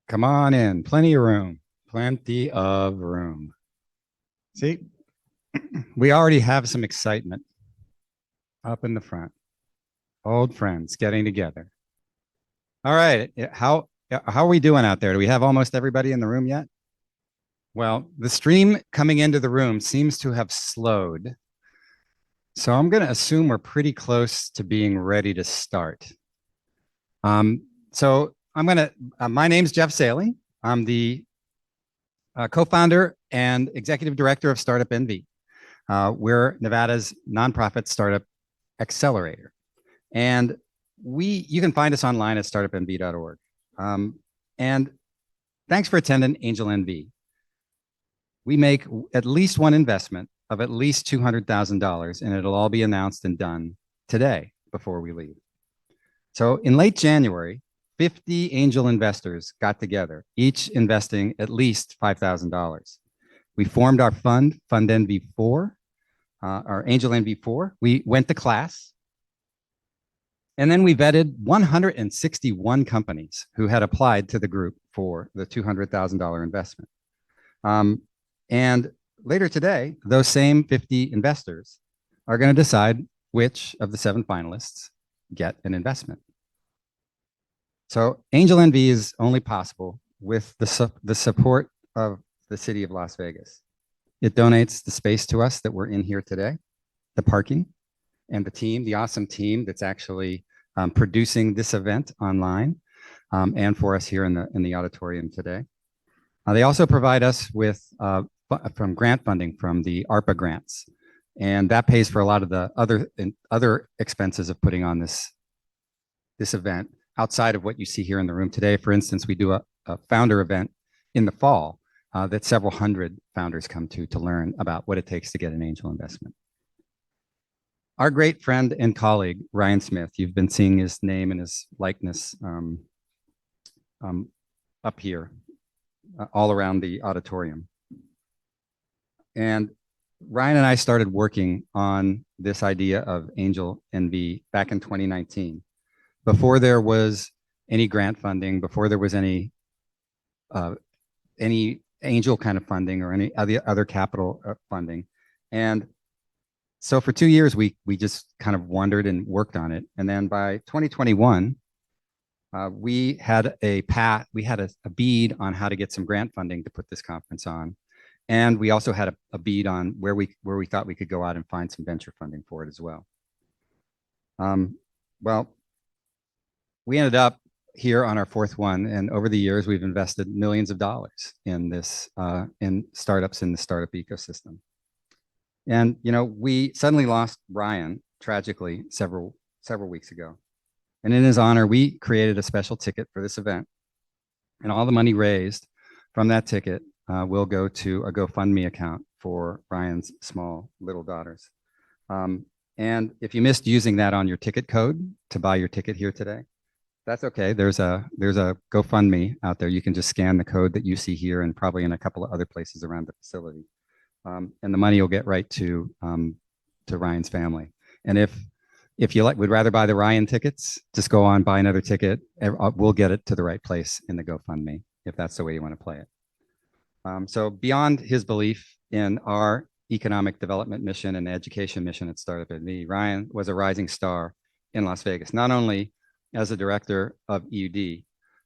Come on in. Plenty of room. Plenty of room. See, we already have some excitement up in the front. Old friends getting together. All right. How are we doing out there? Do we have almost everybody in the room yet? Well, the stream coming into the room seems to have slowed. So I'm going to assume we're pretty close to being ready to start. So I'm going to, my name's Jeff Saley. I'm the co-founder and executive director of Startup NV. We're Nevada's nonprofit startup accelerator. And you can find us online at startupnv.org. And thanks for attending AngelNV. We make at least one investment of at least $200,000, and it'll all be announced and done today before we leave. So in late January, 50 angel investors got together, each investing at least $5,000. We formed our fund, Fund NV4, our Angel NV4. We went to class. And then we vetted 161 companies who had applied to the group for the $200,000 investment. And later today, those same 50 investors are going to decide which of the 7 finalists get an investment. So Angel NV is only possible with the support of the city of Las Vegas. It donates the space to us that we're in here today, the parking, and the team, the awesome team that's actually producing this event online and for us here in the auditorium today. They also provide us with from grant funding from the ARPA grants, and that pays for a lot of the other expenses of putting on this event outside of what you see here in the room today. For instance, we do a founder event in the fall that several hundred founders come to learn about what it takes to get an angel investment. Our great friend and colleague, Ryan Smith, you've been seeing his name and his likeness up here, all around the auditorium. And Ryan and I started working on this idea of Angel NV back in 2019, before there was any grant funding, before there was any angel kind of funding or any other capital funding. And so for 2 years, we just kind of wondered and worked on it. And then by 2021, we had a bead on how to get some grant funding to put this conference on. And we also had a bead on where we thought we could go out and find some venture funding for it as well. Well, we ended up here on our 4th one, and over the years, we've invested millions of dollars in this, in startups in the startup ecosystem. And we suddenly lost Ryan tragically several weeks ago. And in his honor, we created a special ticket for this event, and all the money raised from that ticket will go to a GoFundMe account for Ryan's small little daughters. And if you missed using that on your ticket code to buy your ticket here today, that's okay. There's a GoFundMe out there. You can just scan the code that you see here and probably in a couple of other places around the facility. And the money will get right to Ryan's family. And if you would rather buy the Ryan tickets, just go on, buy another ticket. We'll get it to the right place in the GoFundMe if that's the way you want to play it. So beyond his belief in our economic development mission and education mission at Startup NV, Ryan was a rising star in Las Vegas, not only as a director of EUD,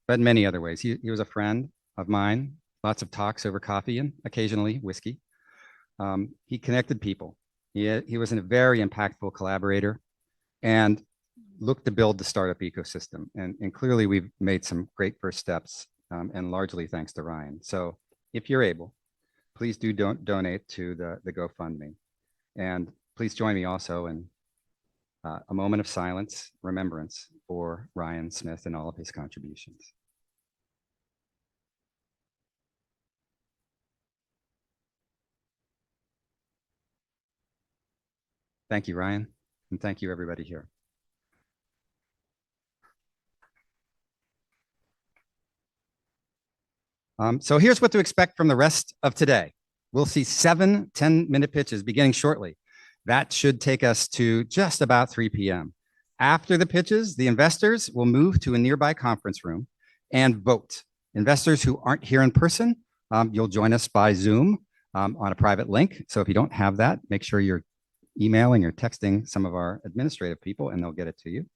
but in many other ways. He was a friend of mine, lots of talks over coffee and occasionally whiskey. He connected people. He was a very impactful collaborator and looked to build the startup ecosystem. And clearly we've made some great first steps and largely thanks to Ryan. So if you're able, please do donate to the GoFundMe. And please join me also in a moment of silence, remembrance for Ryan Smith and all of his contributions. Thank you, Ryan, and thank you, everybody here. So here's what to expect from the rest of today. We'll see 7 10-minute pitches beginning shortly. That should take us to just about 3 p.m. After the pitches, the investors will move to a nearby conference room and vote Investors who aren't here in person, you'll join us by Zoom on a private link. So if you don't have that, make sure you're emailing or texting some of our administrative people and they'll get it to you.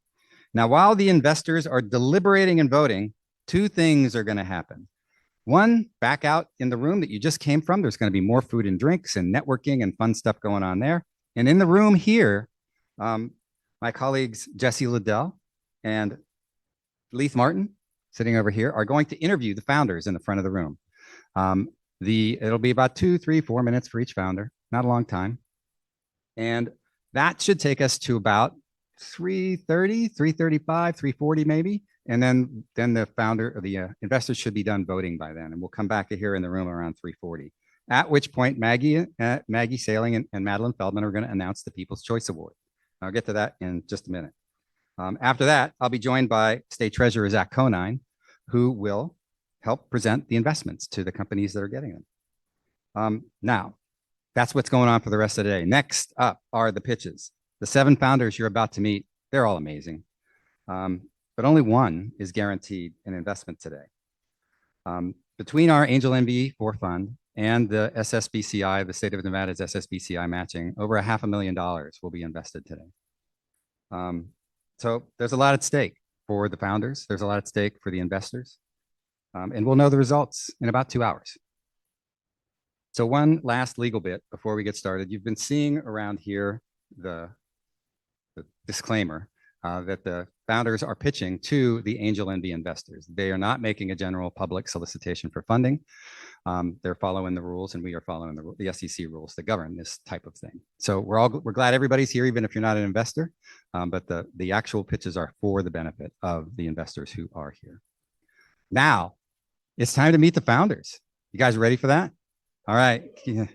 Now, while the investors are deliberating and voting, two things are going to happen. One, back out in the room that you just came from, there's going to be more food and drinks and networking and fun stuff going on there. And in the room here, my colleagues Jesse Liddell and Leith Martin, sitting over here, are going to interview the founders in the front of the room. It'll be about 2, 3, 4 minutes for each founder, not a long time. And that should take us to about 3:30, 3:35, 3:40 maybe. And then the founder or the investors should be done voting by then. And we'll come back here in the room around 3:40. At which point Maggie Sailing and Madeline Feldman are going to announce the People's Choice Award. I'll get to that in just a minute. After that, I'll be joined by State Treasurer Zach Conine, who will help present the investments to the companies that are getting them. Now, that's what's going on for the rest of the day. Next up are the pitches. The 7 founders you're about to meet, they're all amazing. But only one is guaranteed an investment today. Between our AngelNV 4 fund and the SSBCI, the state of Nevada's SSBCI matching, over $500,000 will be invested today. So there's a lot at stake for the founders. There's a lot at stake for the investors. And we'll know the results in about 2 hours. So one last legal bit before we get started. You've been seeing around here the disclaimer that the founders are pitching to the AngelNV investors. They are not making a general public solicitation for funding. They're following the rules, and we are following the SEC rules that govern this type of thing. So we're glad everybody's here, even if you're not an investor. But the actual pitches are for the benefit of the investors who are here. Now, it's time to meet the founders. You guys ready for that? All right. Yeah.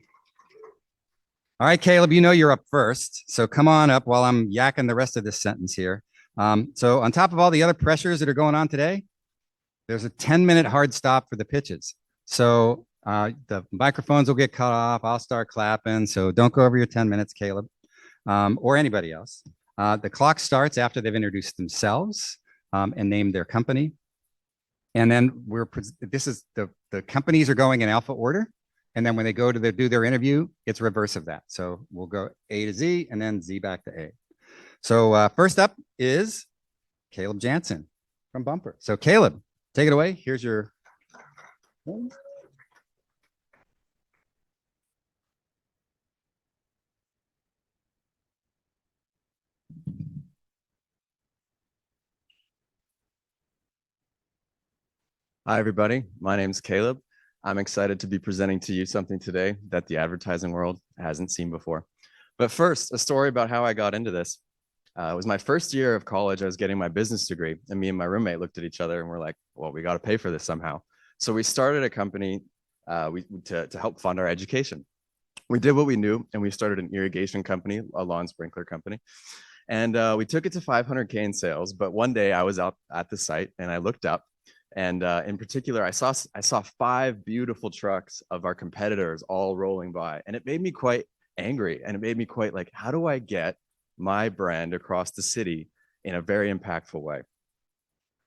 All right, Caleb, you know you're up first. So come on up while I'm yakking the rest of this sentence here. So on top of all the other pressures that are going on today, there's a 10-minute hard stop for the pitches. So the microphones will get cut off. I'll start clapping. So don't go over your 10 minutes, Caleb, or anybody else. The clock starts after they've introduced themselves and named their company. And then the companies are going in alpha order. And then when they go to do their interview, it's reverse of that. So we'll go A to Z and then Z back to A. So first up is Caleb Jansen from Bumper. So Caleb, take it away. Here's your. Hi, everybody. My name's Caleb. I'm excited to be presenting to you something today that the advertising world hasn't seen before. But first, a story about how I got into this. It was my first year of college. I was getting my business degree, and me and my roommate looked at each other and we're like, well, we got to pay for this somehow. So we started a company to help fund our education. We did what we knew, and we started an irrigation company, a lawn sprinkler company. And we took it to 500K in sales. But one day I was out at the site and I looked up. And in particular, I saw 5 beautiful trucks of our competitors all rolling by. And it made me quite angry. And it made me quite like, how do I get my brand across the city in a very impactful way?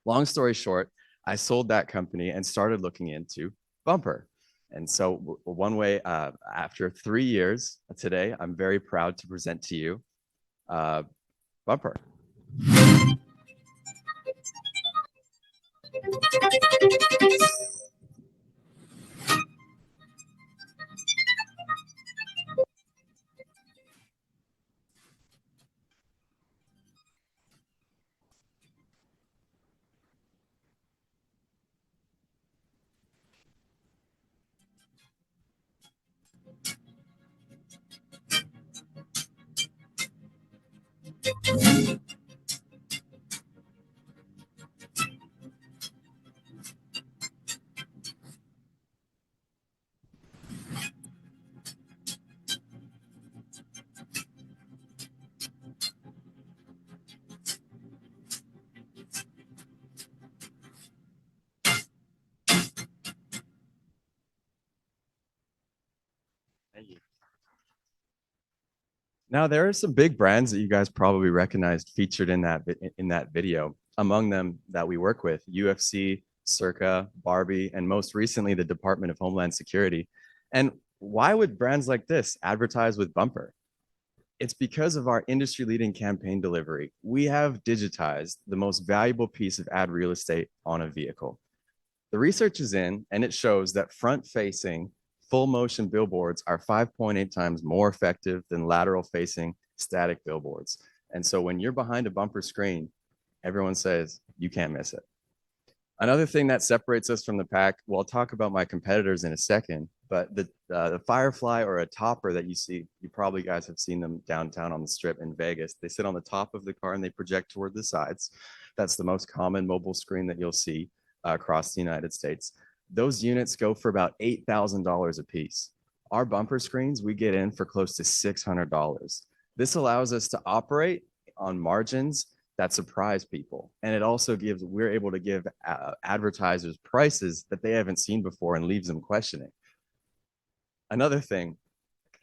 Long story short, I sold that company and started looking into Bumper. And so one way, after 3 years today, I'm very proud to present to you Bumper. Thank you. Now, there are some big brands that you guys probably recognized featured in that video. Among them that we work with, UFC, Circa, Barbie, and most recently, the Department of Homeland Security. And why would brands like this advertise with Bumper? It's because of our industry leading campaign delivery. We have digitized the most valuable piece of ad real estate on a vehicle. The research is in, and it shows that front facing full motion billboards are 5.8 times more effective than lateral facing static billboards. And so when you're behind a bumper screen, everyone says you can't miss it. Another thing that separates us from the pack, well, I'll talk about my competitors in a second, but the Firefly or a topper that you see, you probably guys have seen them downtown on the strip in Vegas. They sit on the top of the car and they project toward the sides. That's the most common mobile screen that you'll see across the United States. Those units go for about $8,000 a piece. Our bumper screens, we get in for close to $600. This allows us to operate on margins that surprise people. And it also we're able to give advertisers prices that they haven't seen before and leaves them questioning. Another thing,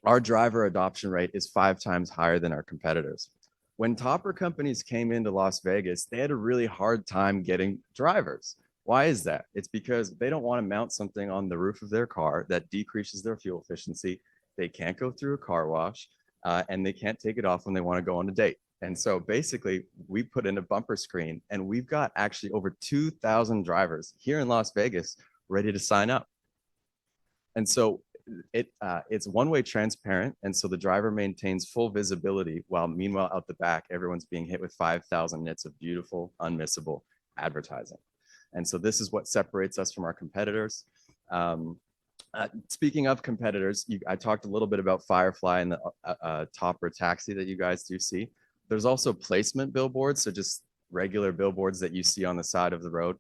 our driver adoption rate is 5 times higher than our competitors. When topper companies came into Las Vegas, they had a really hard time getting drivers. Why is that? It's because they don't want to mount something on the roof of their car that decreases their fuel efficiency. They can't go through a car wash, and they can't take it off when they want to go on a date. And so basically, we put in a bumper screen, and we've got actually over 2,000 drivers here in Las Vegas ready to sign up. And so it's one-way transparent, and so the driver maintains full visibility, while meanwhile out the back, everyone's being hit with 5,000 nits of beautiful, unmissable advertising. And so this is what separates us from our competitors. Speaking of competitors, I talked a little bit about Firefly and the topper taxi that you guys do see. There's also placement billboards, so just regular billboards that you see on the side of the road.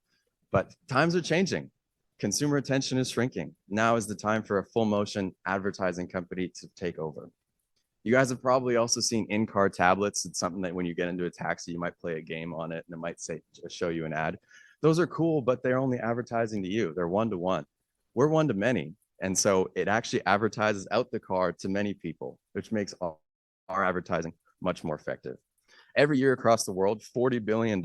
But times are changing. Consumer attention is shrinking. Now is the time for a full motion advertising company to take over. You guys have probably also seen in-car tablets. It's something that when you get into a taxi, you might play a game on it and it might show you an ad. Those are cool, but they're only advertising to you. They're one-to-one. We're one-to-many. And so it actually advertises out the car to many people, which makes our advertising much more effective. Every year across the world, $40 billion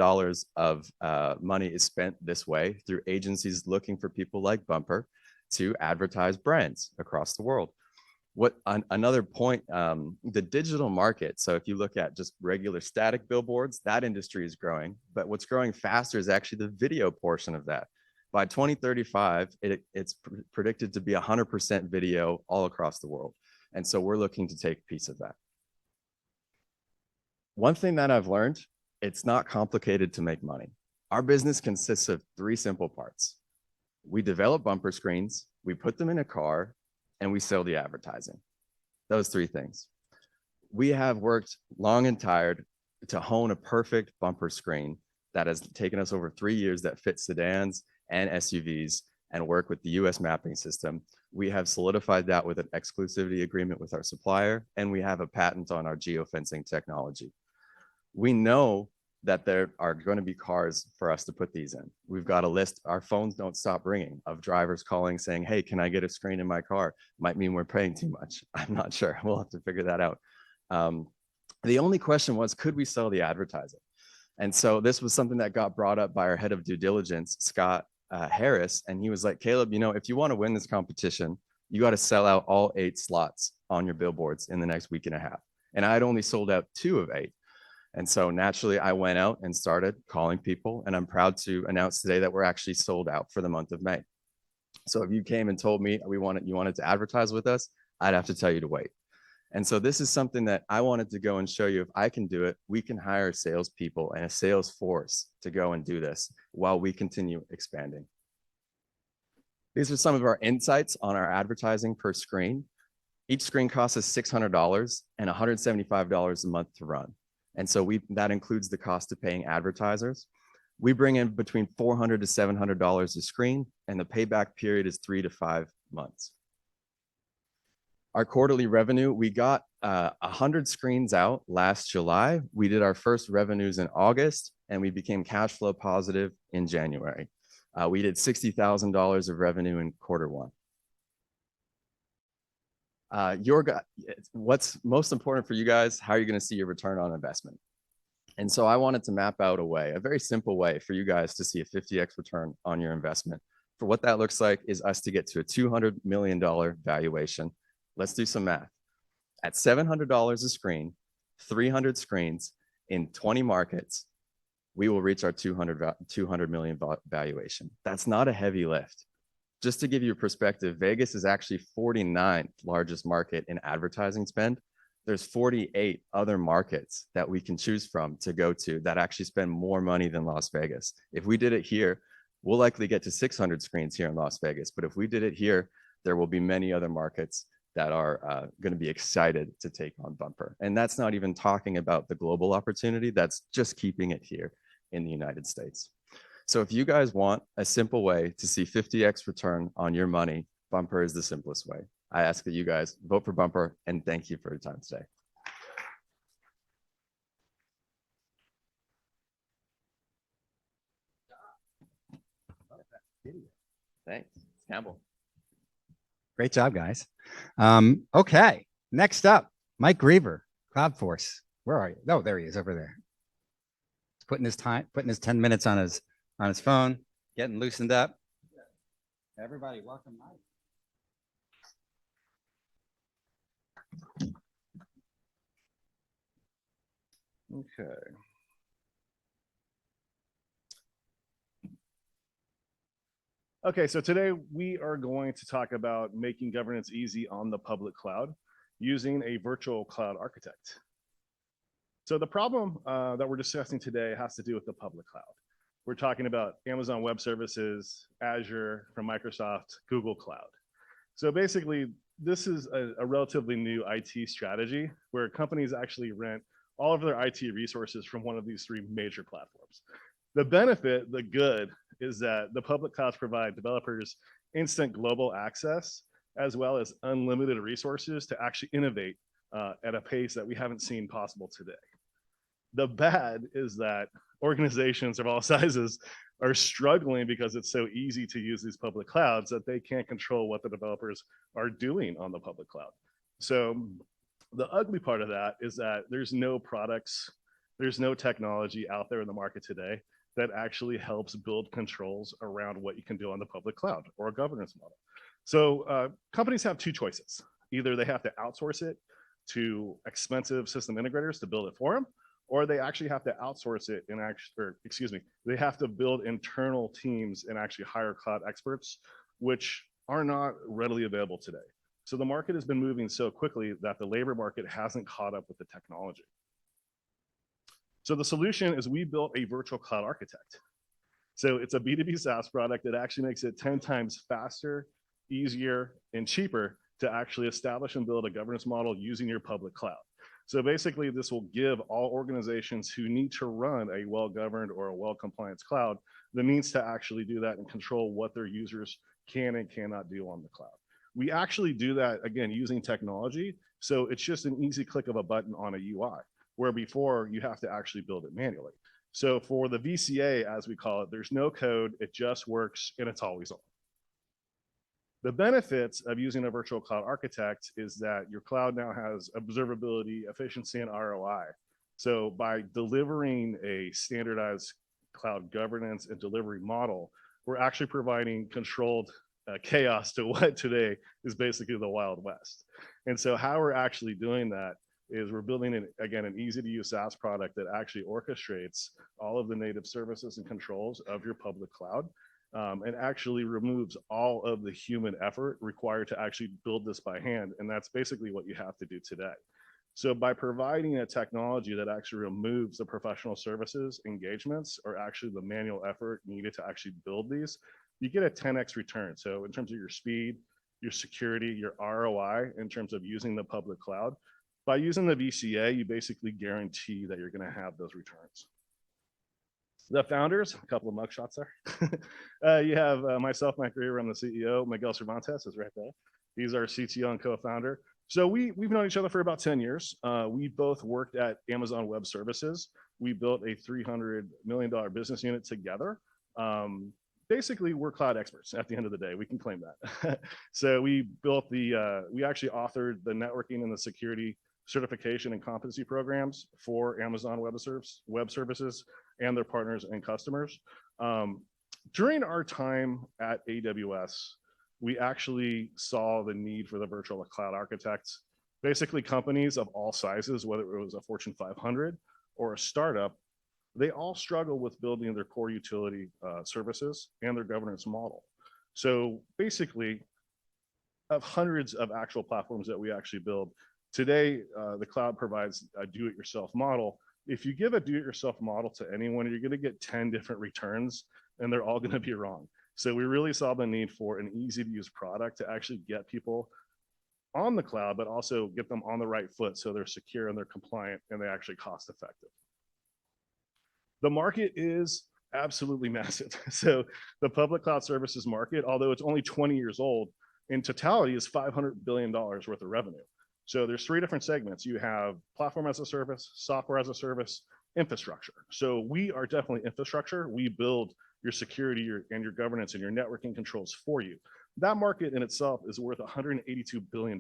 of money is spent this way through agencies looking for people like Bumper to advertise brands across the world. Another point, the digital market. So if you look at just regular static billboards, that industry is growing. But what's growing faster is actually the video portion of that. By 2035, it's predicted to be 100% video all across the world. And so we're looking to take a piece of that. One thing that I've learned, it's not complicated to make money. Our business consists of 3 simple parts. We develop bumper screens, we put them in a car, and we sell the advertising. Those 3 things. We have worked long and tired to hone a perfect bumper screen that has taken us over 3 years that fits sedans and SUVs and work with the US mapping system. We have solidified that with an exclusivity agreement with our supplier, and we have a patent on our geofencing technology. We know that there are going to be cars for us to put these in. We've got a list. Our phones don't stop ringing of drivers calling saying, hey, can I get a screen in my car? Might mean we're paying too much. I'm not sure. We'll have to figure that out. The only question was, could we sell the advertising? And so this was something that got brought up by our head of due diligence, Scott Harris. And he was like, Caleb, if you want to win this competition, you got to sell out all 8 slots on your billboards in the next week and a half. And I'd only sold out 2 of 8. And so naturally, I went out and started calling people. And I'm proud to announce today that we're actually sold out for the month of May. So if you came and told me you wanted to advertise with us, I'd have to tell you to wait. And so this is something that I wanted to go and show you. If I can do it, we can hire salespeople and a sales force to go and do this while we continue expanding. These are some of our insights on our advertising per screen. Each screen costs us $600 and $175 a month to run. And so that includes the cost of paying advertisers. We bring in between $400 to $700 a screen, and the payback period is 3 to 5 months. Our quarterly revenue, we got 100 screens out last July. We did our first revenues in August, and we became cash flow positive in January. We did $60,000 of revenue in Q1. What's most important for you guys? How are you going to see your return on investment? And so I wanted to map out a way, a very simple way for you guys to see a 50x return on your investment. For what that looks like is us to get to a $200 million valuation. Let's do some math. At $700 a screen, 300 screens in 20 markets, we will reach our 200 million valuation. That's not a heavy lift. Just to give you a perspective, Vegas is actually 49th largest market in advertising spend. There's 48 other markets that we can choose from to go to that actually spend more money than Las Vegas. If we did it here, we'll likely get to 600 screens here in Las Vegas. But if we did it here, there will be many other markets that are going to be excited to take on Bumper. And that's not even talking about the global opportunity. That's just keeping it here in the United States. So if you guys want a simple way to see 50x return on your money, Bumper is the simplest way. I ask that you guys vote for Bumper, and thank you for your time today. Thanks, Campbell. Great job, guys. Okay, next up, Mike Griever, CloudForce. Where are you? Oh, there he is over there. He's putting his 10 minutes on his phone, getting loosened up. Everybody, welcome Mike. Okay. Okay, so today we are going to talk about making governance easy on the public cloud using a virtual cloud architect. So the problem that we're discussing today has to do with the public cloud. We're talking about Amazon Web Services, Azure from Microsoft, Google Cloud. So basically, this is a relatively new IT strategy where companies actually rent all of their IT resources from one of these three major platforms. The benefit, the good, is that the public clouds provide developers instant global access, as well as unlimited resources to actually innovate at a pace that we haven't seen possible today. The bad is that organizations of all sizes are struggling because it's so easy to use these public clouds that they can't control what the developers are doing on the public cloud. So the ugly part of that is that there's no products, there's no technology out there in the market today that actually helps build controls around what you can do on the public cloud or a governance model. So companies have two choices. Either they have to outsource it to expensive system integrators to build it for them, or they actually have to outsource it and they have to build internal teams and actually hire cloud experts, which are not readily available today. So the market has been moving so quickly that the labor market hasn't caught up with the technology. So the solution is we built a virtual cloud architect. So it's a B2B SaaS product that actually makes it 10 times faster, easier, and cheaper to actually establish and build a governance model using your public cloud. So basically, this will give all organizations who need to run a well-governed or a well-compliant cloud the means to actually do that and control what their users can and cannot do on the cloud. We actually do that, again, using technology. So it's just an easy click of a button on a UI, where before you have to actually build it manually. So for the VCA, as we call it, there's no code, it just works, and it's always on. The benefits of using a virtual cloud architect is that your cloud now has observability, efficiency, and ROI. So by delivering a standardized cloud governance and delivery model, we're actually providing controlled chaos to what today is basically the Wild West. And so how we're actually doing that is we're building, an easy to use SaaS product that actually orchestrates all of the native services and controls of your public cloud. And actually removes all of the human effort required to actually build this by hand. And that's basically what you have to do today. So by providing a technology that actually removes the professional services engagements or actually the manual effort needed to actually build these, you get a 10x return. So in terms of your speed, your security, your ROI in terms of using the public cloud, by using the VCA, you basically guarantee that you're going to have those returns. The founders, a couple of mugshots there. You have myself, Mike Griever, I'm the CEO. Miguel Cervantes is right there. He's our CTO and co-founder. So we've known each other for about 10 years. We both worked at Amazon Web Services. We built a $300 million business unit together. basically we're cloud experts at the end of the day. We can claim that. So we built we actually authored the networking and the security certification and competency programs for Amazon Web Services and their partners and customers. During our time at AWS, we actually saw the need for the virtual cloud architects. Basically, companies of all sizes, whether it was a Fortune 500 or a startup, they all struggle with building their core utility services and their governance model. So basically, of hundreds of actual platforms that we actually build, today, the cloud provides a do-it-yourself model. If you give a do-it-yourself model to anyone, you're gonna get 10 different returns, and they're all gonna be wrong. So we really saw the need for an easy-to-use product to actually get people on the cloud, but also get them on the right foot so they're secure and they're compliant and they're actually cost-effective. The market is absolutely massive. So the public cloud services market, although it's only 20 years old, in totality is $500 billion worth of revenue. So there's three different segments. You have platform as a service, software as a service, infrastructure. So we are definitely infrastructure. We build your security and your governance and your networking controls for you. That market in itself is worth $182 billion.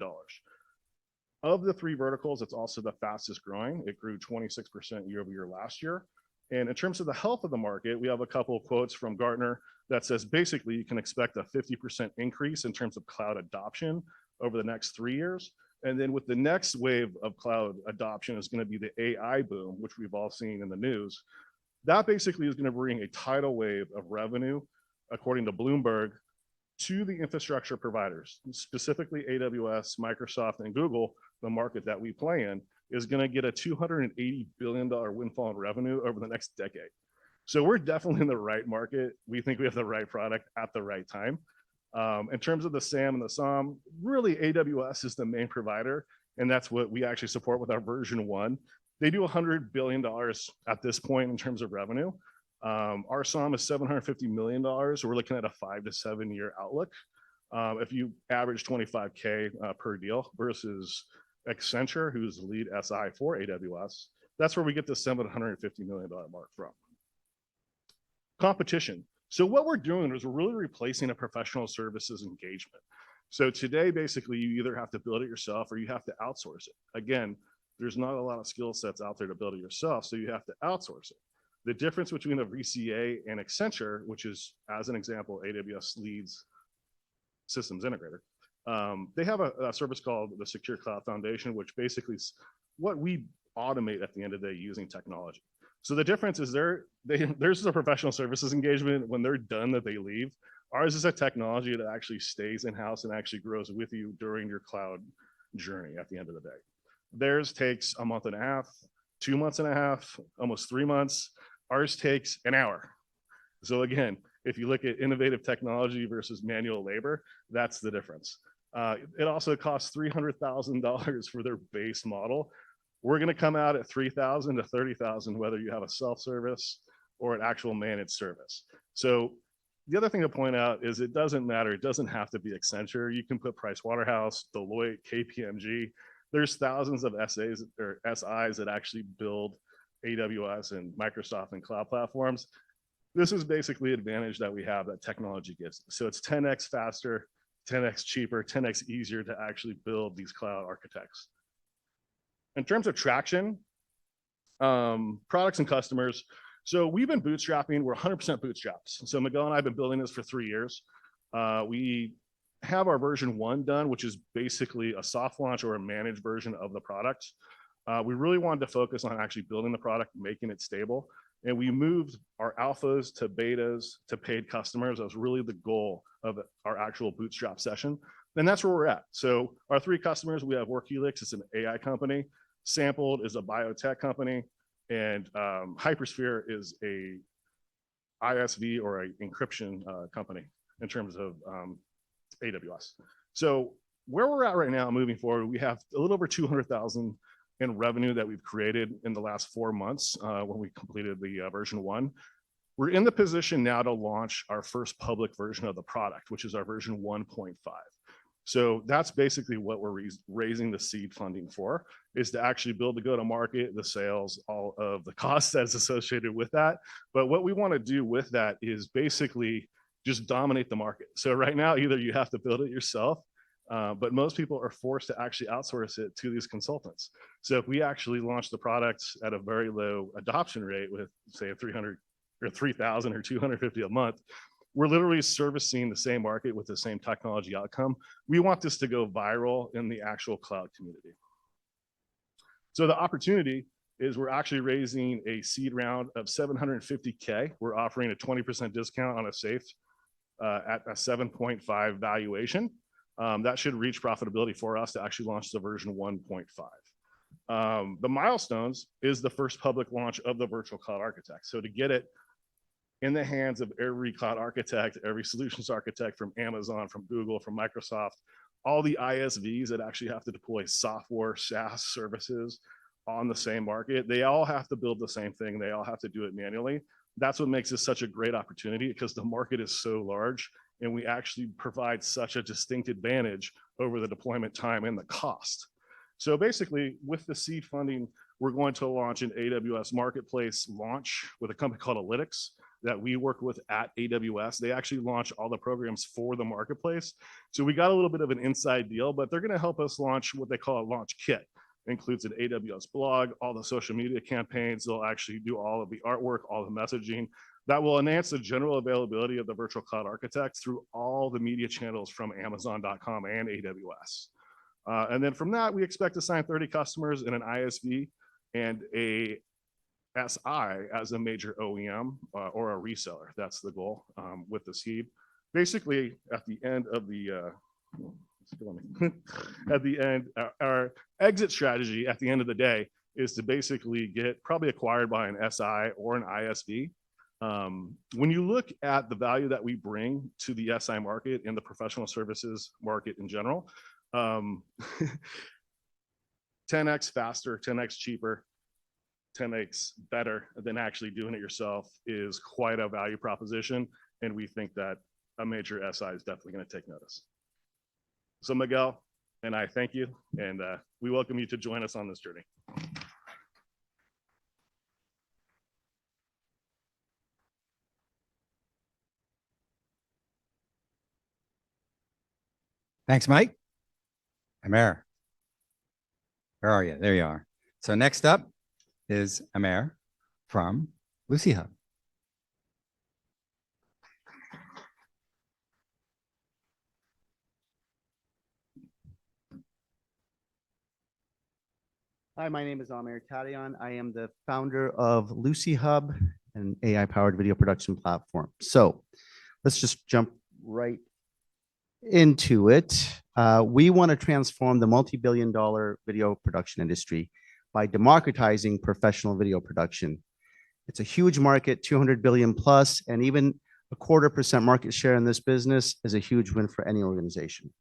Of the three verticals, it's also the fastest growing. It grew 26% year over year last year. And in terms of the health of the market, we have a couple of quotes from Gartner that says basically you can expect a 50% increase in terms of cloud adoption over the next 3 years. And then with the next wave of cloud adoption is going to be the AI boom, which we've all seen in the news. That basically is going to bring a tidal wave of revenue, according to Bloomberg, to the infrastructure providers, specifically AWS, Microsoft, and Google. The market that we play in is going to get a $280 billion windfall in revenue over the next decade. So we're definitely in the right market. We think we have the right product at the right time. In terms of the SAM and the SOM, really AWS is the main provider, and that's what we actually support with our version 1. They do $100 billion at this point in terms of revenue. Our SOM is $750 million. We're looking at a 5 to 7 year outlook. If you average 25K per deal versus Accenture, who's the lead SI for AWS, that's where we get the $750 million mark from. Competition. So what we're doing is we're really replacing a professional services engagement. So today, basically, you either have to build it yourself or you have to outsource it. Again, there's not a lot of skill sets out there to build it yourself, so you have to outsource it. The difference between a VCA and Accenture, which is, as an example, AWS leads systems integrator, they have a service called the Secure Cloud Foundation, which basically is what we automate at the end of the day using technology. So the difference is theirs is a professional services engagement. When they're done, that they leave. Ours is a technology that actually stays in-house and actually grows with you during your cloud journey at the end of the day. Theirs takes a month and a half, 2 months and a half, almost 3 months. Ours takes an hour. So again, if you look at innovative technology versus manual labor, that's the difference. It also costs $300,000 for their base model. We're going to come out at $3,000 to $30,000, whether you have a self-service or an actual managed service. So the other thing to point out is it doesn't matter. It doesn't have to be Accenture. You can put Pricewaterhouse, Deloitte, KPMG. There's thousands of SAs or SIs that actually build AWS and Microsoft and cloud platforms. This is basically an advantage that we have that technology gives. So it's 10x faster, 10x cheaper, 10x easier to actually build these cloud architects. In terms of traction, products and customers, so we've been bootstrapping. We're 100% bootstrapped. So Miguel and I have been building this for 3 years. We have our version 1 done, which is basically a soft launch or a managed version of the product. We really wanted to focus on actually building the product, making it stable. And we moved our alphas to betas to paid customers. That was really the goal of our actual bootstrap session. And that's where we're at. So our 3 customers, we have WorkHelix, it's an AI company. Sampled is a biotech company. And Hypersphere is a ISV or an encryption company in terms of AWS. So where we're at right now, moving forward, we have a little over 200,000 in revenue that we've created in the last 4 months when we completed the version 1. We're in the position now to launch our first public version of the product, which is our version 1.5. So that's basically what we're raising the seed funding for, is to actually build the go-to-market, the sales, all of the costs that's associated with that. But what we want to do with that is basically just dominate the market. So right now, either you have to build it yourself, but most people are forced to actually outsource it to these consultants. So if we actually launch the products at a very low adoption rate with, say, 300 or 3,000 or 250 a month, we're literally servicing the same market with the same technology outcome. We want this to go viral in the actual cloud community. So the opportunity is we're actually raising a seed round of $750K. We're offering a 20% discount on a safe at a 7.5 valuation. That should reach profitability for us to actually launch the version 1.5. The milestones is the first public launch of the virtual cloud architect. So to get it in the hands of every cloud architect, every solutions architect from Amazon, from Google, from Microsoft, all the ISVs that actually have to deploy software, SaaS services on the same market, they all have to build the same thing. They all have to do it manually. That's what makes this such a great opportunity, because the market is so large and we actually provide such a distinct advantage over the deployment time and the cost. So basically, with the seed funding, we're going to launch an AWS marketplace launch with a company called Alytics that we work with at AWS. They actually launch all the programs for the marketplace. So we got a little bit of an inside deal, but they're going to help us launch what they call a launch kit. It includes an AWS blog, all the social media campaigns. They'll actually do all of the artwork, all the messaging that will enhance the general availability of the virtual cloud architect through all the media channels from Amazon.com and AWS. And then from that, we expect to sign 30 customers in an ISV and a SI as a major OEM or a reseller. That's the goal with the seed. Basically, at the end of the at the end, our exit strategy at the end of the day is to basically get probably acquired by an SI or an ISV. When you look at the value that we bring to the SI market and the professional services market in general, 10x faster, 10x cheaper, 10x better than actually doing it yourself is quite a value proposition. And we think that a major SI is definitely going to take notice. So Miguel and I thank you, and we welcome you to join us on this journey. Thanks, Mike. Amer, where are you? There you are. So next up is Amer from Lucy Hub. Hi, my name is Amer Tadian. I am the founder of Lucy Hub, an AI-powered video production platform. So let's just jump right into it. We want to transform the multi-billion-dollar video production industry by democratizing professional video production. It's a huge market, 200 billion plus, and even a 0.25% market share in this business is a huge win for any organization.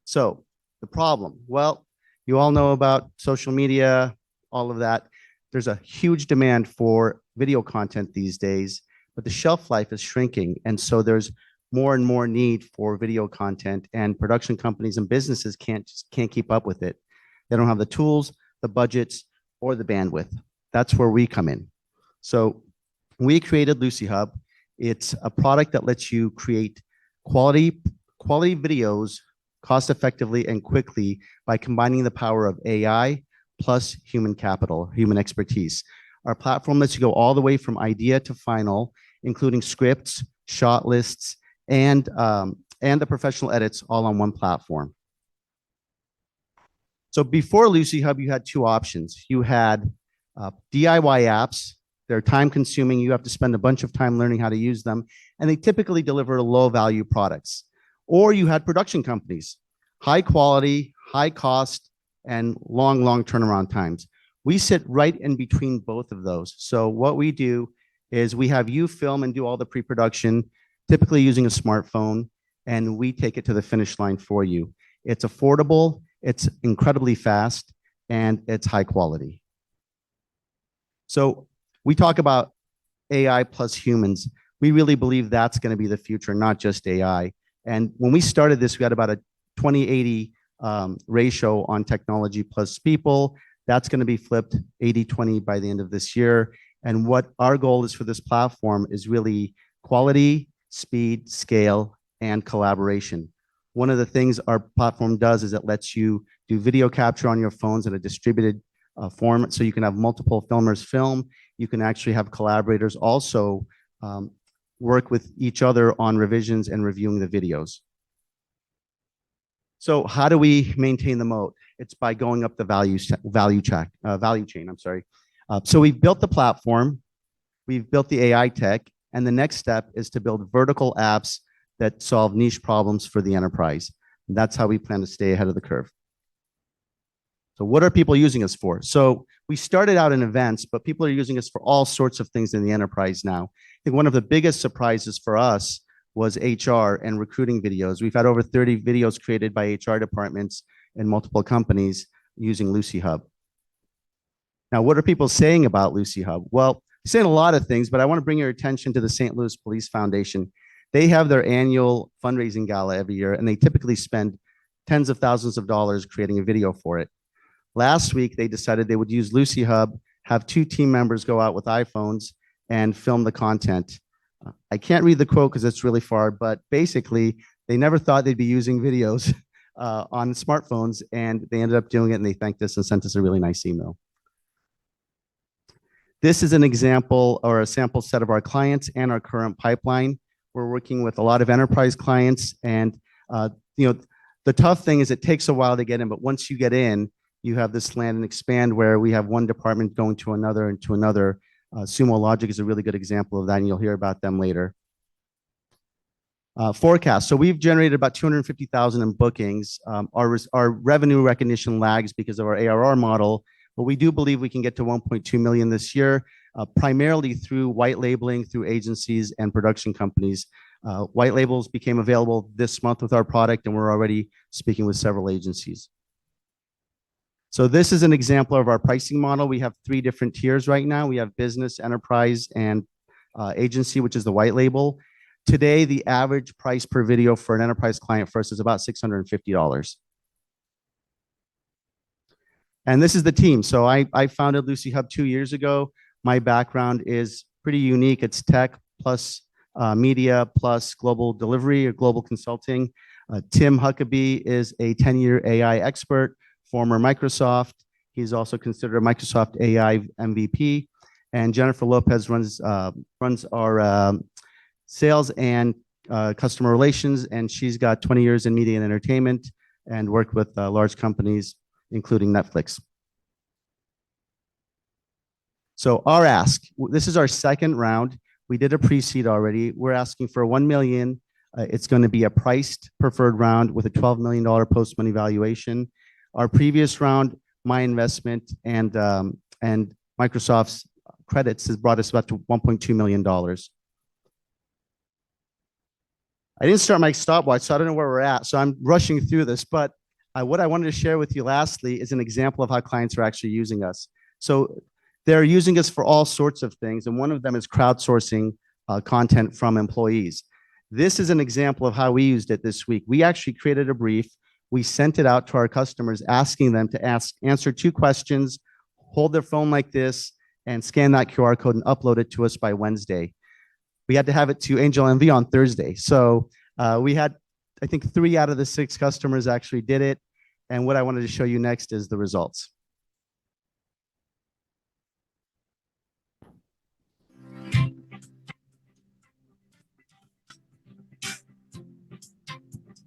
So the problem, well, you all know about social media, all of that. There's a huge demand for video content these days, but the shelf life is shrinking. And so there's more and more need for video content, and production companies and businesses can't keep up with it. They don't have the tools, the budgets, or the bandwidth. That's where we come in. So we created Lucy Hub. It's a product that lets you create quality videos cost effectively and quickly by combining the power of AI plus human capital, human expertise. Our platform lets you go all the way from idea to final, including scripts, shot lists, and the professional edits all on one platform. So before Lucy Hub, you had two options. You had DIY apps. They're time consuming. You have to spend a bunch of time learning how to use them. And they typically deliver low value products. Or you had production companies, high quality, high cost, and long turnaround times. We sit right in between both of those. So what we do is we have you film and do all the pre-production, typically using a smartphone, and we take it to the finish line for you. It's affordable, it's incredibly fast, and it's high quality. So we talk about AI plus humans. We really believe that's going to be the future, not just AI. And when we started this, we had about a 20-80 ratio on technology plus people. That's going to be flipped 80-20 by the end of this year. And what our goal is for this platform is really quality, speed, scale, and collaboration. One of the things our platform does is it lets you do video capture on your phones in a distributed format, so you can have multiple filmers film. You can actually have collaborators also work with each other on revisions and reviewing the videos. So how do we maintain the moat? It's by going up the value chain. I'm sorry. So we've built the platform, we've built the AI tech, and the next step is to build vertical apps that solve niche problems for the enterprise. And that's how we plan to stay ahead of the curve. So what are people using us for? So we started out in events, but people are using us for all sorts of things in the enterprise now. I think one of the biggest surprises for us was HR and recruiting videos. We've had over 30 videos created by HR departments in multiple companies using Lucy Hub. Now, what are people saying about Lucy Hub? Well, saying a lot of things, but I want to bring your attention to the St. Louis Police Foundation. They have their annual fundraising gala every year, and they typically spend tens of thousands of dollars creating a video for it. Last week, they decided they would use Lucy Hub, have 2 team members go out with iPhones and film the content. I can't read the quote because it's really far, but basically, they never thought they'd be using videos on smartphones, and they ended up doing it, and they thanked us and sent us a really nice email. This is an example or a sample set of our clients and our current pipeline. We're working with a lot of enterprise clients, and the tough thing is it takes a while to get in, but once you get in, you have this land and expand where we have one department going to another and to another. Sumo Logic is a really good example of that, and you'll hear about them later. Forecast. So we've generated about 250,000 in bookings. Our revenue recognition lags because of our ARR model, but we do believe we can get to 1.2 million this year, primarily through white labeling through agencies and production companies. White labels became available this month with our product, and we're already speaking with several agencies. So this is an example of our pricing model. We have 3 different tiers right now. We have business, enterprise, and agency, which is the white label. Today, the average price per video for an enterprise client for us is about $650. And this is the team. So I founded Lucy Hub 2 years ago. My background is pretty unique. It's tech plus media plus global delivery or global consulting. Tim Huckabee is a 10-year AI expert, former Microsoft. He's also considered a Microsoft AI MVP. And Jennifer Lopez runs our sales and customer relations, and she's got 20 years in media and entertainment and worked with large companies, including Netflix. So our ask, this is our second round. We did a pre-seed already. We're asking for 1 million. It's going to be a priced preferred round with a $12 million post-money valuation. Our previous round, my investment and Microsoft's credits has brought us about to $1.2 million. I didn't start my stopwatch, so I don't know where we're at. So I'm rushing through this, but what I wanted to share with you lastly is an example of how clients are actually using us. So they're using us for all sorts of things, and one of them is crowdsourcing content from employees. This is an example of how we used it this week. We actually created a brief. We sent it out to our customers, asking them to answer 2 questions, hold their phone like this, and scan that QR code and upload it to us by Wednesday. We had to have it to AngelNV on Thursday. So we had, I think, 3 out of the 6 customers actually did it. And what I wanted to show you next is the results.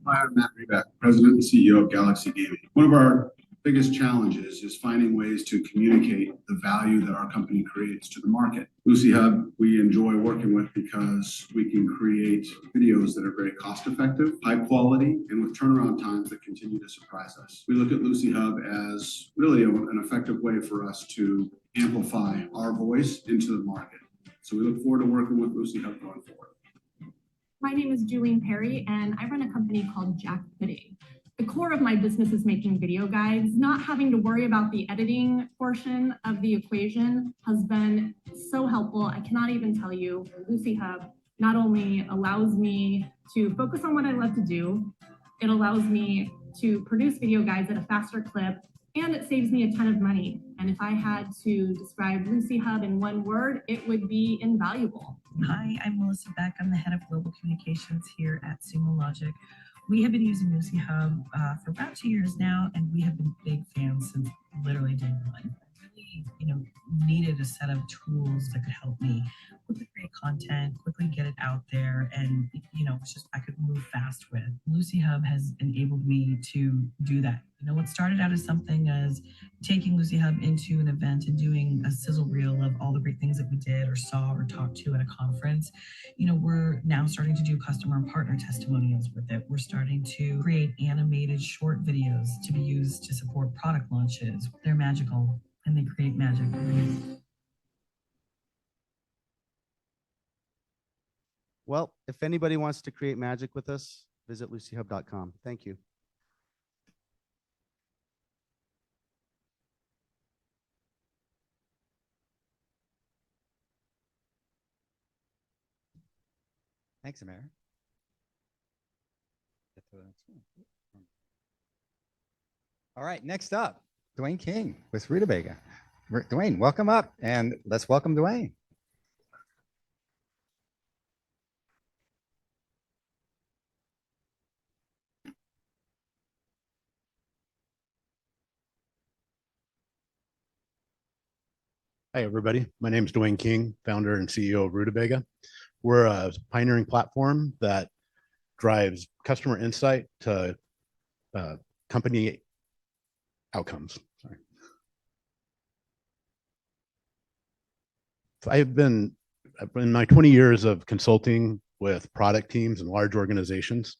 Hi, I'm Matt Reback, President and CEO of Galaxy Gaming. One of our biggest challenges is finding ways to communicate the value that our company creates to the market. Lucy Hub, we enjoy working with because we can create videos that are very cost effective, high quality, and with turnaround times that continue to surprise us. We look at Lucy Hub as really an effective way for us to amplify our voice into the market. So we look forward to working with Lucy Hub going forward. My name is Julian Perry, and I run a company called Jack Pudding. The core of my business is making video guides. Not having to worry about the editing portion of the equation has been so helpful. I cannot even tell you. Lucy Hub not only allows me to focus on what I love to do, it allows me to produce video guides at a faster clip, and it saves me a ton of money. And if I had to describe Lucy Hub in one word, it would be invaluable. Hi, I'm Melissa Beck. I'm the head of global communications here at Sumo Logic. We have been using Lucy Hub for about 2 years now, and we have been big fans since literally day one. Really, needed a set of tools that could help me quickly create content, quickly get it out there, and it's just I could move fast with. Lucy Hub has enabled me to do that. What started out as something as taking Lucy Hub into an event and doing a sizzle reel of all the great things that we did or saw or talked to at a conference. We're now starting to do customer and partner testimonials with it. We're starting to create animated short videos to be used to support product launches. They're magical and they create magic. Well, if anybody wants to create magic with us, visit lucyhub.com. Thank you. Thanks, Amir. Get to the next one. All right, next up, Dwayne King with Rutabaga. Dwayne, welcome up, and let's welcome Dwayne. Hi, everybody. My name is Dwayne King, founder and CEO of Rutabaga. We're a pioneering platform that drives customer insight to company outcomes. Sorry. So I've been in my 20 years of consulting with product teams and large organizations.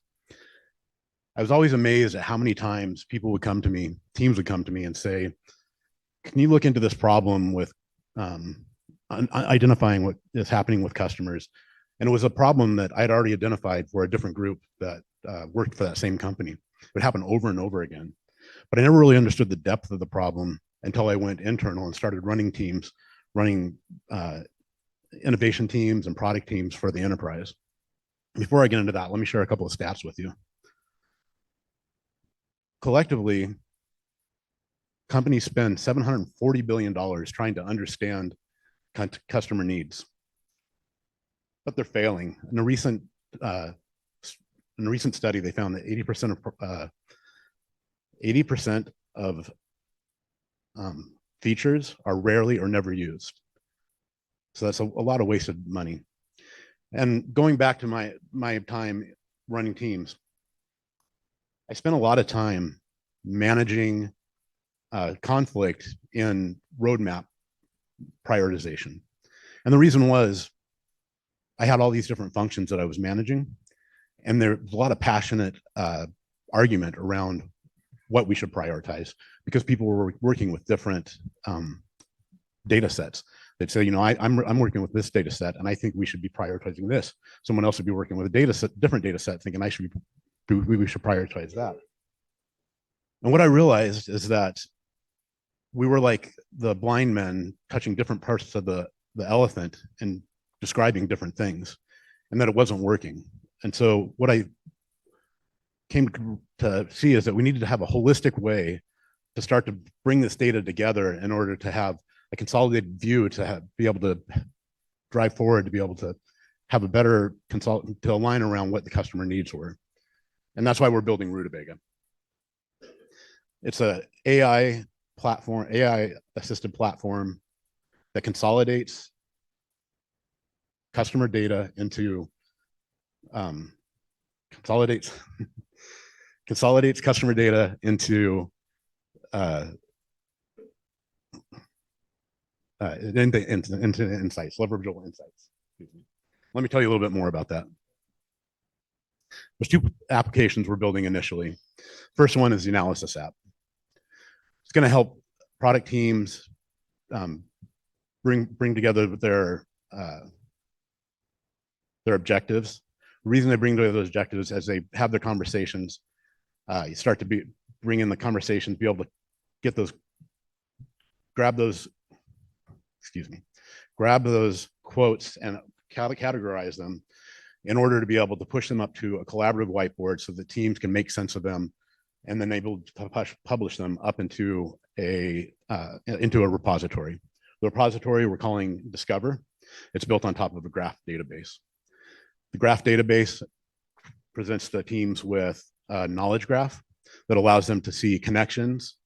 I was always amazed at how many times people would come to me, teams would come to me and say, can you look into this problem with identifying what is happening with customers? And it was a problem that I'd already identified for a different group that worked for that same company. It would happen over and over again. But I never really understood the depth of the problem until I went internal and started running teams, running innovation teams and product teams for the enterprise. Before I get into that, let me share a couple of stats with you. Collectively, companies spend $740 billion trying to understand customer needs, but they're failing. In a recent study, they found that 80% of features are rarely or never used. So that's a lot of wasted money. And going back to my time running teams, I spent a lot of time managing conflict in roadmap prioritization. And the reason was I had all these different functions that I was managing, and there was a lot of passionate argument around what we should prioritize because people were working with different data sets. They'd say, I'm working with this data set, and I think we should be prioritizing this. Someone else would be working with a different data set, thinking we should prioritize that. And what I realized is that we were like the blind men touching different parts of the elephant and describing different things, and that it wasn't working. And so what I came to see is that we needed to have a holistic way to start to bring this data together in order to have a consolidated view to be able to drive forward, to be able to have a better consultant to align around what the customer needs were. And that's why we're building Rutabaga. It's a AI platform, AI assisted platform that consolidates customer data into consolidates customer data into insights, leverageable insights. Let me tell you a little bit more about that. There's two applications we're building initially. First one is the analysis app. It's going to help product teams bring together their objectives. The reason they bring together those objectives as they have their conversations, you start to bring in the conversations, be able to get those, grab those quotes and categorize them in order to be able to push them up to a collaborative whiteboard so that teams can make sense of them and then able to publish them up into a repository. The repository we're calling Discover. It's built on top of a graph database. The graph database presents the teams with a knowledge graph that allows them to see connections,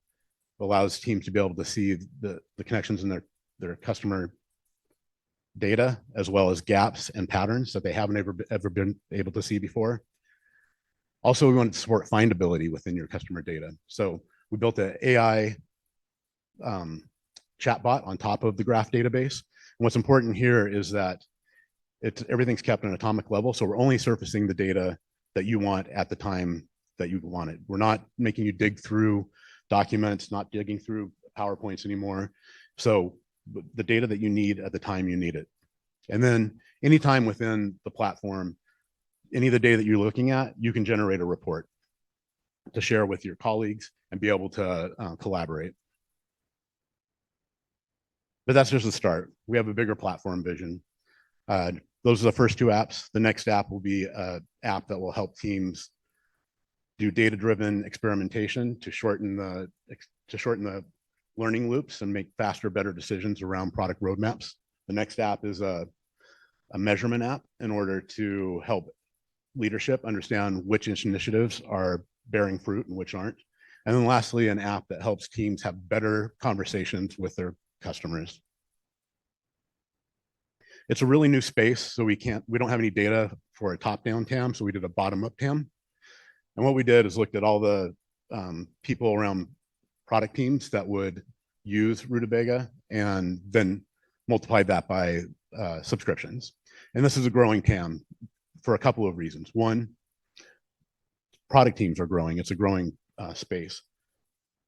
allows teams to be able to see the connections in their customer data, as well as gaps and patterns that they haven't ever been able to see before. Also, we want to support findability within your customer data. So we built an AI chatbot on top of the graph database. And what's important here is that everything's kept at an atomic level. So we're only surfacing the data that you want at the time that you want it. We're not making you dig through documents, not digging through PowerPoints anymore. So the data that you need at the time you need it. And then anytime within the platform, any of the data that you're looking at, you can generate a report to share with your colleagues and be able to collaborate. But that's just the start. We have a bigger platform vision. Those are the first two apps. The next app will be an app that will help teams do data-driven experimentation to shorten the learning loops and make faster, better decisions around product roadmaps. The next app is a measurement app in order to help leadership understand which initiatives are bearing fruit and which aren't. And then lastly, an app that helps teams have better conversations with their customers. It's a really new space, so we don't have any data for a top-down TAM, so we did a bottom-up TAM. And what we did is looked at all the people around product teams that would use Rutabaga and then multiplied that by subscriptions. And this is a growing TAM for a couple of reasons. One, product teams are growing. It's a growing space.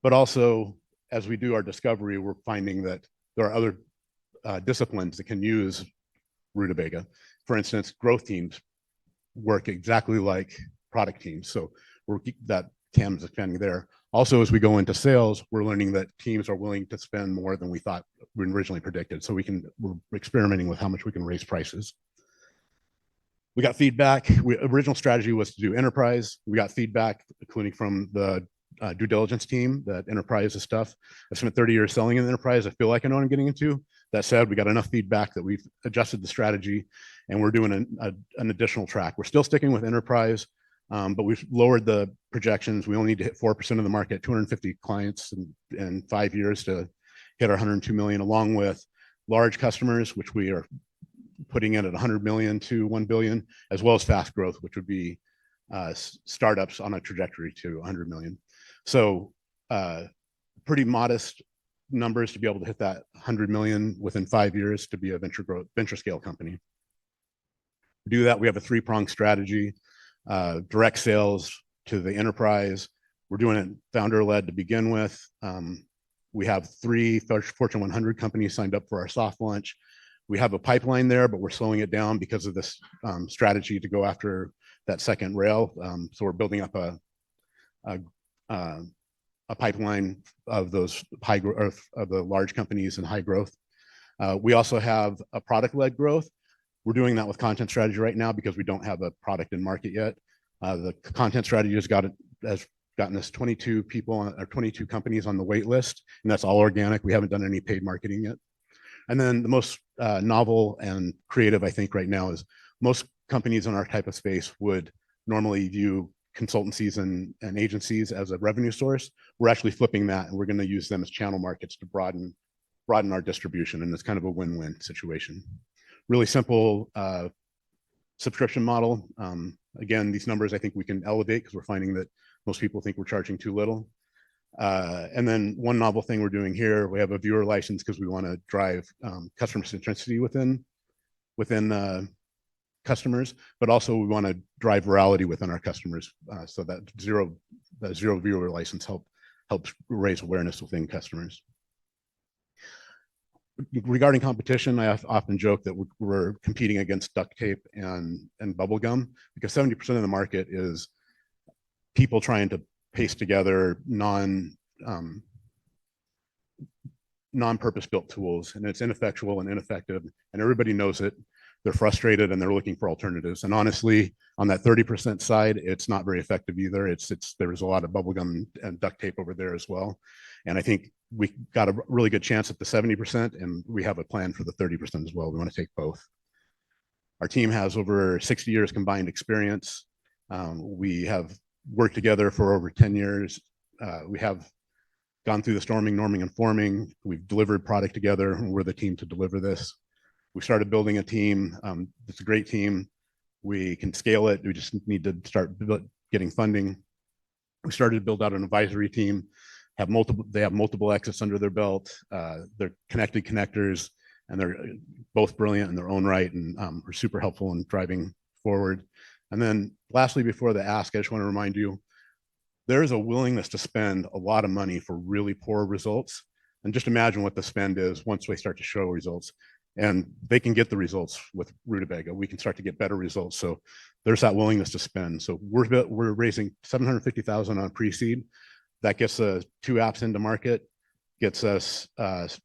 But also, as we do our discovery, we're finding that there are other disciplines that can use Rutabaga. For instance, growth teams work exactly like product teams. So that TAM is expanding there. Also, as we go into sales, we're learning that teams are willing to spend more than we thought we originally predicted. So we're experimenting with how much we can raise prices. We got feedback. Original strategy was to do enterprise. We got feedback, including from the due diligence team, that enterprise is stuff. I spent 30 years selling in enterprise. I feel like I know what I'm getting into. That said, we got enough feedback that we've adjusted the strategy and we're doing an additional track. We're still sticking with enterprise, but we've lowered the projections. We only need to hit 4% of the market, 250 clients in 5 years to hit our 102 million, along with large customers, which we are putting in at 100 million to 1 billion, as well as fast growth, which would be startups on a trajectory to 100 million. So pretty modest numbers to be able to hit that 100 million within 5 years to be a venture scale company. To do that, we have a three-pronged strategy. Direct sales to the enterprise. We're doing it founder-led to begin with. We have 3 Fortune 100 companies signed up for our soft launch. We have a pipeline there, but we're slowing it down because of this strategy to go after that second rail. So we're building up a pipeline of those of the large companies and high growth. We also have a product-led growth. We're doing that with content strategy right now because we don't have a product in market yet. The content strategy has gotten us 22 people or 22 companies on the wait list, and that's all organic. We haven't done any paid marketing yet. And then the most novel and creative, I think, right now is most companies in our type of space would normally view consultancies and agencies as a revenue source. We're actually flipping that, and we're going to use them as channel markets to broaden our distribution, and it's kind of a win-win situation. Really simple subscription model. Again, these numbers I think we can elevate because we're finding that most people think we're charging too little. And then one novel thing we're doing here, we have a viewer license because we want to drive customer centricity within customers, but also we want to drive virality within our customers, so that zero viewer license helps raise awareness within customers. Regarding competition, I often joke that we're competing against duct tape and bubble gum because 70% of the market is people trying to paste together non-purpose built tools, and it's ineffectual and ineffective, and everybody knows it. they're frustrated and they're looking for alternatives. And honestly, on that 30% side, it's not very effective either. There's a lot of bubble gum and duct tape over there as well. And I think we got a really good chance at the 70%, and we have a plan for the 30% as well. We want to take both. Our team has over 60 years combined experience. We have worked together for over 10 years. We have gone through the storming, norming, and forming. We've delivered product together, and we're the team to deliver this. We started building a team. It's a great team. We can scale it. We just need to start getting funding. We started to build out an advisory team. They have multiple exits under their belt. They're connected connectors, and they're both brilliant in their own right, and are super helpful in driving forward. And then lastly, before the ask, I just want to remind you, there is a willingness to spend a lot of money for really poor results. And just imagine what the spend is once we start to show results. And they can get the results with Rutabaga. We can start to get better results. So there's that willingness to spend. So we're raising $750,000 on pre-seed. That gets us 2 apps into market, gets us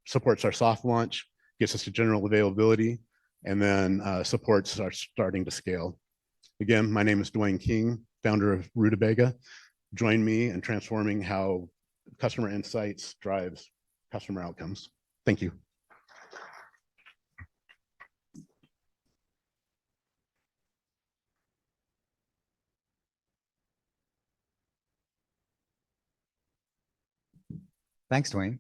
supports our soft launch, gets us to general availability, and then supports our starting to scale. Again, my name is Dwayne King, founder of Rutabaga. Join me in transforming how customer insights drives customer outcomes. Thank you. Thanks, Dwayne.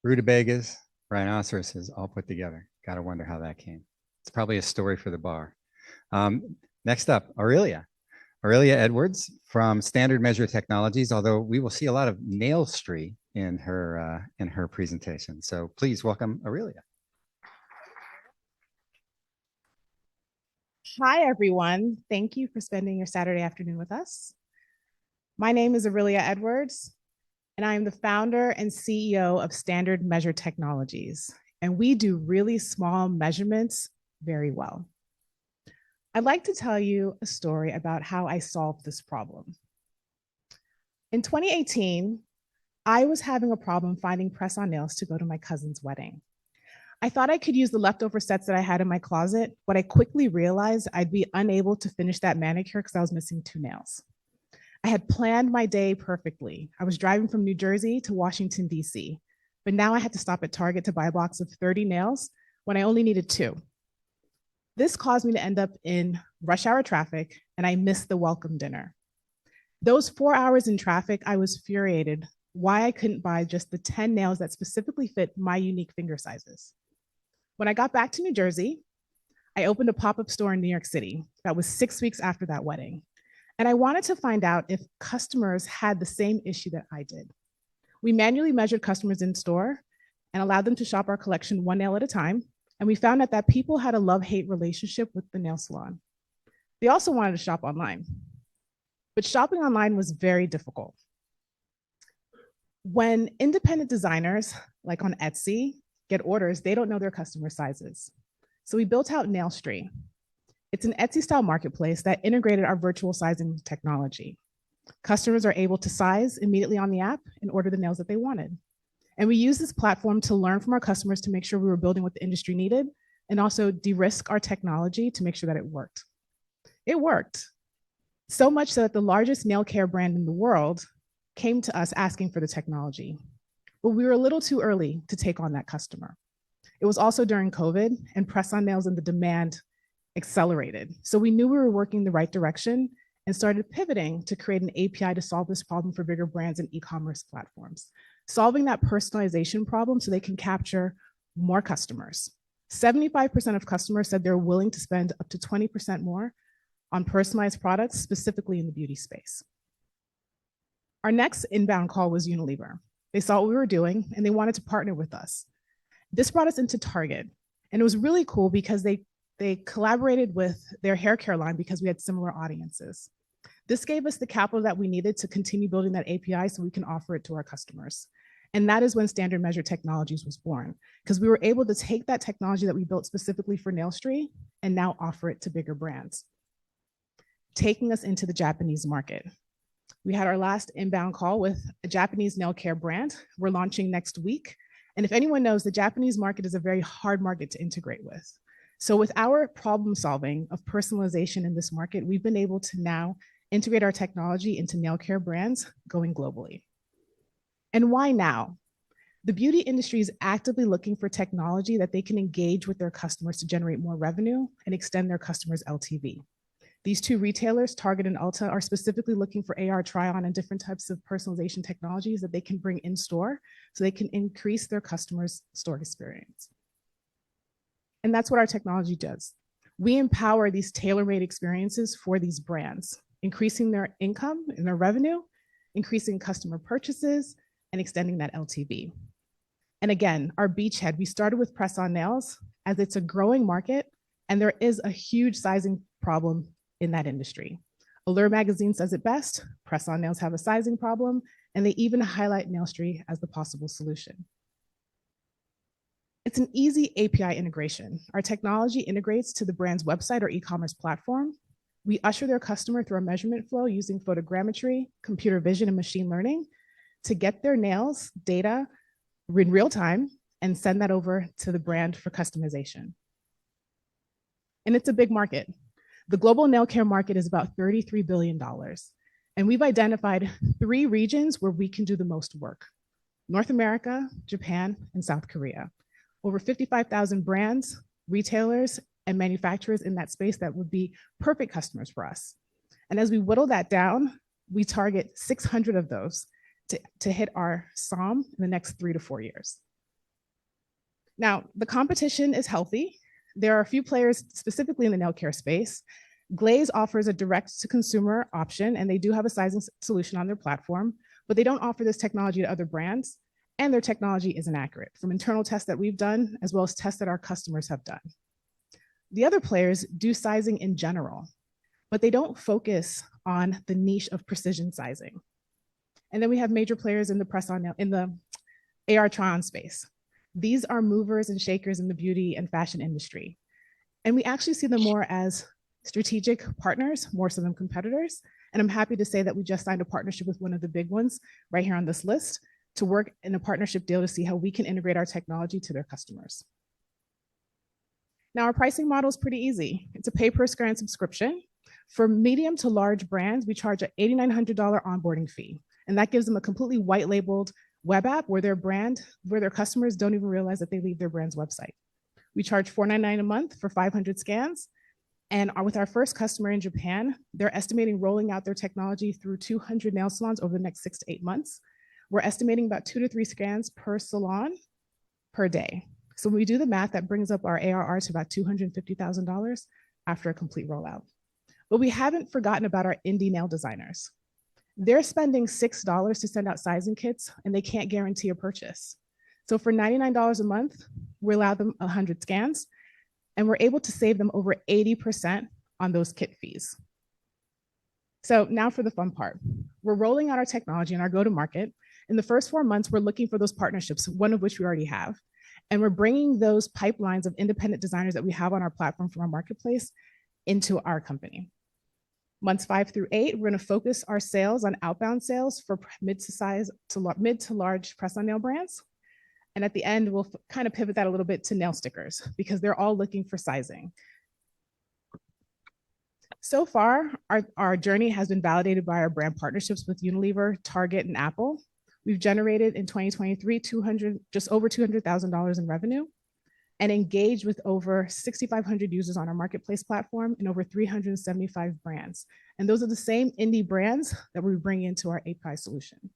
Rutabagas, rhinoceroses, all put together. Got to wonder how that came. It's probably a story for the bar. Next up, Aurelia. Aurelia Edwards from Standard Measure Technologies, although we will see a lot of nailstry in her presentation. So please welcome Aurelia. Hi, everyone. Thank you for spending your Saturday afternoon with us. My name is Aurelia Edwards, and I am the founder and CEO of Standard Measure Technologies, and we do really small measurements very well. I'd like to tell you a story about how I solved this problem. In 2018, I was having a problem finding press-on nails to go to my cousin's wedding. I thought I could use the leftover sets that I had in my closet, but I quickly realized I'd be unable to finish that manicure because I was missing 2 nails. I had planned my day perfectly. I was driving from New Jersey to Washington, DC, but now I had to stop at Target to buy a box of 30 nails when I only needed 2. This caused me to end up in rush hour traffic, and I missed the welcome dinner. Those 4 hours in traffic, I was infuriated why I couldn't buy just the 10 nails that specifically fit my unique finger sizes. When I got back to New Jersey, I opened a pop-up store in New York City. That was 6 weeks after that wedding. And I wanted to find out if customers had the same issue that I did. We manually measured customers in store and allowed them to shop our collection 1 nail at a time. And we found out that people had a love-hate relationship with the nail salon. They also wanted to shop online. But shopping online was very difficult. When independent designers, like on Etsy, get orders, they don't know their customer sizes. So we built out Nailstry. It's an Etsy-style marketplace that integrated our virtual sizing technology. Customers are able to size immediately on the app and order the nails that they wanted. And we use this platform to learn from our customers to make sure we were building what the industry needed and also de-risk our technology to make sure that it worked. It worked. So much so that the largest nail care brand in the world came to us asking for the technology. But we were a little too early to take on that customer. It was also during COVID, and press-on nails and the demand accelerated. So we knew we were working the right direction and started pivoting to create an API to solve this problem for bigger brands and e-commerce platforms, solving that personalization problem so they can capture more customers. 75% of customers said they're willing to spend up to 20% more on personalized products, specifically in the beauty space. Our next inbound call was Unilever. They saw what we were doing and they wanted to partner with us. This brought us into Target. And it was really cool because they collaborated with their hair care line because we had similar audiences. This gave us the capital that we needed to continue building that API so we can offer it to our customers. And that is when Standard Measure Technologies was born, because we were able to take that technology that we built specifically for Nailstry and now offer it to bigger brands, taking us into the Japanese market. We had our last inbound call with a Japanese nail care brand. We're launching next week. And if anyone knows, the Japanese market is a very hard market to integrate with. So with our problem solving of personalization in this market, we've been able to now integrate our technology into nail care brands going globally. And why now? The beauty industry is actively looking for technology that they can engage with their customers to generate more revenue and extend their customers' LTV. These two retailers, Target and Ulta, are specifically looking for AR try-on and different types of personalization technologies that they can bring in store so they can increase their customers' store experience. And that's what our technology does. We empower these tailor-made experiences for these brands, increasing their income and their revenue, increasing customer purchases, and extending that LTV. And again, our beachhead, we started with press-on nails as it's a growing market and there is a huge sizing problem in that industry. Allure magazine says it best, press-on nails have a sizing problem, and they even highlight Nailstry as the possible solution. It's an easy API integration. Our technology integrates to the brand's website or e-commerce platform. We usher their customer through a measurement flow using photogrammetry, computer vision, and machine learning to get their nails data in real time and send that over to the brand for customization. And it's a big market. The global nail care market is about $33 billion. And we've identified 3 regions where we can do the most work: North America, Japan, and South Korea. Over 55,000 brands, retailers, and manufacturers in that space that would be perfect customers for us. And as we whittle that down, we target 600 of those to hit our SOM in the next 3 to 4 years. Now, the competition is healthy. There are a few players specifically in the nail care space. Glaze offers a direct-to-consumer option, and they do have a sizing solution on their platform, but they don't offer this technology to other brands, and their technology isn't accurate from internal tests that we've done, as well as tests that our customers have done. The other players do sizing in general, but they don't focus on the niche of precision sizing. And then we have major players in the press-on nail, in the AR try-on space. These are movers and shakers in the beauty and fashion industry. And we actually see them more as strategic partners, more so than competitors. And I'm happy to say that we just signed a partnership with one of the big ones right here on this list to work in a partnership deal to see how we can integrate our technology to their customers. Now, our pricing model is pretty easy. It's a pay-per-scan subscription. For medium to large brands, we charge an $8,900 onboarding fee. And that gives them a completely white labeled web app where their customers don't even realize that they leave their brand's website. We charge $499 a month for 500 scans. And with our first customer in Japan, they're estimating rolling out their technology through 200 nail salons over the next 6 to 8 months. We're estimating about 2 to 3 scans per salon per day. So when we do the math, that brings up our ARR to about $250,000 after a complete rollout. But we haven't forgotten about our indie nail designers. They're spending $6 to send out sizing kits, and they can't guarantee a purchase. So for $99 a month, we allow them 100 scans, and we're able to save them over 80% on those kit fees. So now for the fun part. We're rolling out our technology and our go-to-market. In the first 4 months, we're looking for those partnerships, one of which we already have. And we're bringing those pipelines of independent designers that we have on our platform from our marketplace into our company. Months 5 through 8, we're going to focus our sales on outbound sales for mid to large press-on nail brands. And at the end, we'll kind of pivot that a little bit to nail stickers because they're all looking for sizing. So far, our journey has been validated by our brand partnerships with Unilever, Target, and Apple. We've generated in 2023 just over $200,000 in revenue and engaged with over 6,500 users on our marketplace platform and over 375 brands. And those are the same indie brands that we bring into our API solution.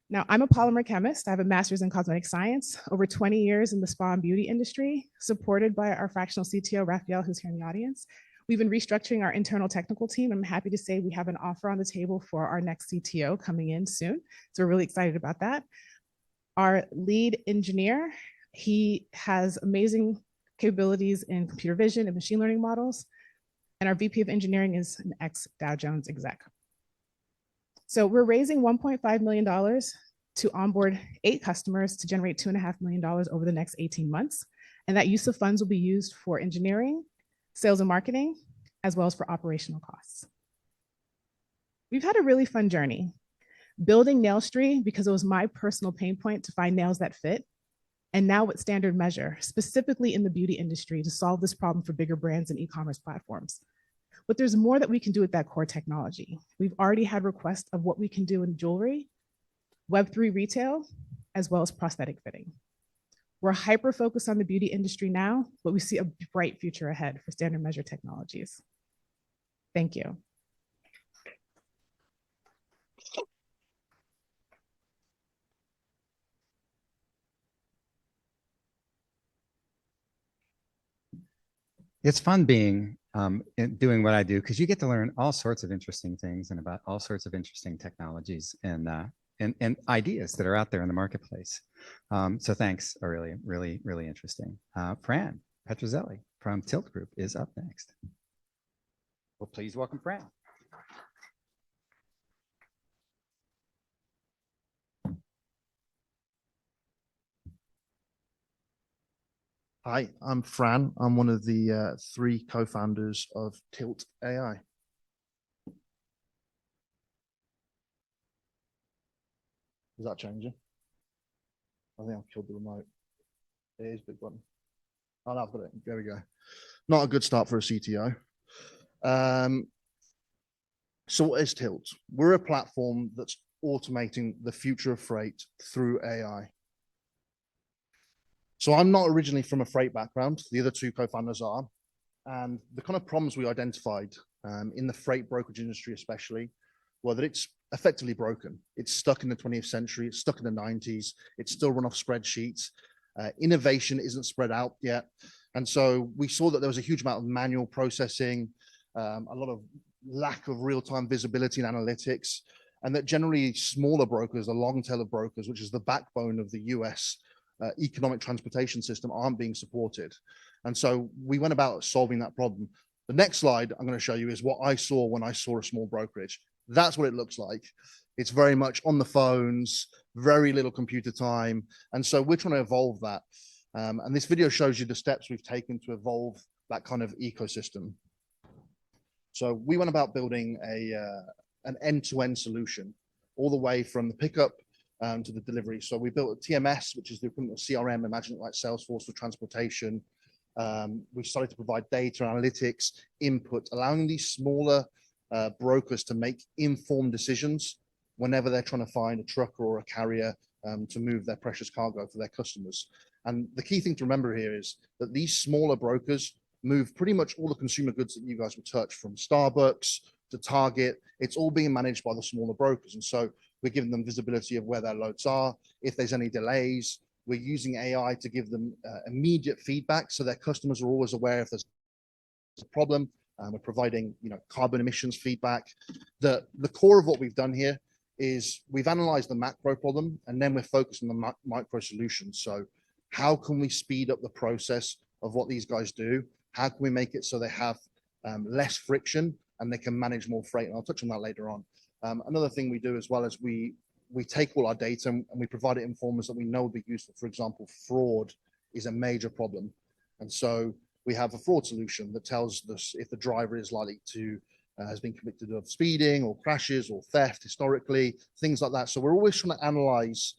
Now, I'm a polymer chemist. I have a master's in cosmetic science, over 20 years in the spa and beauty industry, supported by our fractional CTO, Raphael, who's here in the audience. We've been restructuring our internal technical team. I'm happy to say we have an offer on the table for our next CTO coming in soon. So we're really excited about that. Our lead engineer, he has amazing capabilities in computer vision and machine learning models. And our VP of engineering is an ex-Dow Jones exec. So we're raising $1.5 million to onboard 8 customers to generate $2.5 million over the next 18 months. And that use of funds will be used for engineering, sales and marketing, as well as for operational costs. We've had a really fun journey building Nailstry because it was my personal pain point to find nails that fit and now with Standard Measure, specifically in the beauty industry to solve this problem for bigger brands and e-commerce platforms. But there's more that we can do with that core technology. We've already had requests of what we can do in jewelry, Web3 retail, as well as prosthetic fitting. We're hyper-focused on the beauty industry now, but we see a bright future ahead for Standard Measure technologies. Thank you. It's fun being doing what I do because you get to learn all sorts of interesting things and about all sorts of interesting technologies and ideas that are out there in the marketplace. So thanks, Aurelia. Really, really interesting. Fran Petrozelli from Tilt Group is up next. Well, please welcome Fran. Hi, I'm Fran. I'm one of the 3 co-founders of Tilt AI. Is that changing? I think I've killed the remote. It is big button. Oh, no, I've got it. There we go. Not a good start for a CTO. So what is Tilt? We're a platform that's automating the future of freight through AI. So I'm not originally from a freight background. The other 2 co-founders are. And the kind of problems we identified in the freight brokerage industry especially were that it's effectively broken. It's stuck in the 20th century. It's stuck in the 90s. It's still run off spreadsheets. Innovation isn't spread out yet. And so we saw that there was a huge amount of manual processing, a lot of lack of real-time visibility and analytics, and that generally smaller brokers, the long tail of brokers, which is the backbone of the US economic transportation system, aren't being supported. And so we went about solving that problem. The next slide I'm going to show you is what I saw when I saw a small brokerage. That's what it looks like. It's very much on the phones, very little computer time. And so we're trying to evolve that. And this video shows you the steps we've taken to evolve that kind of ecosystem. So we went about building an end-to-end solution, all the way from the pickup to the delivery. So we built a TMS, which is the equivalent of CRM, imagine it like Salesforce for transportation. We started to provide data analytics, input, allowing these smaller brokers to make informed decisions whenever they're trying to find a trucker or a carrier to move their precious cargo for their customers. And the key thing to remember here is that these smaller brokers move pretty much all the consumer goods that you guys would touch, from Starbucks to Target. It's all being managed by the smaller brokers. And so we're giving them visibility of where their loads are. If there's any delays, we're using AI to give them immediate feedback so their customers are always aware if there's a problem. We're providing, carbon emissions feedback. The core of what we've done here is we've analyzed the macro problem, and then we're focused on the micro solutions. So how can we speed up the process of what these guys do? How can we make it so they have less friction and they can manage more freight? And I'll touch on that later on. Another thing we do as well is we take all our data and we provide it in forms that we know will be useful. For example, fraud is a major problem. And so we have a fraud solution that tells us if the driver is likely to has been convicted of speeding or crashes or theft historically, things like that. So we're always trying to analyze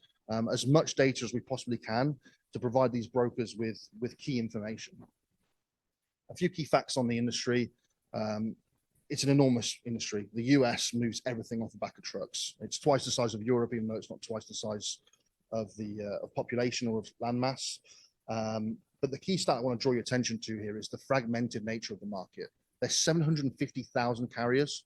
as much data as we possibly can to provide these brokers with key information. A few key facts on the industry. It's an enormous industry. The US moves everything off the back of trucks. It's twice the size of Europe, even though it's not twice the size of the population or of landmass. But the key stat I want to draw your attention to here is the fragmented nature of the market. There's 750,000 carriers,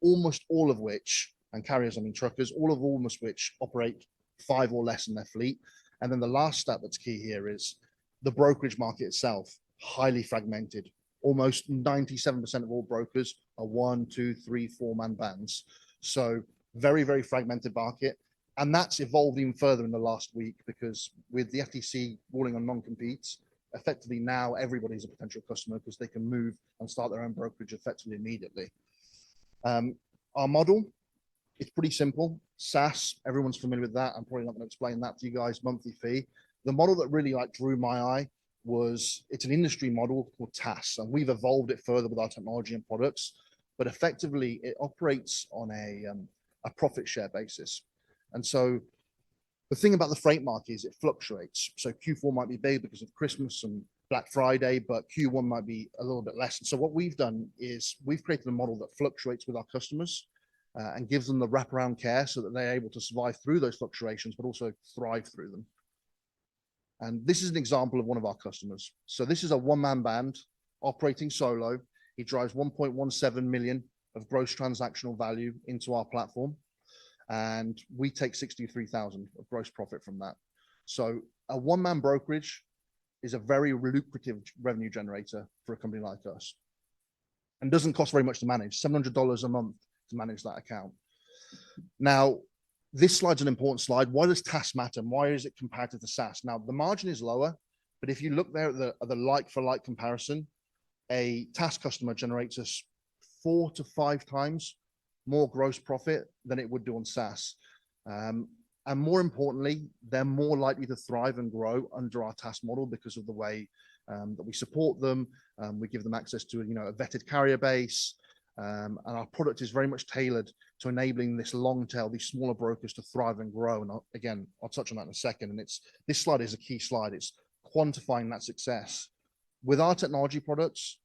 almost all of which, and carriers, I mean truckers, almost which operate 5 or less in their fleet. And then the last stat that's key here is the brokerage market itself, highly fragmented. Almost 97% of all brokers are 1, 2, 3, 4-man bands. So very, very fragmented market. And that's evolved even further in the last week, because with the FTC ruling on non-competes, effectively now everybody's a potential customer because they can move and start their own brokerage effectively immediately. Our model, it's pretty simple. SaaS, everyone's familiar with that. I'm probably not going to explain that to you guys, monthly fee. The model that really drew my eye was, it's an industry model called TaaS, and we've evolved it further with our technology and products, but effectively it operates on a profit share basis. And so The thing about the freight market is it fluctuates. So Q4 might be big because of Christmas and Black Friday, but Q1 might be a little bit less. And so what we've done is we've created a model that fluctuates with our customers and gives them the wraparound care so that they're able to survive through those fluctuations, but also thrive through them. And this is an example of one of our customers. So this is a one-man band operating solo. He drives 1.17 million of gross transactional value into our platform. And we take 63,000 of gross profit from that. So a one-man brokerage is a very lucrative revenue generator for a company like us and doesn't cost very much to manage, $700 a month to manage that account. Now, this slide's an important slide. Why does TAS matter? And why is it comparative to SaaS? Now, the margin is lower, but if you look there at the like-for-like comparison, a TAS customer generates us 4 to 5 times more gross profit than it would do on SaaS. And more importantly, they're more likely to thrive and grow under our TAS model because of the way that we support them. We give them access to a vetted carrier base. And our product is very much tailored to enabling this long tail, these smaller brokers to thrive and grow. And again, I'll touch on that in a second. And this slide is a key slide. It's quantifying that success. With our technology products,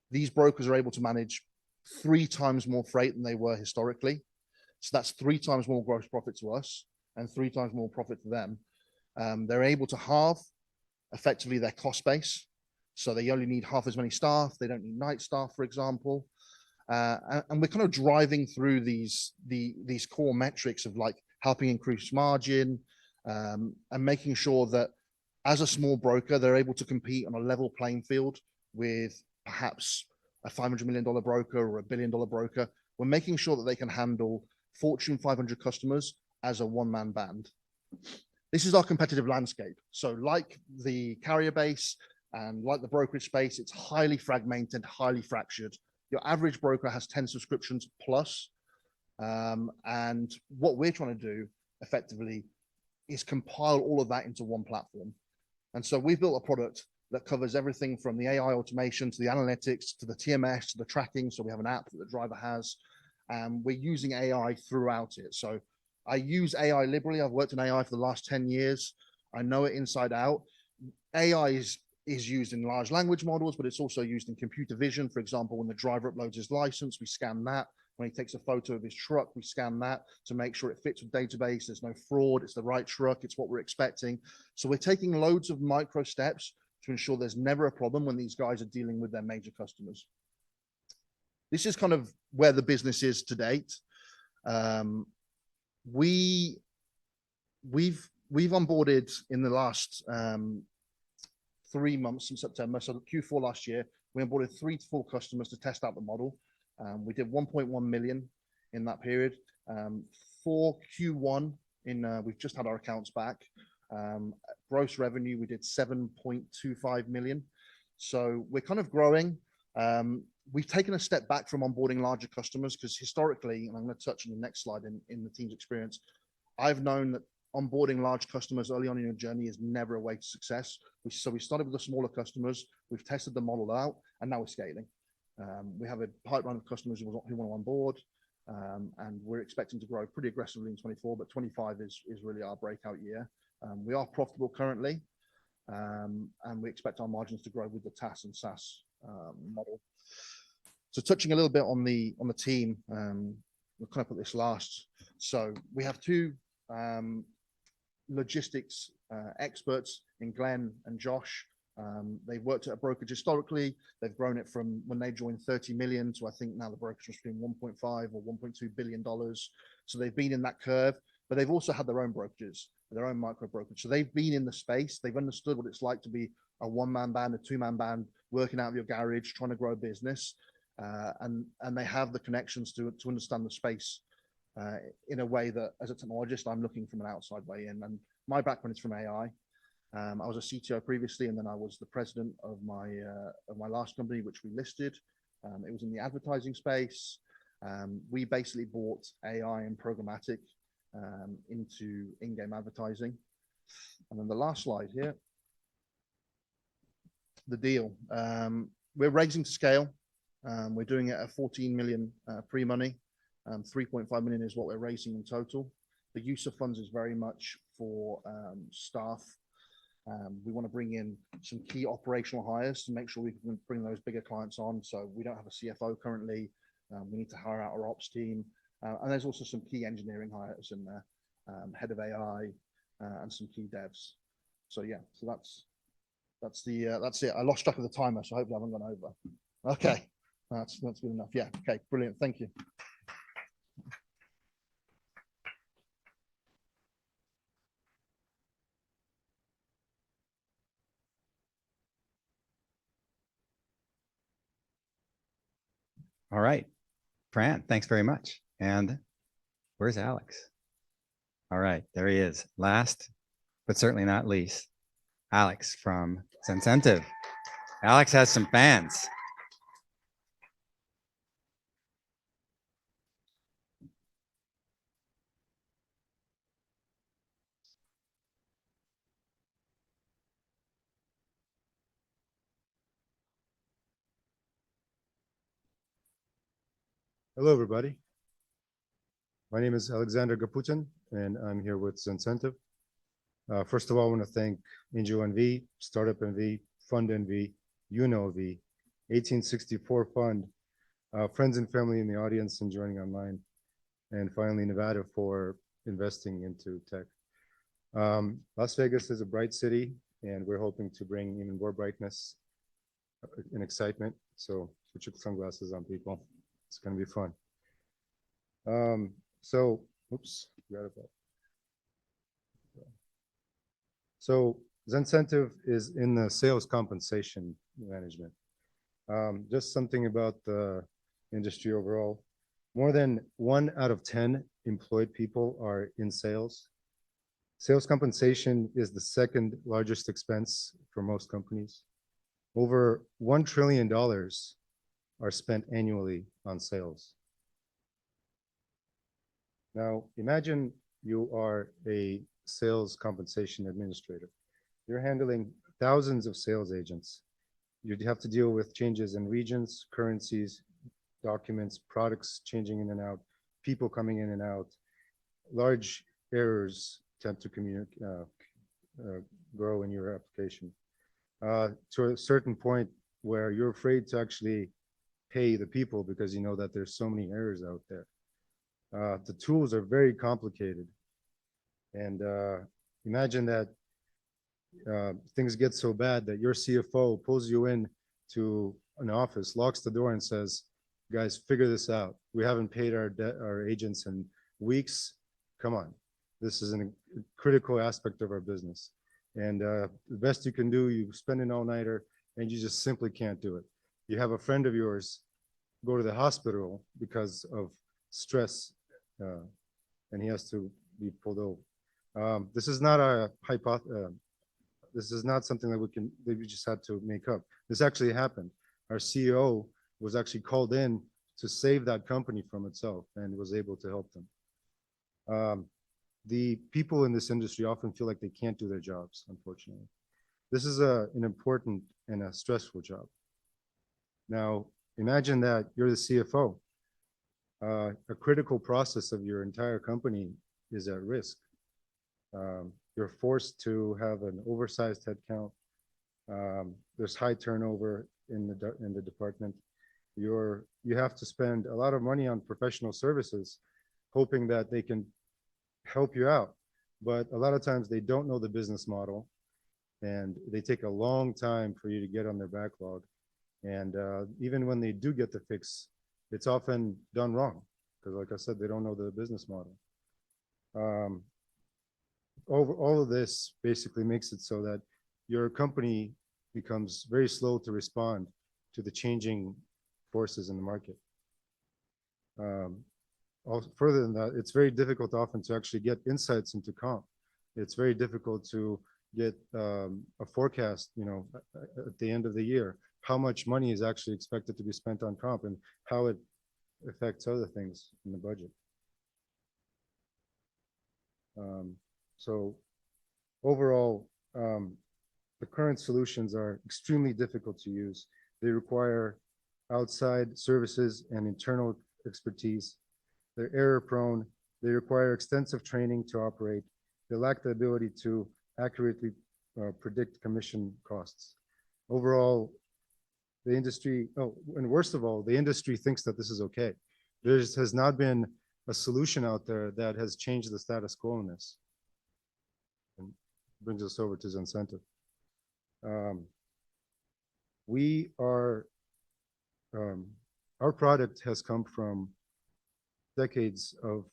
these brokers are able to manage 3 times more freight than they were historically. So that's 3 times more gross profit to us and 3 times more profit to them. They're able to halve effectively their cost base. So they only need half as many staff. They don't need night staff, for example. And we're kind of driving through these core metrics of like helping increase margin and making sure that as a small broker, they're able to compete on a level playing field with perhaps a $500 million broker or a $1 billion broker. We're making sure that they can handle Fortune 500 customers as a one-man band. This is our competitive landscape. So like the carrier base and like the brokerage space, it's highly fragmented, highly fractured. Your average broker has 10 subscriptions plus. And what we're trying to do effectively is compile all of that into one platform. And so we've built a product that covers everything from the AI automation to the analytics to the TMS to the tracking. So we have an app that the driver has, and we're using AI throughout it. So I use AI liberally. I've worked in AI for the last 10 years. I know it inside out. AI is used in large language models, but it's also used in computer vision. For example, when the driver uploads his license, we scan that. When he takes a photo of his truck, we scan that to make sure it fits with database. There's no fraud. It's the right truck. It's what we're expecting. So we're taking loads of micro steps to ensure there's never a problem when these guys are dealing with their major customers. This is kind of where the business is to date. We've onboarded in the last 3 months in September, so Q4 last year, we onboarded 3 to 4 customers to test out the model. We did 1.1 million in that period. For Q1, we've just had our accounts back. Gross revenue, we did 7.25 million. So we're kind of growing. We've taken a step back from onboarding larger customers because historically, and I'm going to touch on the next slide in the team's experience, I've known that onboarding large customers early on in your journey is never a way to success. So we started with the smaller customers, we've tested the model out, and now we're scaling. We have a pipeline of customers who want to onboard, and we're expecting to grow pretty aggressively in 24, but 25 is really our breakout year. We are profitable currently, and we expect our margins to grow with the TAS and SaaS model. So touching a little bit on the team, we'll kind of put this last. So we have 2 logistics experts in Glenn and Josh. They've worked at a brokerage historically. They've grown it from when they joined 30 million to I think now the brokerage was between 1.5 or 1.2 billion dollars. So they've been in that curve, but they've also had their own brokerages, their own micro brokerage. So they've been in the space. They've understood what it's like to be a one-man band, a 2-man band, working out of your garage, trying to grow a business. And they have the connections to understand the space in a way that as a technologist, I'm looking from an outside way in. And my background is from AI. I was a CTO previously, and then I was the president of my last company, which we listed. It was in the advertising space. We basically bought AI and programmatic into in-game advertising. And then the last slide here, the deal. We're raising to scale. We're doing it at 14 million pre-money. 3.5 million is what we're raising in total. The use of funds is very much for staff. We want to bring in some key operational hires to make sure we can bring those bigger clients on. So we don't have a CFO currently. We need to hire out our ops team. And there's also some key engineering hires in there, head of AI and some key devs. So yeah, so that's it. I lost track of the timer, so hopefully I haven't gone over. Okay, that's good enough. Yeah, okay, brilliant. Thank you. All right, Fran, thanks very much. And where's Alex? All right, there he is. Last, but certainly not least, Alex from Zencentive. Alex has some fans. Hello, everybody. My name is Alexander Gaputin, and I'm here with Zencentive. First of all, I want to thank AngelNV, Startup NV, Fund NV, UNLV, 1864 Fund, friends and family in the audience and joining online, and finally Nevada for investing into tech. Las Vegas is a bright city, and we're hoping to bring even more brightness and excitement. So put your sunglasses on, people. It's going to be fun. Oops, forgot about. So Zencentive is in the sales compensation management. Just something about the industry overall. More than 1 out of 10 employed people are in sales. Sales compensation is the second largest expense for most companies. Over $1 trillion are spent annually on sales. Now, imagine you are a sales compensation administrator. You're handling thousands of sales agents. You'd have to deal with changes in regions, currencies, documents, products changing in and out, people coming in and out. Large errors tend to grow in your application to a certain point where you're afraid to actually pay the people because you know that there's so many errors out there. The tools are very complicated. And imagine that things get so bad that your CFO pulls you in to an office, locks the door and says, guys, figure this out. We haven't paid our agents in weeks. Come on. This is a critical aspect of our business. And the best you can do, you spend an all-nighter and you just simply can't do it. You have a friend of yours go to the hospital because of stress and he has to be pulled over. This is not a this is not something that we just had to make up. This actually happened. Our CEO was actually called in to save that company from itself and was able to help them. The people in this industry often feel like they can't do their jobs, unfortunately. This is an important and a stressful job. Now, imagine that you're the CFO. A critical process of your entire company is at risk. You're forced to have an oversized headcount. There's high turnover in the department. You have to spend a lot of money on professional services, hoping that they can help you out. But a lot of times they don't know the business model, and they take a long time for you to get on their backlog. And even when they do get the fix, it's often done wrong because, like I said, they don't know the business model. All of this basically makes it so that your company becomes very slow to respond to the changing forces in the market. Further than that, it's very difficult often to actually get insights into comp. It's very difficult to get a forecast, at the end of the year, how much money is actually expected to be spent on comp and how it affects other things in the budget. So overall, the current solutions are extremely difficult to use. They require outside services and internal expertise. They're error prone, They require extensive training to operate. They lack the ability to accurately predict commission costs. Overall, the industry, and worst of all, the industry thinks that this is okay. There has not been a solution out there that has changed the status quo in this. And brings us over to Zencentive. Our product has come from decades of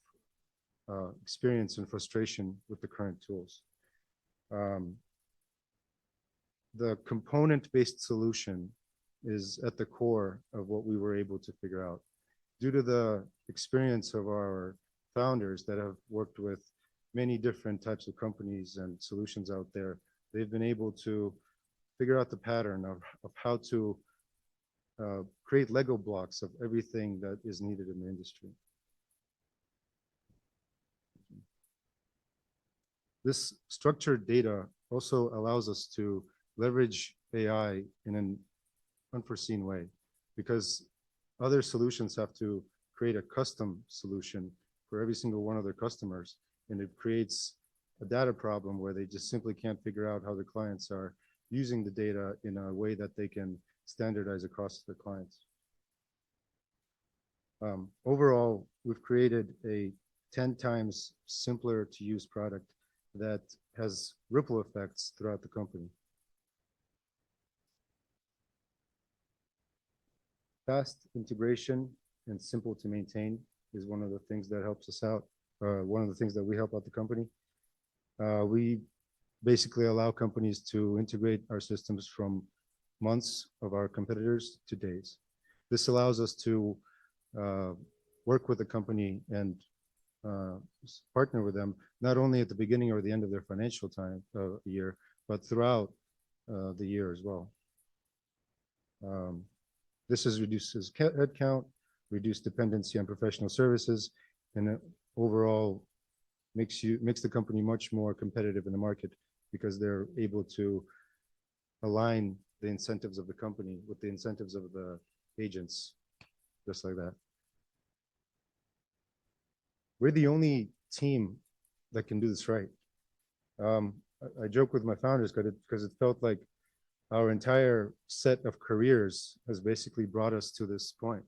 experience and frustration with the current tools. The component-based solution is at the core of what we were able to figure out. Due to the experience of our founders that have worked with many different types of companies and solutions out there, they've been able to figure out the pattern of how to create Lego blocks of everything that is needed in the industry. This structured data also allows us to leverage AI in an unforeseen way, because other solutions have to create a custom solution for every single one of their customers, and it creates a data problem where they just simply can't figure out how the clients are using the data in a way that they can standardize across their clients. Overall, we've created a 10 times simpler to use product that has ripple effects throughout the company. Fast integration and simple to maintain is one of the things that helps us out. One of the things that we help out the company. We basically allow companies to integrate our systems from months of our competitors to days. This allows us to work with the company and partner with them, not only at the beginning or the end of their financial year, but throughout the year as well. This reduces headcount, reduced dependency on professional services, and overall makes the company much more competitive in the market, because they're able to align the incentives of the company with the incentives of the agents, just like that. We're the only team that can do this right. I joke with my founders because it felt like our entire set of careers has basically brought us to this point.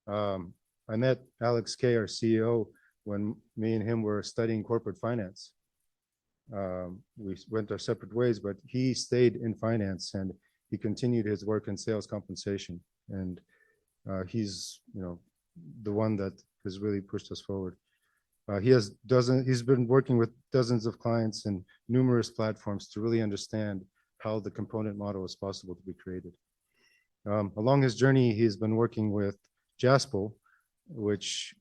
I met Alex Kay, our CEO, when me and him were studying corporate finance. We went our separate ways, but he stayed in finance and he continued his work in sales compensation. And he's, the one that has really pushed us forward. He's been working with dozens of clients and numerous platforms to really understand how the component model is possible to be created. Along his journey, he's been working with Jaspel, which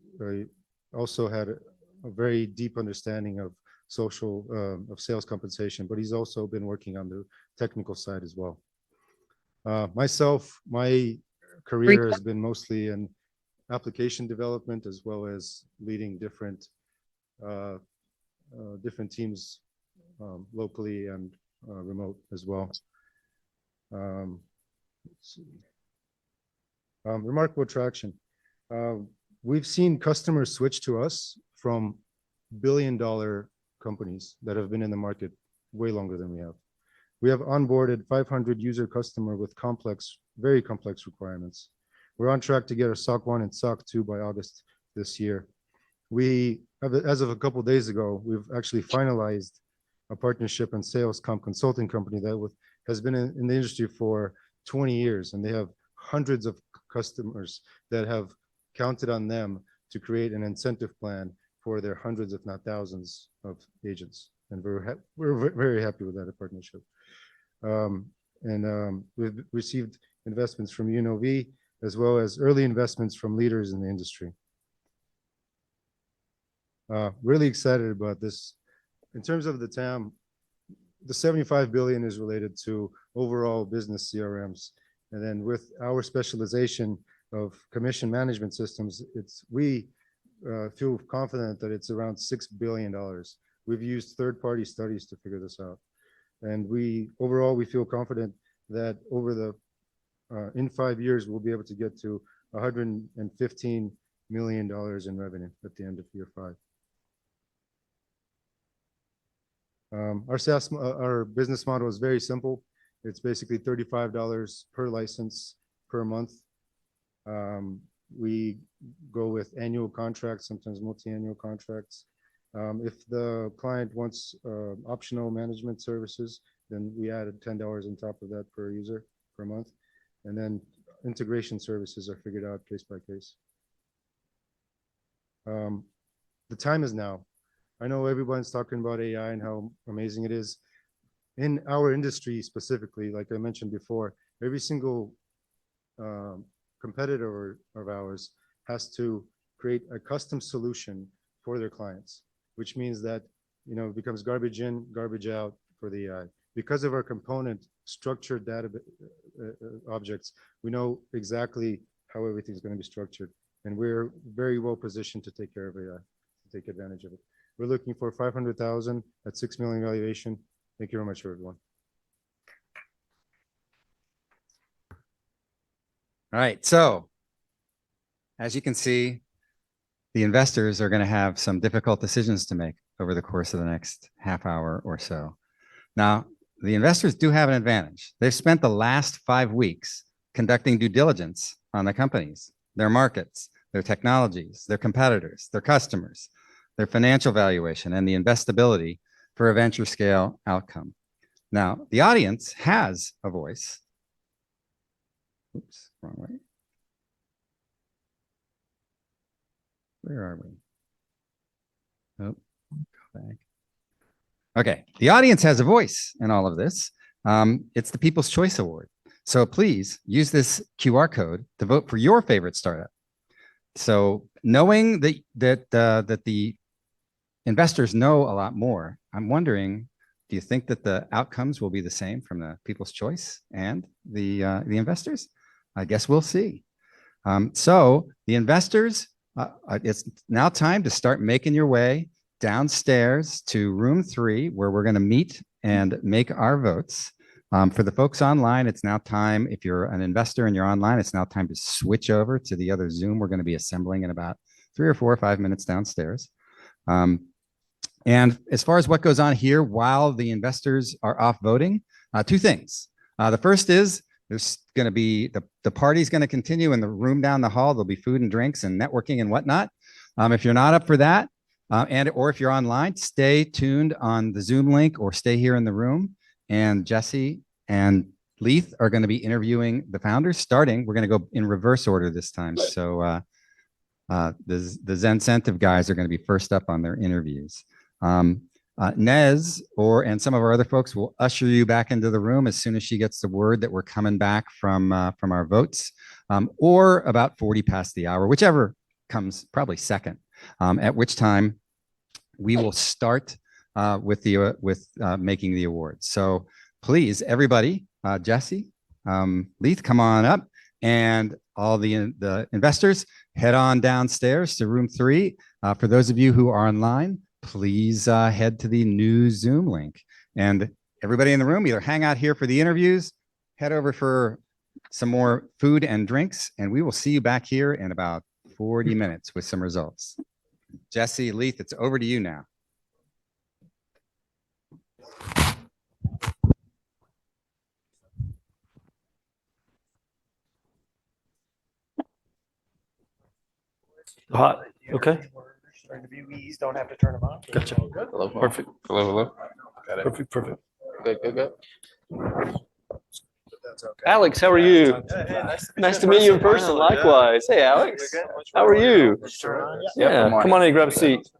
also had a very deep understanding of of sales compensation, but he's also been working on the technical side as well. Myself, my career has been mostly in application development, as well as leading different teams locally and remote as well. Let's see. Remarkable traction. We've seen customers switch to us from billion-dollar companies that have been in the market way longer than we have. We have onboarded 500 user customer with very complex requirements. We're on track to get our SOC 1 and SOC 2 by August this year. We have, as of a couple of days ago, we've actually finalized a partnership and sales consulting company that has been in the industry for 20 years, and they have hundreds of customers that have counted on them to create an incentive plan for their hundreds, if not thousands, of agents. And we're very happy with that partnership. We've received investments from AngelNV, as well as early investments from leaders in the industry. Really excited about this. In terms of the TAM, the 75 billion is related to overall business CRMs. And then with our specialization of commission management systems, we feel confident that it's around $6 billion. We've used third-party studies to figure this out. And overall, we feel confident that in 5 years, we'll be able to get to $115 million in revenue at the end of year 5. Our business model is very simple. It's basically $35 per license per month. We go with annual contracts, sometimes multi-annual contracts. If the client wants optional management services, then we added $10 on top of that per user per month. And then integration services are figured out case by case. The time is now. I know everyone's talking about AI and how amazing it is. In our industry specifically, like I mentioned before, every single competitor of ours has to create a custom solution for their clients, which means that, you know, it becomes garbage in, garbage out for the AI. Because of our component structured data objects, we know exactly how everything's going to be structured. And we're very well positioned to take care of AI, to take advantage of it. We're looking for 500,000 at 6 million valuation. Thank you very much, everyone. All right. So as you can see, the investors are going to have some difficult decisions to make over the course of the next half hour or so. Now, the investors do have an advantage. They've spent the last 5 weeks conducting due diligence on the companies, their markets, their technologies, their competitors, their customers, their financial valuation, and the investability for a venture scale outcome. Now, the audience has a voice. Oops, wrong way. Where are we? Oh, go back. Okay, the audience has a voice in all of this. It's the People's Choice Award. So please use this QR code to vote for your favorite startup. So knowing that the investors know a lot more, I'm wondering, do you think that the outcomes will be the same from the People's Choice and the investors? I guess we'll see. So the investors, it's now time to start making your way downstairs to room 3, where we're going to meet and make our votes. For the folks online, it's now time, if you're an investor and you're online, it's now time to switch over to the other Zoom. We're going to be assembling in about 3 or 4 or 5 minutes downstairs. And as far as what goes on here while the investors are off voting, 2 things. The first is there's going to be the party's going to continue in the room down the hall. There'll be food and drinks and networking and whatnot. If you're not up for that, or if you're online, stay tuned on the Zoom link or stay here in the room. And Jesse and Leith are going to be interviewing the founders. We're going to go in reverse order this time. So the Zencentive guys are going to be first up on their interviews. Nez and some of our other folks will usher you back into the room as soon as she gets the word that we're coming back from our votes, or about 40 past the hour, whichever comes probably second, at which time we will start with making the awards. So please, everybody, Jesse, Leith, come on up, and all the investors, head on downstairs to room 3. For those of you who are online, please head to the new Zoom link. And everybody in the room, either hang out here for the interviews, head over for some more food and drinks, and we will see you back here in about 40 minutes with some results. Jesse, Leith, it's over to you now. Hot. Okay. Interviewees don't have to turn them on. Gotcha. Hello. Perfect. Hello. Perfect. Perfect. Good. Alex, how are you? Nice to meet you in person. Likewise. Hey, Alex. How are you? Yeah. Come on in and grab a seat.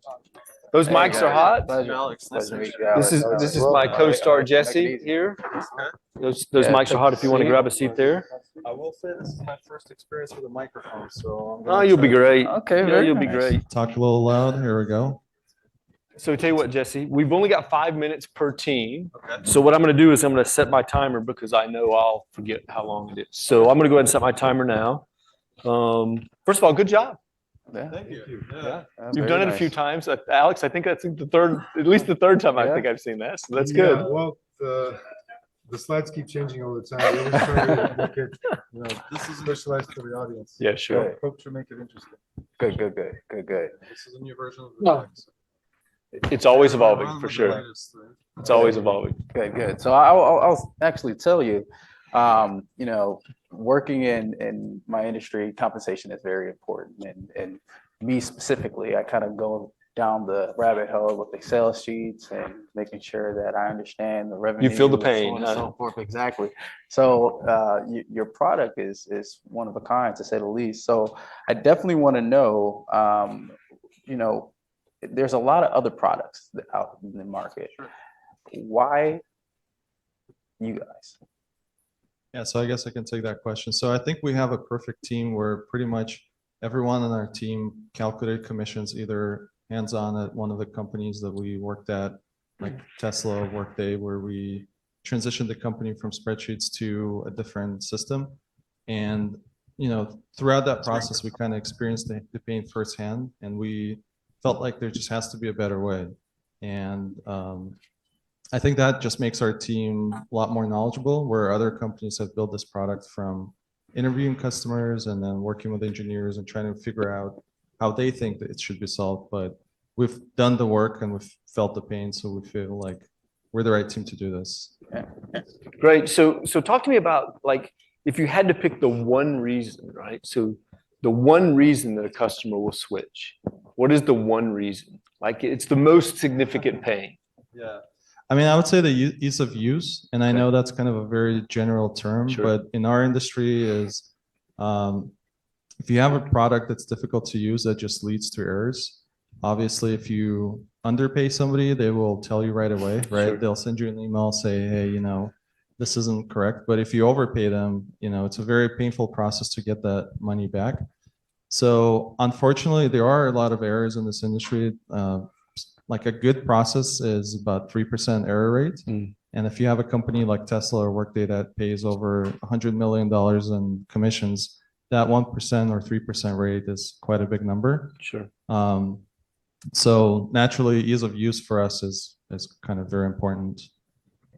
Those mics are hot. This is my co-star Jesse here. Those mics are hot if you want to grab a seat there. I will say this is my first experience with a microphone, so Oh, you'll be great. Okay, Yeah, you'll be great. Talk a little loud. Here we go. So tell you what, Jesse, we've only got 5 minutes per team. Okay. So what I'm going to do is I'm going to set my timer because I know I'll forget how long it is. So I'm going to go ahead and set my timer now. First of all, good job. Yeah. Thank you. Yeah. You've done it a few times. Alex, I think that's at least the third time I think I've seen that. So that's good. Well, the slides keep changing all the time. We always try to make it, this is specialized for the audience. Yeah, sure. Hope to make it interesting. Good. This is a new version of the deck. It's always evolving for sure. It's always evolving. Good, good. So I'll actually tell you, you know, working in my industry, compensation is very important. And me specifically, I kind of go down the rabbit hole with Excel sheets and making sure that I understand the revenue. You feel the so pain, on huh? and so forth. Exactly. So your product is one of a kind, to say the least. So I definitely want to know, you know, there's a lot of other products out in the market. Why you guys? Yeah, so I guess I can take that question. So I think we have a perfect team where pretty much everyone on our team calculated commissions either hands-on at one of the companies that we worked at, like Tesla, Workday, where we transitioned the company from spreadsheets to a different system. And, you know, throughout that process, we kind of experienced the pain firsthand, and we felt like there just has to be a better way. And I think that just makes our team a lot more knowledgeable, where other companies have built this product from interviewing customers and then working with engineers and trying to figure out how they think that it should be solved. But we've done the work and we've felt the pain, so we feel like we're the right team to do this. Great. So talk to me about, like, if you had to pick the one reason, right? So the one reason that a customer will switch, what is the one reason? Like, it's the most significant pain. Yeah. I mean, I would say the ease of use, and I know that's kind of a very general term, Sure. but in our industry is, if you have a product that's difficult to use, that just leads to errors. Obviously, if you underpay somebody, they will tell you right away, right? Sure. They'll send you an email, say, hey, you know, this isn't correct. But if you overpay them, you know, it's a very painful process to get that money back. So unfortunately, there are a lot of errors in this industry. Like a good process is about 3% error rate. And if you have a company like Tesla or Workday that pays over $100 million in commissions, that 1% or 3% rate is quite a big number. Sure. So naturally, ease of use for us is kind of very important.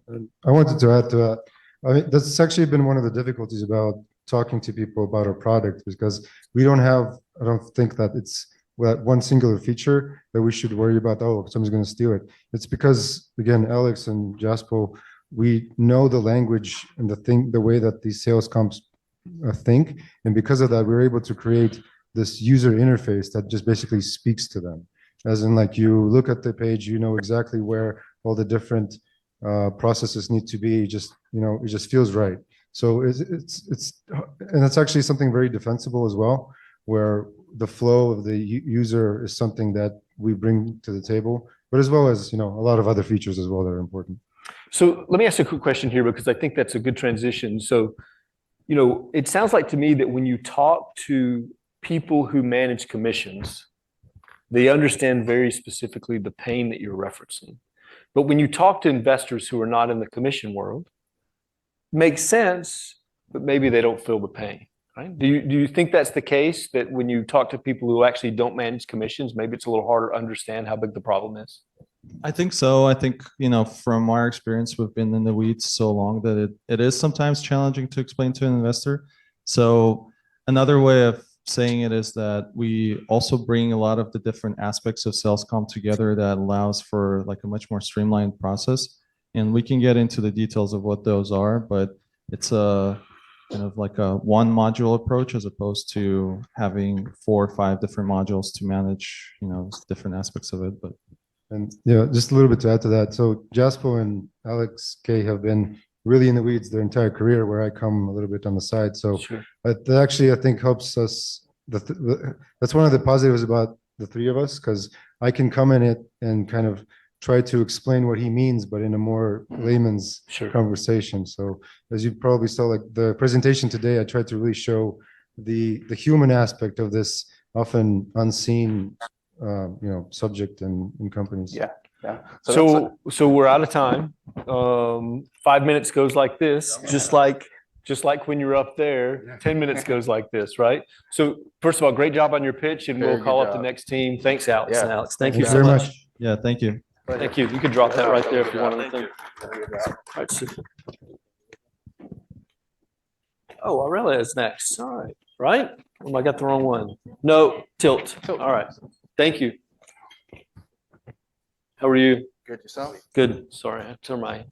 I wanted to add to that. I mean, that's actually been one of the difficulties about talking to people about our product, because we don't have, I don't think that it's one singular feature that we should worry about, oh, someone's going to steal it. It's because, again, Alex and Jaspo, we know the language and the way that these sales comps think. And because of that, we're able to create this user interface that just basically speaks to them. As in, like, you look at the page, you know exactly where all the different processes need to be. Just, you know, it just feels right. So and it's actually something very defensible as well, where the flow of the user is something that we bring to the table, but as well as, you know, a lot of other features as well that are important. So let me ask you a quick question here, because I think that's a good transition. So, you know, it sounds like to me that when you talk to people who manage commissions, they understand very specifically the pain that you're referencing. But when you talk to investors who are not in the commission world, it makes sense, but maybe they don't feel the pain. Right? Do you think that's the case, that when you talk to people who actually don't manage commissions, maybe it's a little harder to understand how big the problem is? I think so. I think, you know, from our experience, we've been in the weeds so long that it is sometimes challenging to explain to an investor. So another way of saying it is that we also bring a lot of the different aspects of sales comp together that allows for like a much more streamlined process. And we can get into the details of what those are, but it's a kind of like a one module approach as opposed to having 4 or 5 different modules to manage, you know, different aspects of it. But and yeah, just a little bit to add to that. So Jaspo and Alex K have been really in the weeds their entire career, where I come a little bit on the side. So Sure. that actually, I think, helps us. That's one of the positives about the three of us, because I can come in it and kind of try to explain what he means, but in a more layman's Sure. conversation. So as you probably saw, like the presentation today, I tried to really show the human aspect of this often unseen, you know, subject in companies. Yeah, yeah. So we're out of time. 5 minutes goes like this, just like when you're up there. 10 minutes goes like this, right? So first of all, great job on your pitch, and Very we'll call good up the job. next team. Thanks, Alex. Yeah. And Alex, thank Thank you you so very much. much. yeah, thank you. Thank you. You can drop that right there if you want anything. All right, so. Oh, Aurelia is next. All right. Right? Oh, I got the wrong one. No, tilt. All right. Thank you. How are you? Good yourself? Good. Sorry, I turned my.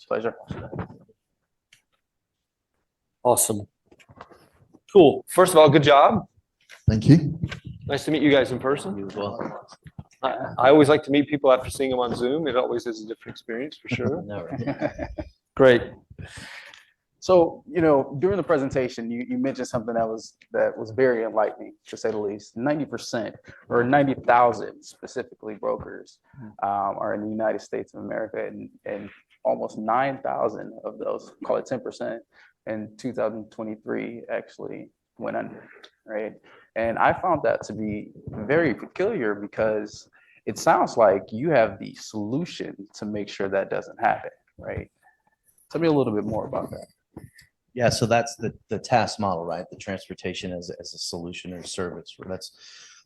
Pleasure. Awesome. Cool. First of all, good job. Thank you. Nice to meet you guys in person. You as well. I always like to meet people after seeing them on Zoom. It always is a different experience for sure. Great. So, you know, during the presentation, you mentioned something that was very enlightening, to say the least. 90% or 90,000 specifically brokers are in the United States of America, and almost 9,000 of those, call it 10%, in 2023 actually went under, right? And I found that to be very peculiar because it sounds like you have the solution to make sure that doesn't happen, right? Tell me a little bit more about that. Yeah, so that's the task model, right? The transportation as a solution or service. That's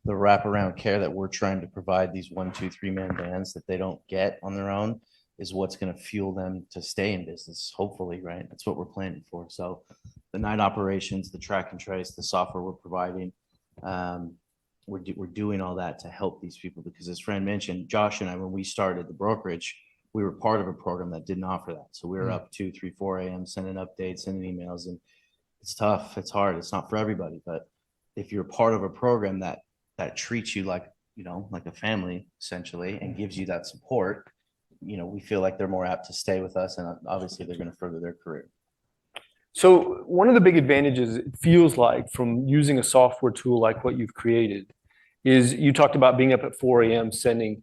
the wraparound care that we're trying to provide these 1, 2, 3-man bands that they don't get on their own is what's going to fuel them to stay in business, hopefully, right? That's what we're planning for. So the night operations, the track and trace, the software we're providing, we're doing all that to help these people because as Fran mentioned, Josh and I, when we started the brokerage, we were part of a program that didn't offer that. So we were up 2, 3, 4 a.m. sending updates, sending emails, and it's tough. It's hard. It's not for everybody. But if you're part of a program that treats you like, you know, like a family essentially, and gives you that support, you know, we feel like they're more apt to stay with us, and obviously they're going to further their career. So one of the big advantages it feels like from using a software tool like what you've created is you talked about being up at 4 a.m. sending.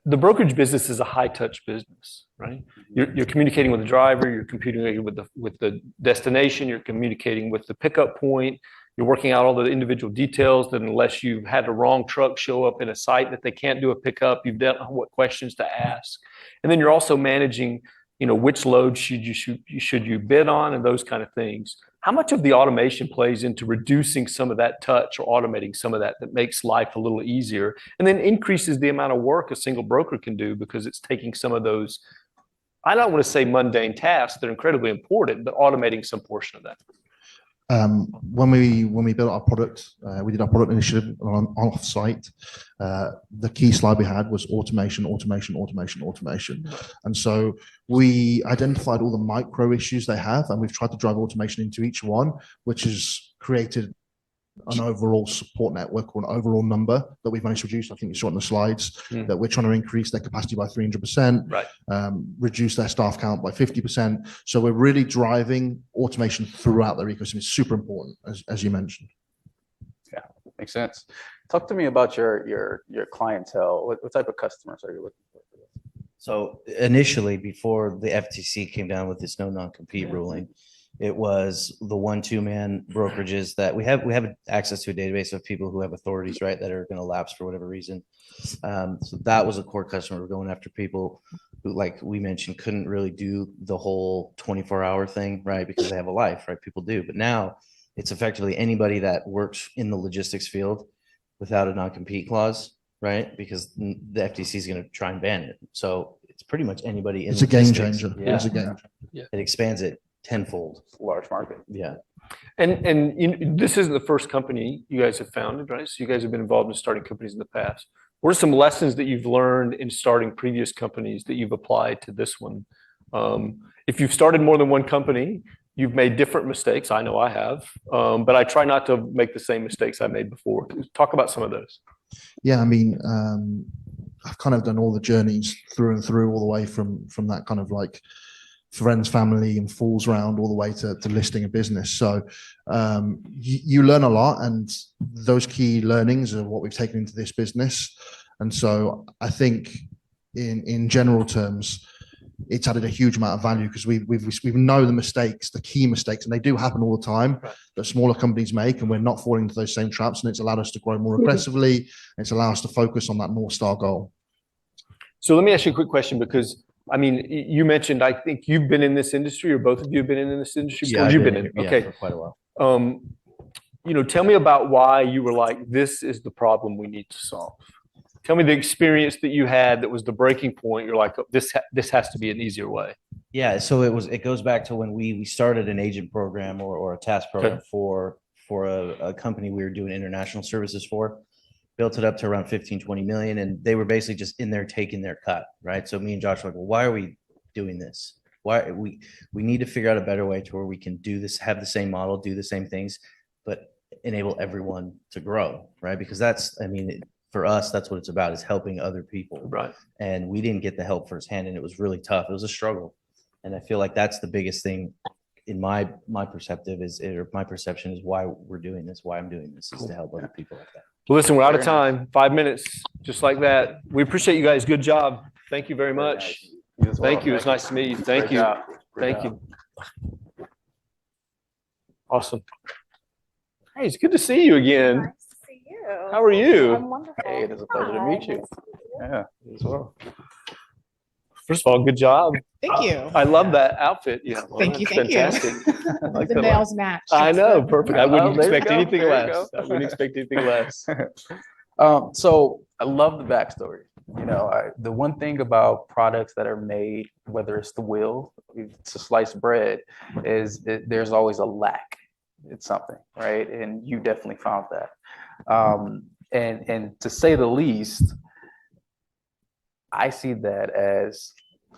The brokerage business is a high-touch business, right? You're communicating with the driver, you're communicating with the destination, you're communicating with the pickup point, you're working out all the individual details that unless you've had the wrong truck show up in a site that they can't do a pickup, you've don't know what questions to ask. And then you're also managing, you know, which load should you bid on and those kind of things. How much of the automation plays into reducing some of that touch or automating some of that makes life a little easier and then increases the amount of work a single broker can do because it's taking some of those, I don't want to say mundane tasks, they're incredibly important, but automating some portion of that. When we built our product, we did our product initiative on off-site. The key slide we had was automation. And so we identified all the micro issues they have, and we've tried to drive automation into each one, which has created an overall support network or an overall number that we've managed to reduce. I think you saw it in the slides that we're trying to increase their capacity by 300%, right. Reduce their staff count by 50%. So we're really driving automation throughout their ecosystem. It's super important, as you mentioned. Yeah, makes sense. Talk to me about your clientele. What type of customers are you looking for? So initially, before the FTC came down with this no non-compete ruling, it was the 1, 2-man brokerages that we have access to a database of people who have authorities, right, that are going to lapse for whatever reason. So that was a core customer. We're going after people who, like we mentioned, couldn't really do the whole 24-hour thing, right, because they have a life, right? People do. But now it's effectively anybody that works in the logistics field without a non-compete clause, right? Because the FTC is going to try and ban it. So it's pretty much anybody in It's a game logistics. changer. Yeah. It's a game changer. Yeah. It expands it tenfold. Large market. Yeah. And you know, this isn't the first company you guys have founded, right? So you guys have been involved in starting companies in the past. What are some lessons that you've learned in starting previous companies that you've applied to this one? If you've started more than one company, you've made different mistakes. I know I have, but I try not to make the same mistakes I made before. Talk about some of those. Yeah, I mean, I've kind of done all the journeys through and through, all the way from that kind of like friends, family, and fools round all the way to listing a business. So you learn a lot, and those key learnings are what we've taken into this business. And so I think in general terms, it's added a huge amount of value because we know the mistakes, the key mistakes, and they do happen all the time that smaller companies make, and we're not falling into those same traps. And it's allowed us to grow more aggressively. And it's allowed us to focus on that North Star goal. So let me ask you a quick question, because I mean, you mentioned, I think you've been in this industry, or both of you have been in this industry. Yeah, you've been in. Okay, for quite a while. You know, tell me about why you were like, this is the problem we need to solve. Tell me the experience that you had that was the breaking point. You're like, this has to be an easier way. Yeah, so it goes back to when we started an agent program or a task program for a company we were doing international services for. built it up to around 15, 20 million. And they were basically just in there taking their cut, right? So me and Josh were like, well, why are we doing this? Why we need to figure out a better way to where we can do this, have the same model, do the same things, but enable everyone to grow, right? Because that's, I mean, for us, that's what it's about, is helping other people. Right. And we didn't get the help firsthand, and it was really tough. It was a struggle. And I feel like that's the biggest thing in my perspective is, or my perception is why we're doing this, why I'm doing this, is to help other people like that. Well, listen, we're out of time. 5 minutes, just like that. We appreciate you guys. Good job. Thank you very much. Thank you. It's nice to meet you. Thank you. Thank you. Awesome. Hey, it's good to see you again. Nice to see you. How are you? I'm wonderful. Hey, it is a pleasure to meet you. Yeah, as well. First of all, good job. Thank you. I love that outfit. Yeah. Thank you. Fantastic. I like The that. nails match. I know. Perfect. I wouldn't there you expect go. anything There you less. go. I wouldn't expect anything less. So I love the backstory. You know, the one thing about products that are made, whether it's the wheel, it's a sliced bread, is there's always a lack. It's something, right? And you definitely found that. And to say the least, I see that as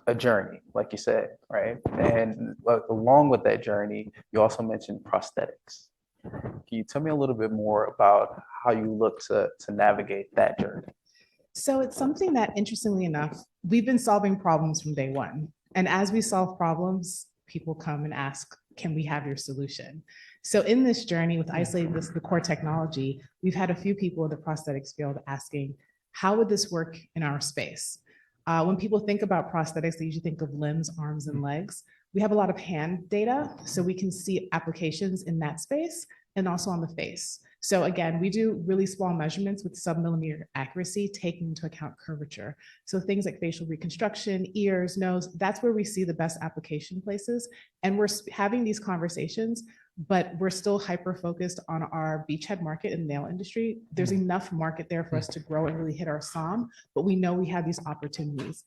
a journey, like you said, right? And along with that journey, you also mentioned prosthetics. Can you tell me a little bit more about how you look to navigate that journey? So it's something that, interestingly enough, we've been solving problems from day one. And as we solve problems, people come and ask, can we have your solution? So in this journey with isolating the core technology, we've had a few people in the prosthetics field asking, how would this work in our space? When people think about prosthetics, they usually think of limbs, arms, and legs. We have a lot of hand data, so we can see applications in that space and also on the face. So again, we do really small measurements with sub-millimeter accuracy, taking into account curvature. So things like facial reconstruction, ears, nose, that's where we see the best application places. And we're having these conversations, but we're still hyper-focused on our beachhead market in the nail industry. There's enough market there for us to grow and really hit our SOM, but we know we have these opportunities.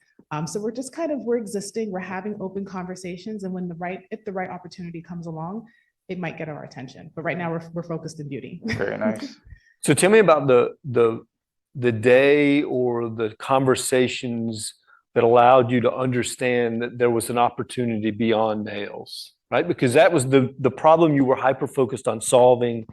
So we're just we're existing, we're having open conversations, and if the right opportunity comes along, it might get our attention. But right now we're focused in beauty. Very nice. So tell me about the day or the conversations that allowed you to understand that there was an opportunity beyond nails, right? Because that was the problem you were hyper-focused on solving.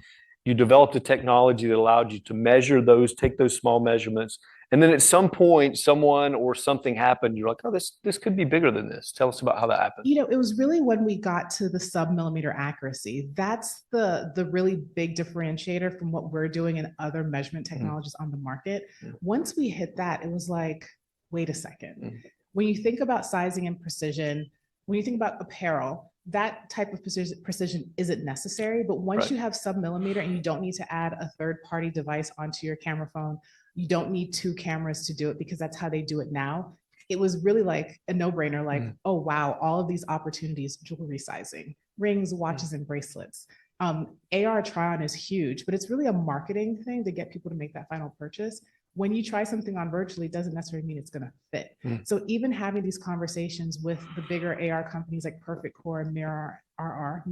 You developed a technology that allowed you to measure those, take those small measurements. And then at some point, someone or something happened. You're like, oh, this could be bigger than this. Tell us about how that happened. You know, it was really when we got to the sub-millimeter accuracy. That's the really big differentiator from what we're doing in other measurement technologies on the market. Once we hit that, it was like, wait a second. When you think about sizing and precision, when you think about apparel, that type of precision isn't necessary. But once you have sub-millimeter and you don't need to add a third-party device onto your camera phone, you don't need 2 cameras to do it because that's how they do it now. It was really like a no-brainer, like, oh, wow, all of these opportunities, jewelry sizing, rings, watches, and bracelets. AR try-on is huge, but it's really a marketing thing to get people to make that final purchase. When you try something on virtually, it doesn't necessarily mean it's going to fit. So even having these conversations with the bigger AR companies like Perfect Core and Mirror AR,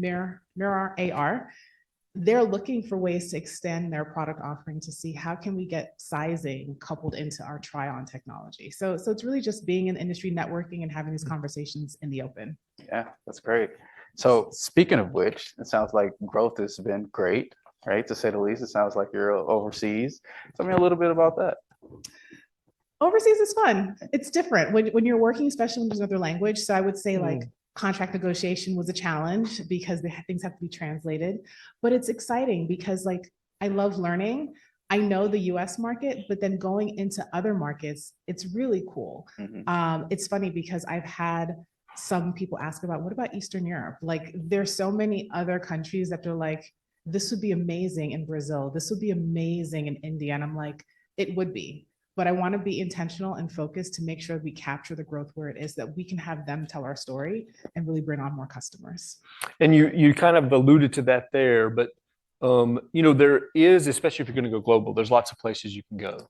they're looking for ways to extend their product offering to see how can we get sizing coupled into our try-on technology. So it's really just being in the industry, networking, and having these conversations in the open. Yeah, that's great. So speaking of which, it sounds like growth has been great, right? To say the least. It sounds like you're overseas. Tell me a little bit about that. Overseas is fun. It's different when you're working, especially when there's another language. So I would say like contract negotiation was a challenge because things have to be translated, but it's exciting because like I love learning. I know the US market, but then going into other markets, it's really cool. It's funny because I've had some people ask about, what about Eastern Europe? Like there's so many other countries that they're like, this would be amazing in Brazil. This would be amazing in India. And I'm like, it would be. But I want to be intentional and focused to make sure we capture the growth where it is, that we can have them tell our story and really bring on more customers. And you kind of alluded to that there, but you know, there is, especially if you're going to go global, there's lots of places you can go.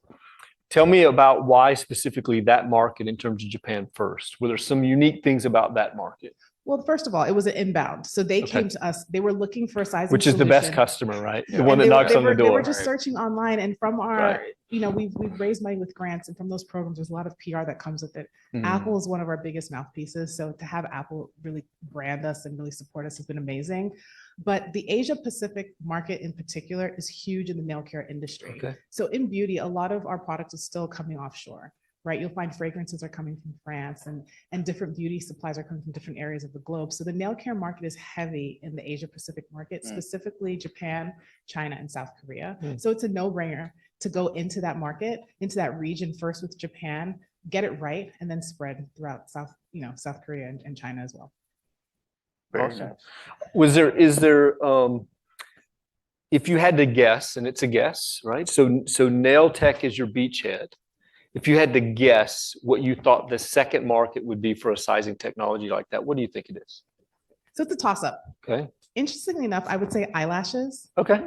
Tell me about why specifically that market in terms of Japan first. Were there some unique things about that market? Well, first of all, it was an inbound. So they Okay. came to us. They were looking for a sizing Which is the best solution. customer, right? The And one that they were- knocks they on the were- They door. were just searching online, and from our, Right. we've raised money with grants, and from those programs, there's a lot of PR that comes with it. Mm. Apple is one of our biggest mouthpieces, so to have Apple really brand us and really support us has been amazing. But the Asia Pacific market in particular is huge in the nail care industry. Okay. So in beauty, a lot of our products are still coming offshore, right? You'll find fragrances are coming from France, and different beauty supplies are coming from different areas of the globe. So the nail care market is heavy in the Asia Pacific market, specifically Japan, China, and South Korea. So it's a no-brainer to go into that market, into that region first with Japan, get it right, and then spread throughout South Korea and China as well. Very Awesome. nice. Is there, if you had to guess, and it's a guess, right? So nail tech is your beachhead. If you had to guess what you thought the second market would be for a sizing technology like that, what do you think it is? So it's a toss-up. Okay. Interestingly enough, I would say eyelashes. Okay.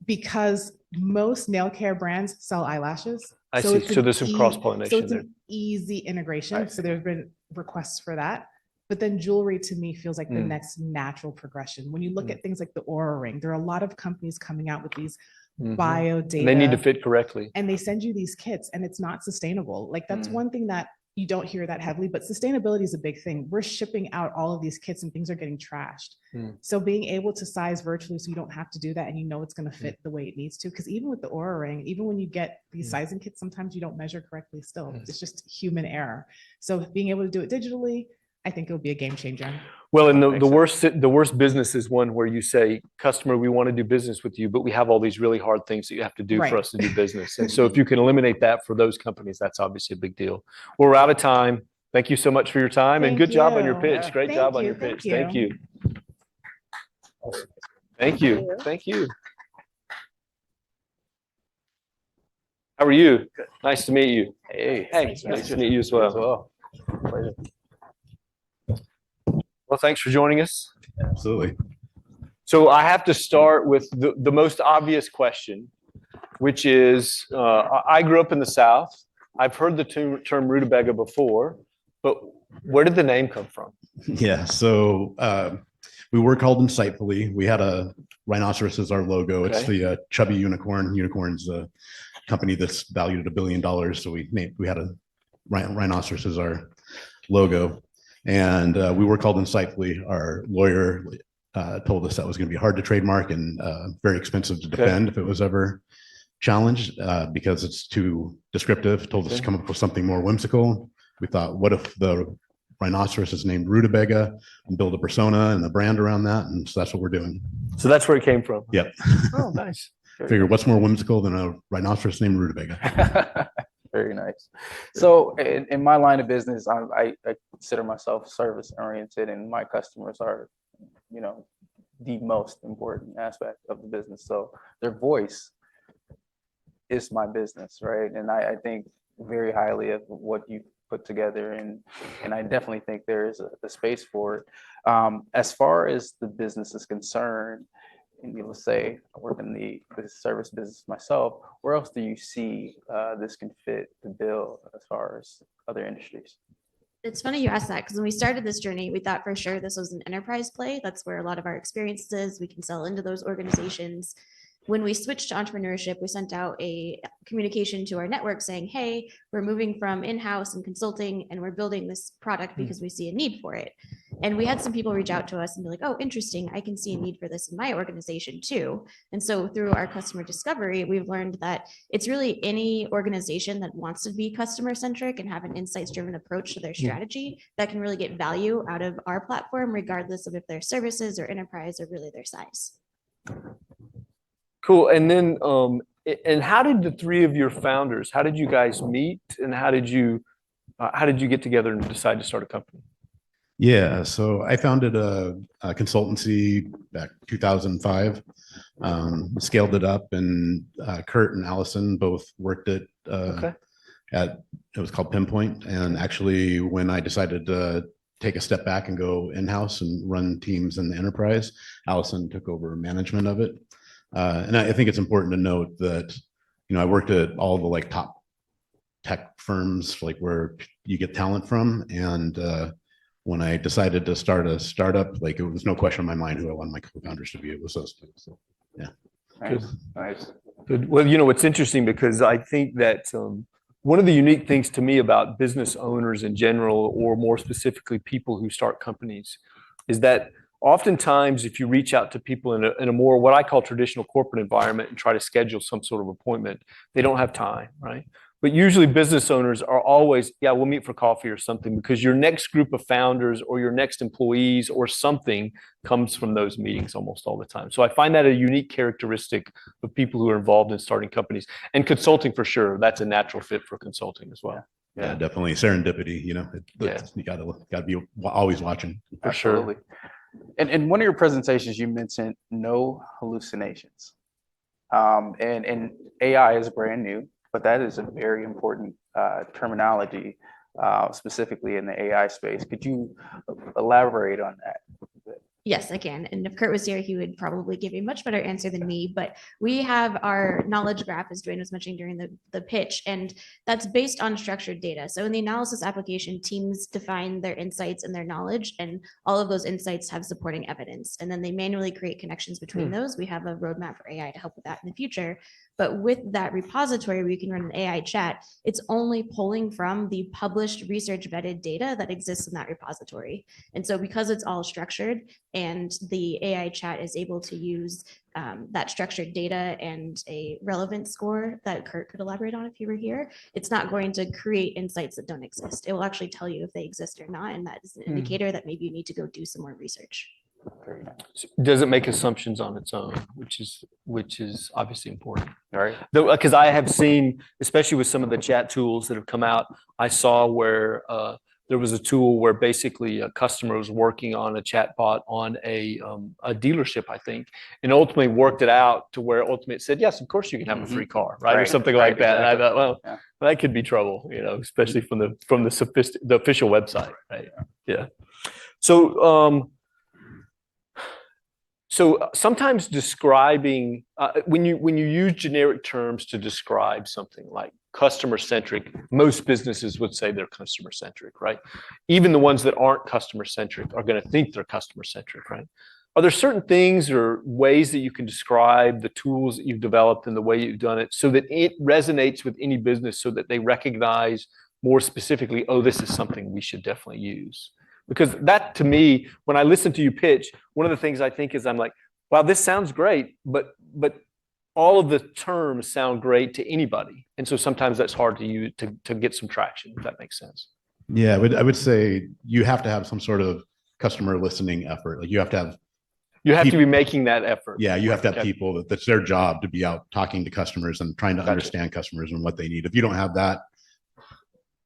Because most nail care brands sell eyelashes. I see. So there's some cross-pollination So it's there. an easy integration. So there's been requests for that. But then jewelry to me feels like the next natural progression. When you look at things like the Aura Ring, there are a lot of companies coming out with these bio data. And they need to fit correctly. And they send you these kits and it's not sustainable. Like that's one thing that you don't hear that heavily, but sustainability is a big thing. We're shipping out all of these kits and things are getting trashed. So being able to size virtually so you don't have to do that and you know it's going to fit the way it needs to. Because even with the Aura Ring, even when you get these sizing kits, sometimes you don't measure correctly still. It's just human error. So being able to do it digitally, I think it would be a game changer. Well, and the worst business is one where you say, customer, we want to do business with you, but we have all these really hard things that you have to do Right. for us to do business. And so if you can eliminate that for those companies, that's obviously a big deal. Well, we're out of time. Thank you so much for your time and Thank good job on your you. pitch. Great Thank job on you. your pitch. Thank Thank you. Awesome. Thank you. Thank you. How are you? Nice to meet you. Hey. Hey, nice to meet you as well. Pleasure. Well, thanks for joining us. Absolutely. So I have to start with the most obvious question, which is, I grew up in the South. I've heard the term rutabaga before, but where did the name come from? Yeah. So we were called Insightfully. We had a rhinoceros as our logo. It's Okay. the chubby unicorn. Unicorn's a company that's valued at $1 billion. So we had a rhinoceros as our logo. And we were called Insightfully. Our lawyer told us that was going to be hard to trademark and very expensive to defend if it was ever challenged because it's too descriptive. Told us to come up with something more whimsical. We thought, what if the rhinoceros is named Rutabaga and build a persona and a brand around that? And so that's what we're doing. So that's where it came from. Yep. Oh, nice. Figure what's more whimsical than a rhinoceros named Rutabaga? Very nice. So in my line of business, I consider myself service oriented, and my customers are, the most important aspect of the business. So their voice is my business, right? And I think very highly of what you put together, and I definitely think there is a space for it. As far as the business is concerned, and you will say I work in the service business myself, where else do you see this can fit the bill as far as other industries? It's funny you asked that because when we started this journey, we thought for sure this was an enterprise play. That's where a lot of our experience is. We can sell into those organizations. When we switched to entrepreneurship, we sent out a communication to our network saying, hey, we're moving from in-house and consulting and we're building this product because we see a need for it. And we had some people reach out to us and be like, oh, interesting. I can see a need for this in my organization too. And so through our customer discovery, we've learned that it's really any organization that wants to be customer centric and have an insights driven approach to their strategy that can really get value out of our platform, regardless of if they're services or enterprise or really their size. Cool. And then, and how did the three of your founders, how did you guys meet and how did you get together and decide to start a company? Yeah, so I founded a consultancy back 2005, scaled it up, and Kurt and Allison both worked at it was called Pinpoint. And actually, when I decided to take a step back and go in-house and run teams in the enterprise, Allison took over management of it. And I think it's important to note that, I worked at all the top tech firms, like where you get talent from. And when I decided to start a startup, like it was no question in my mind who I wanted my co-founders to be. It was those two. So yeah. Nice. Good. Well, it's interesting because I think that one of the unique things to me about business owners in general, or more specifically people who start companies, is that oftentimes if you reach out to people in a more what I call traditional corporate environment and try to schedule some sort of appointment, they don't have time, right? But usually business owners are always, yeah, we'll meet for coffee or something, because your next group of founders or your next employees or something comes from those meetings almost all the time. So I find that a unique characteristic of people who are involved in starting companies, and consulting for sure. That's a natural fit for consulting as well. Yeah, definitely serendipity. You gotta be always watching. For Absolutely. Sure. And in one of your presentations, you mentioned no hallucinations. And AI is brand new, but that is a very important terminology, specifically in the AI space. Could you elaborate on that? Yes, I can. And if Kurt was here, he would probably give you a much better answer than me. But we have our knowledge graph, as Dwayne was mentioning during the pitch, and that's based on structured data. So in the analysis application, teams define their insights and their knowledge, and all of those insights have supporting evidence. And then they manually create connections between those. We have a roadmap for AI to help with that in the future. But with that repository where you can run an AI chat, it's only pulling from the published research vetted data that exists in that repository. And so because it's all structured and the AI chat is able to use that structured data and a relevance score that Kurt could elaborate on if he were here, it's not going to create insights that don't exist. It will actually tell you if they exist or not. And that is an indicator that maybe you need to go do some more research. Does it make assumptions on its own, which is obviously important. All right. Because I have seen, especially with some of the chat tools that have come out, I saw where there was a tool where basically a customer was working on a chat bot on a dealership, I think, and ultimately worked it out to where ultimately it said, yes, of course you can have a free car, right? Or something like that. Exactly. And I thought, well, that could be trouble, especially from the official website, right? Yeah. So sometimes describing, when you use generic terms to describe something like customer-centric, most businesses would say they're customer-centric, right? Even the ones that aren't customer-centric are going to think they're customer-centric, right? Are there certain things or ways that you can describe the tools that you've developed and the way you've done it so that it resonates with any business, so that they recognize more specifically, oh, this is something we should definitely use? Because that, to me, when I listen to you pitch, one of the things I think is I'm like, wow, this sounds great, but all of the terms sound great to anybody. And so sometimes that's hard to get some traction, if that makes sense. Yeah, I would say you have to have some sort of customer listening effort. Like you have to be making that effort. Yeah, you have to have people that's their job to be out talking to customers and trying to understand customers and what they need. If you don't have that,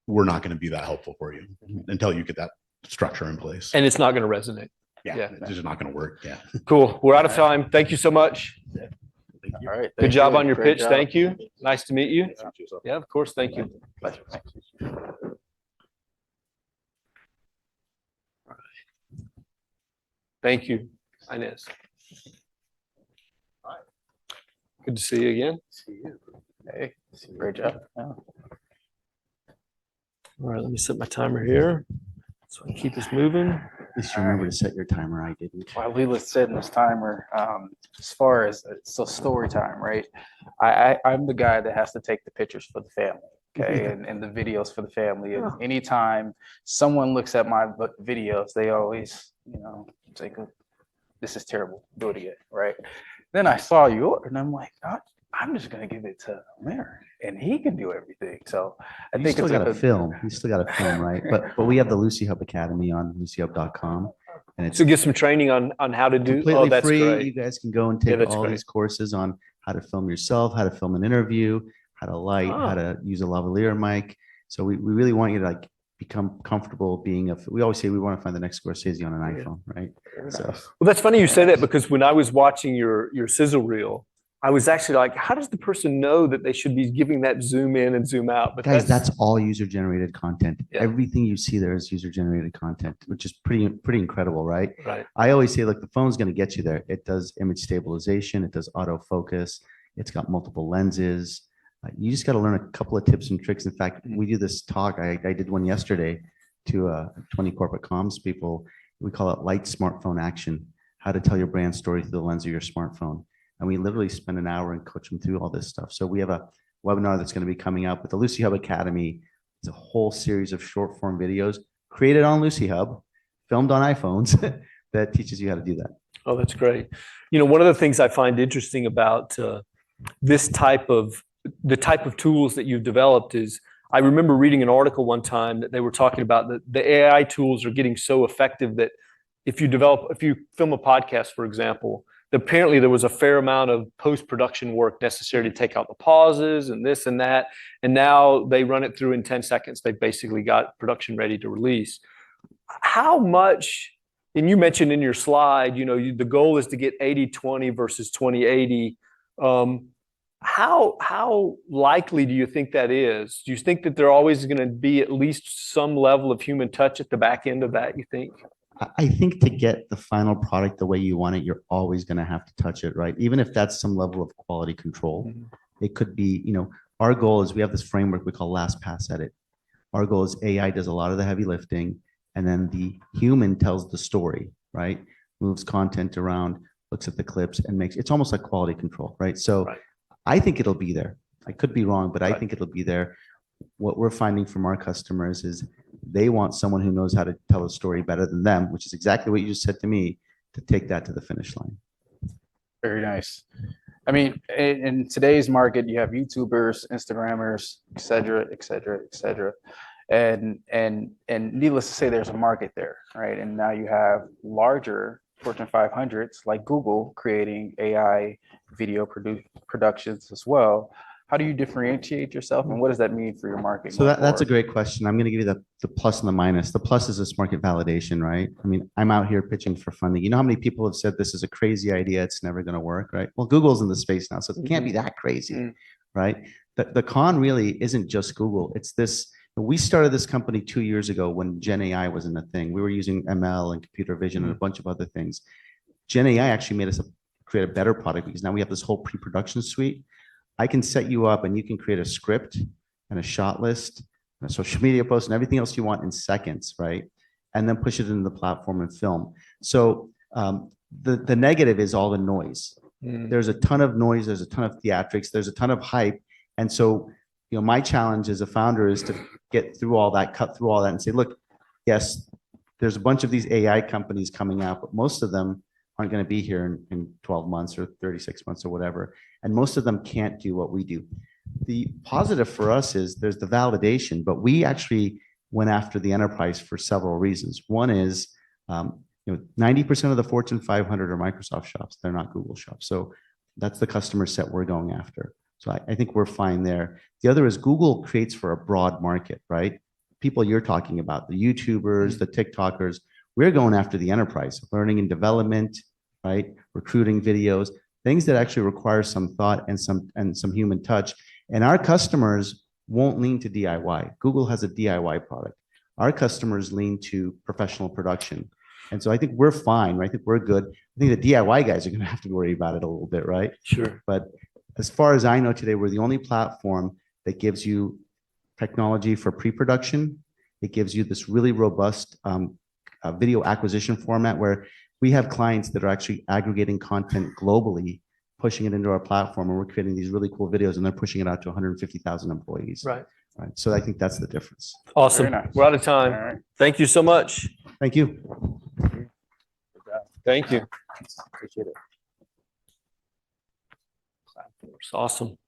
we're not going to be that helpful for you until you get that structure in place. And it's not going to resonate. Yeah, it's just not going to work. Yeah. Cool. We're out of time. Thank you so much. All right. Good job on your pitch. Thank you. Nice to meet you. Yeah, of course. Thank you. Pleasure. Thank you, Inez. Good to see you again. See you. Hey, great job. All right, let me set my timer here so I can keep this moving. At least you remember to set your timer. I didn't. While Leela's setting this timer, as far as story time, right? I'm the guy that has to take the pictures for the family, okay, and the videos for the family. And anytime someone looks at my videos, they always, say, "This is terrible. Do it again," right? Then I saw yours, and I'm like, I'm just gonna give it to Amir, and he can do everything. So I think still got a film. You still got a film, right? But we have the Lucy Hub Academy on lucyhub.com, and it's to get some training on how to do. Completely that's free. Great. You guys can go and take all these courses on how to film yourself, how to film an interview, how to light, how to use a lavalier mic. So we really want you to become comfortable being we always say we want to find the next Scorsese on an iPhone, right? So well, that's funny you say that, because when I was watching your sizzle reel, I was actually like, how does the person know that they should be giving that zoom in and zoom out? But guys, that's all user-generated content. Yeah. Everything you see there is user-generated content, which is pretty incredible, right? Right. I always say, look, the phone's going to get you there. It does image stabilization. It does autofocus. It's got multiple lenses. You just got to learn a couple of tips and tricks. In fact, we do this talk. I did one yesterday to 20 corporate comms people. We call it light smartphone action, how to tell your brand story through the lens of your smartphone. And we literally spend an hour and coach them through all this stuff. So we have a webinar that's going to be coming up with the Lucy Hub Academy. It's a whole series of short form videos created on Lucy Hub, filmed on iPhones that teaches you how to do that. Oh, that's great. You know, one of the things I find interesting about this type of tools that you've developed is, I remember reading an article one time that they were talking about that the AI tools are getting so effective that if you film a podcast, for example, apparently there was a fair amount of post-production work necessary to take out the pauses and this and that. And now they run it through in 10 seconds. They basically got production ready to release. How much, and you mentioned in your slide, you know, the goal is to get 80-20 versus 20-80. How likely do you think that is? Do you think that there always going to be at least some level of human touch at the back end of that, you think? I think to get the final product the way you want it, you're always going to have to touch it, right? Even if that's some level of quality control. It could be, you know, our goal is we have this framework we call last pass edit. Our goal is AI does a lot of the heavy lifting, and then the human tells the story, right? Moves content around, looks at the clips, and makes it's almost like quality control, right? So I think it'll be there. I could be wrong, but I think it'll be there. What we're finding from our customers is they want someone who knows how to tell a story better than them, which is exactly what you just said to me, to take that to the finish line. Very nice. I mean, in today's market, you have YouTubers, Instagrammers, et cetera, et cetera, et cetera. And needless to say, there's a market there, right? And now you have larger Fortune 500s like Google creating AI video productions as well. How do you differentiate yourself, and what does that mean for your market? So that's a great question. I'm going to give you the plus and the minus. The plus is this market validation, right? I mean, I'm out here pitching for funding. You know how many people have said this is a crazy idea, it's never going to work, right? Well, Google's in the space now, so it can't be that crazy, right? The con really isn't just Google. It's this. We started this company 2 years ago when Gen AI wasn't a thing. We were using ML and computer vision and a bunch of other things. Gen AI actually made us create a better product because now we have this whole pre-production suite. I can set you up and you can create a script and a shot list, and a social media post and everything else you want in seconds, right? And then push it into the platform and film. So the negative is all the noise. There's a ton of noise. There's a ton of theatrics. There's a ton of hype. And so, you know, my challenge as a founder is to get through all that, cut through all that and say, look, yes, there's a bunch of these AI companies coming out, but most of them aren't going to be here in 12 months or 36 months or whatever. And most of them can't do what we do. The positive for us is there's the validation, but we actually went after the enterprise for several reasons. One is, 90% of the Fortune 500 are Microsoft shops. They're not Google shops. So that's the customer set we're going after. So I think we're fine there. The other is Google creates for a broad market, right? People you're talking about, the YouTubers, the TikTokers, we're going after the enterprise, learning and development, right? Recruiting videos, things that actually require some thought and some human touch. And our customers won't lean to DIY. Google has a DIY product. Our customers lean to professional production. And so I think we're fine, right? I think we're good. I think the DIY guys are going to have to worry about it a little bit, right? Sure. But as far as I know today, we're the only platform that gives you technology for pre-production. It gives you this really robust video acquisition format where we have clients that are actually aggregating content globally, pushing it into our platform, and we're creating these really cool videos, and they're pushing it out to 150,000 employees. Right. So I think that's the difference. Awesome. We're out of time. All right. Thank you so much. Thank you. Thank you. Appreciate it. It's awesome.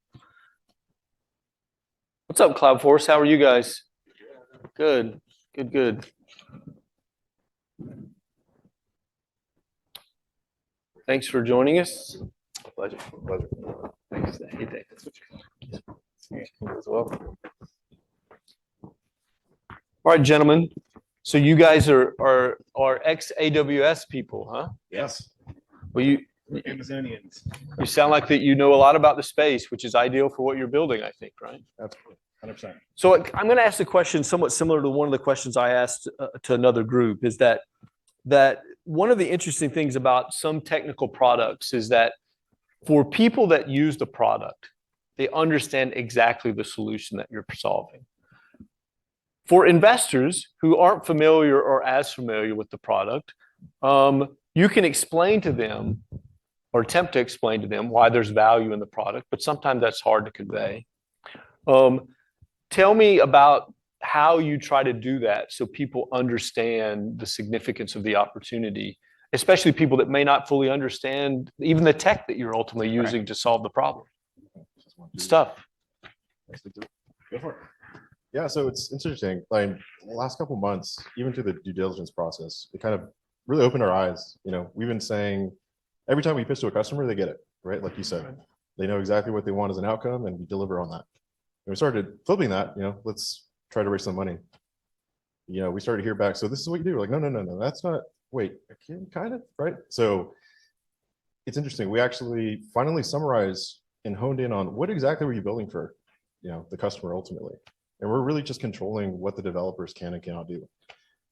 What's up, Cloud Force? How are you guys? Good. Good. Thanks for joining us. Pleasure. Thanks. Hey, thanks. As well. All right, gentlemen. So you guys are ex-AWS people, huh? Yes. Well, you Amazonians. sound like that you know a lot about the space, which is ideal for what you're building, I think, right? That's 100%. So I'm going to ask a question somewhat similar to one of the questions I asked to another group, is that one of the interesting things about some technical products is that for people that use the product, they understand exactly the solution that you're solving. For investors who aren't familiar or as familiar with the product, you can explain to them or attempt to explain to them why there's value in the product, but sometimes that's hard to convey. Tell me about how you try to do that so people understand the significance of the opportunity, especially people that may not fully understand even the tech that you're ultimately using to solve the problem. Stuff. Go for it. Yeah, so it's interesting. Like the last couple of months, even through the due diligence process, it kind of really opened our eyes. You know, we've been saying every time we pitch to a customer, they get it, right? Like you said, they know exactly what they want as an outcome, and we deliver on that. And we started flipping that. You know, let's try to raise some money. You know, we started to hear back. So this is what you do. We're like, no, that's not. Wait, kind of, right? So it's interesting. We actually finally summarized and honed in on what exactly were you building for, you know, the customer ultimately. And we're really just controlling what the developers can and cannot do.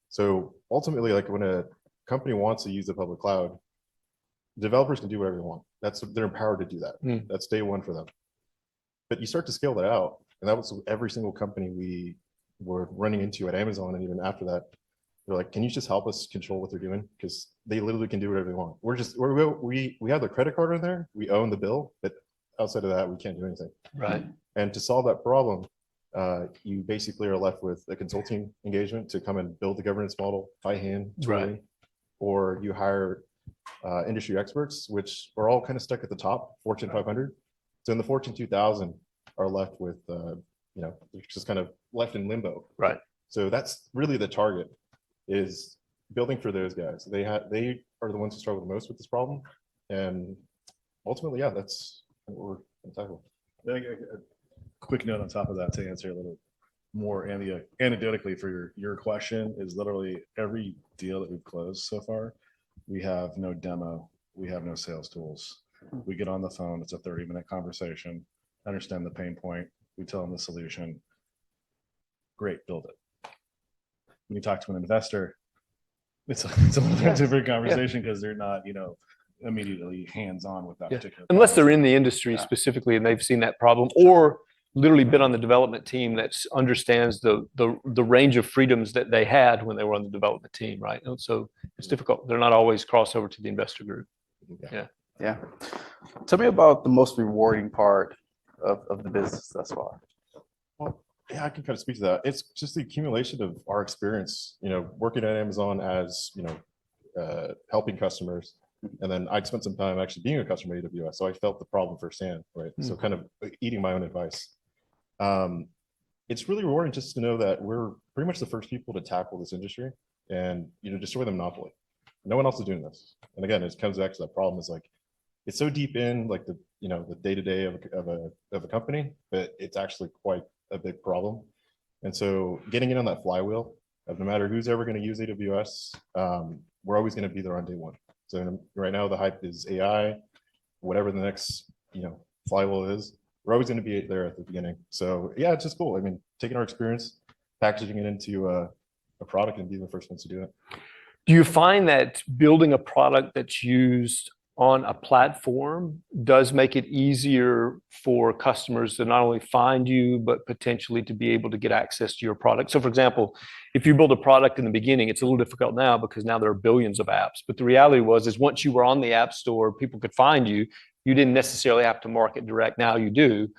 So ultimately, like when a company wants to use the public cloud, developers can do whatever they want. They're empowered to do that. That's day one for them. But you start to scale that out, and that was every single company we were running into at Amazon, and even after that, they're like, "Can you just help us control what they're doing? Because they literally can do whatever they want. We have their credit card in there. We own the bill, but outside of that, we can't do anything." Right. And to solve that problem, you basically are left with a consulting engagement to come and build the governance model by hand, Right. or you hire industry experts, which are all kind of stuck at the top, Fortune 500. So in the Fortune 2000 are left with, you know, they're just kind of left in limbo. Right. So that's really the target, is building for those guys. They are the ones who struggle the most with this problem, and ultimately, yeah, that's what we're going to tackle. A quick note on top of that to answer a little more anecdotally for your question is literally every deal that we've closed so far, we have no demo, we have no sales tools. We get on the phone, it's a 30-minute conversation, understand the pain point, we tell them the solution. Great, build it. When you talk to an investor, it's a little bit different conversation because they're not, you know, immediately hands-on with that particular. Unless they're in the industry specifically and they've seen that problem, or literally been on the development team that understands the range of freedoms that they had when they were on the development team, right? And so it's difficult. They're not always crossover to the investor group. Yeah. Tell me about the most rewarding part of the business thus far. Well, yeah, I can kind of speak to that. It's just the accumulation of our experience, you know, working at Amazon as, you know, helping customers. And then I'd spent some time actually being a customer at AWS. So I felt the problem firsthand, right? So kind of eating my own advice. It's really rewarding just to know that we're pretty much the first people to tackle this industry and, you know, destroy the monopoly. No one else is doing this. And again, it comes back to that problem is like, it's so deep in like the, you know, the day-to-day of a company, but it's actually quite a big problem. And so getting in on that flywheel of no matter who's ever going to use AWS, we're always going to be there on day one. So right now the hype is AI, whatever the next, you know, flywheel is, we're always going to be there at the beginning. So yeah, it's just cool. I mean, taking our experience, packaging it into a product and being the first ones to do it. Do you find that building a product that's used on a platform does make it easier for customers to not only find you, but potentially to be able to get access to your product? So for example, if you build a product in the beginning, it's a little difficult now because now there are billions of apps. But the reality is once you were on the App Store, people could find you. You didn't necessarily have to market direct. Now you do.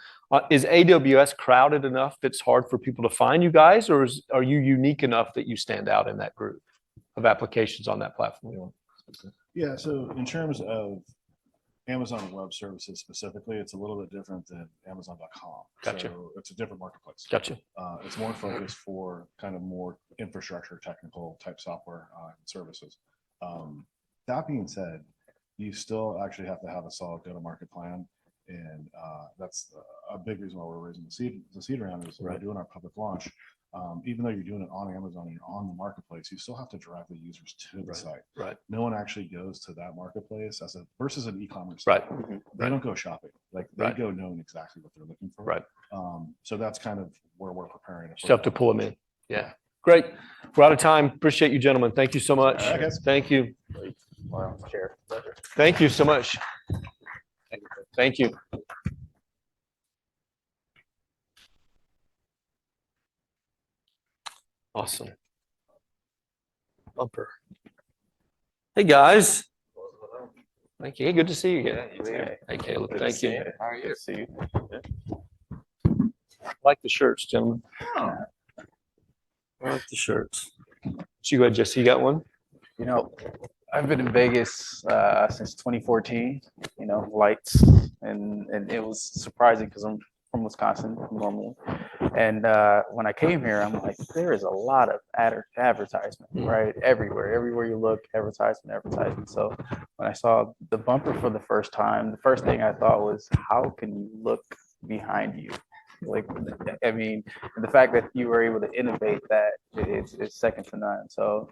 Is AWS crowded enough that it's hard for people to find you guys, or are you unique enough that you stand out in that group of applications on that platform? Yeah, so in terms of Amazon Web Services specifically, it's a little bit different than Amazon.com. Gotcha. So it's a different marketplace. Gotcha. It's more focused for kind of more infrastructure, technical type software services. That being said, you still actually have to have a solid go-to-market plan. And that's a big reason why we're raising the seed round is we're doing our public launch. Even though you're doing it on Amazon and you're on the marketplace, you still have to drive the users to the site. Right. No one actually goes to that marketplace versus an e-commerce Right. site. They don't go shopping. Like they go knowing exactly what they're looking for. Right. So that's kind of where we're preparing. Just have to pull them in. Yeah. Great. We're out of time. Appreciate you, gentlemen. Thank you so much. All right, guys. Thank you. Wow, chair. Thank you so much. Thank you. Awesome. Bumper. Hey, guys. Thank you. Hey, good to see you again. Hey, Caleb. Thank you. How are you? See you. I like the shirts, gentlemen. I like the shirts. So you go ahead, Jesse. You got one? You know, I've been in Vegas since 2014. You know, lights, and it was surprising because I'm from Wisconsin normally, and when I came here, I'm like, there is a lot of advertisement, right? Everywhere you look, advertisement. So when I saw the bumper for the first time, the first thing I thought was, how can you look behind you? Like, I mean, the fact that you were able to innovate that is second to none. So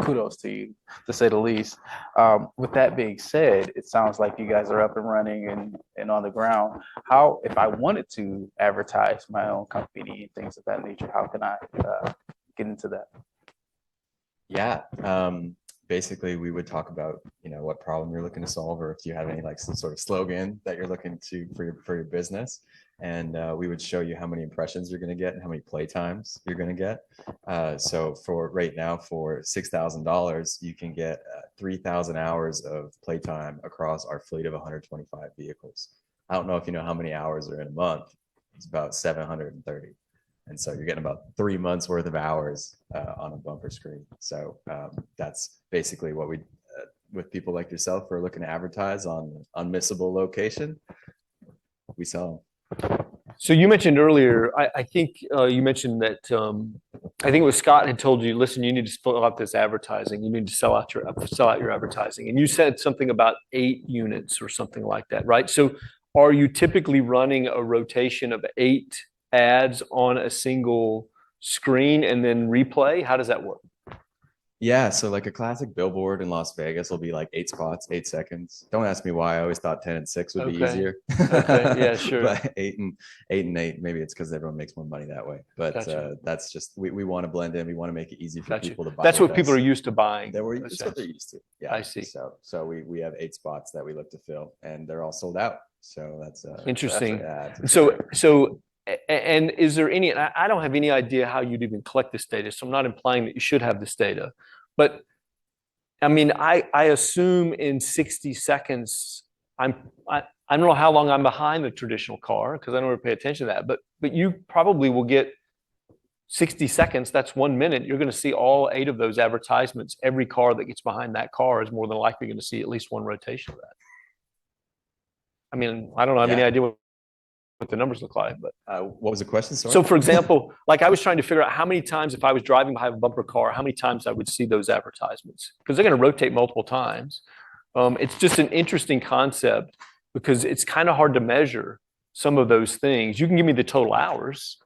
kudos to you, to say the least. With that being said, it sounds like you guys are up and running and on the ground. How, if I wanted to advertise my own company and things of that nature, how can I get into that? Yeah. Basically, we would talk about, what problem you're looking to solve, or if you have any like some sort of slogan that you're looking to for your business. And we would show you how many impressions you're going to get and how many play times you're going to get. So for right now, for $6,000, you can get 3,000 hours of playtime across our fleet of 125 vehicles. I don't know if you know how many hours are in a month. It's about 730. And so you're getting about 3 months worth of hours on a bumper screen. So that's basically what we, with people like yourself who are looking to advertise on unmissable location, we sell them. So you mentioned earlier, I think you mentioned that, I think it was Scott had told you, listen, you need to fill out this advertising. You need to sell out your advertising. And you said something about 8 units or something like that, right? So are you typically running a rotation of 8 ads on a single screen and then replay? How does that work? Yeah, so like a classic billboard in Las Vegas will be like 8 spots, 8 seconds. Don't ask me why. I always thought 10 and 6 would be easier. Okay, yeah, sure. But 8 and 8, maybe it's because everyone makes more money that way. But Gotcha. that's just we want to blend in. We want to make it easy for Gotcha. people to buy. That's with what people us. are used to buying. That's what they're used to. Yeah, I see. So we have 8 spots that we look to fill, and they're all sold out. So that's Interesting. That's So and is there any? I don't have any idea how you'd even collect this data. So I'm not implying that you should have this data, but I mean, I assume in 60 seconds, I don't know how long I'm behind the traditional car because I don't really pay attention to that, but you probably will get 60 seconds. That's 1 minute. You're going to see all 8 of those advertisements. Every car that gets behind that car is more than likely going to see at least one rotation of that. I mean, I don't have any idea what the numbers look like, but what was the question? Sorry. So for example, like I was trying to figure out how many times, if I was driving behind a bumper car, how many times I would see those advertisements, because they're going to rotate multiple times. It's just an interesting concept because it's kind of hard to measure some of those things. You can give me the total hours,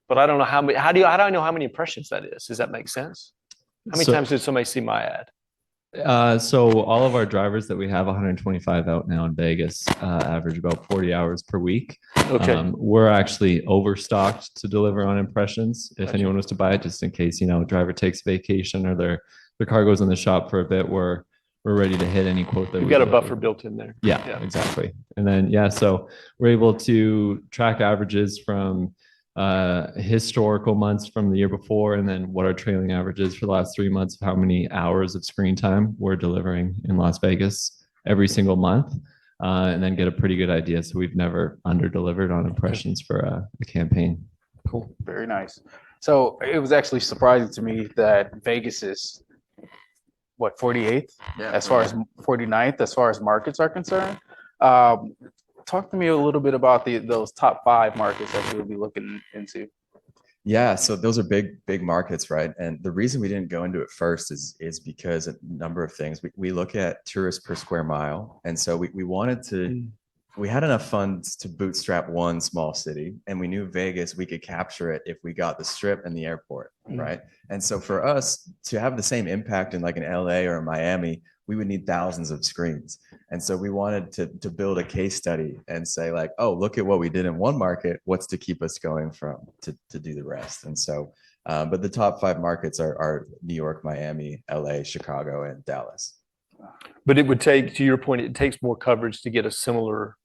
but I don't know how many. How do I know how many impressions that is? Does that make sense? How many times did somebody see my ad? So all of our drivers that we have, 125 out now in Vegas, average about 40 hours per week. Okay. We're actually overstocked to deliver on impressions. If anyone was to buy it, just in case, a driver takes vacation or their car goes in the shop for a bit, we're ready to hit any quote that You've got a buffer built in there. Yeah, exactly. And then, so we're able to track averages from historical months from the year before, and then what our trailing averages for the last 3 months of how many hours of screen time we're delivering in Las Vegas every single month, and then get a pretty good idea. So we've never under delivered on impressions for a campaign. Cool. Very nice. So it was actually surprising to me that Vegas is what, 48th as far as 49th as far as markets are concerned. Talk to me a little bit about those top 5 markets that you'll be looking into. Yeah, so those are big markets, right? And the reason we didn't go into it first is because a number of things. We look at tourists per square mile, and so we wanted to. We had enough funds to bootstrap one small city, and we knew Vegas, we could capture it if we got the Strip and the airport, right? And so for us to have the same impact in like an LA or Miami, we would need thousands of screens. And so we wanted to build a case study and say like, oh, look at what we did in one market. What's to keep us going to do the rest? And so, but the top 5 markets are New York, Miami, LA, Chicago, and Dallas. But it would take, to your point, it takes more coverage to get a similar,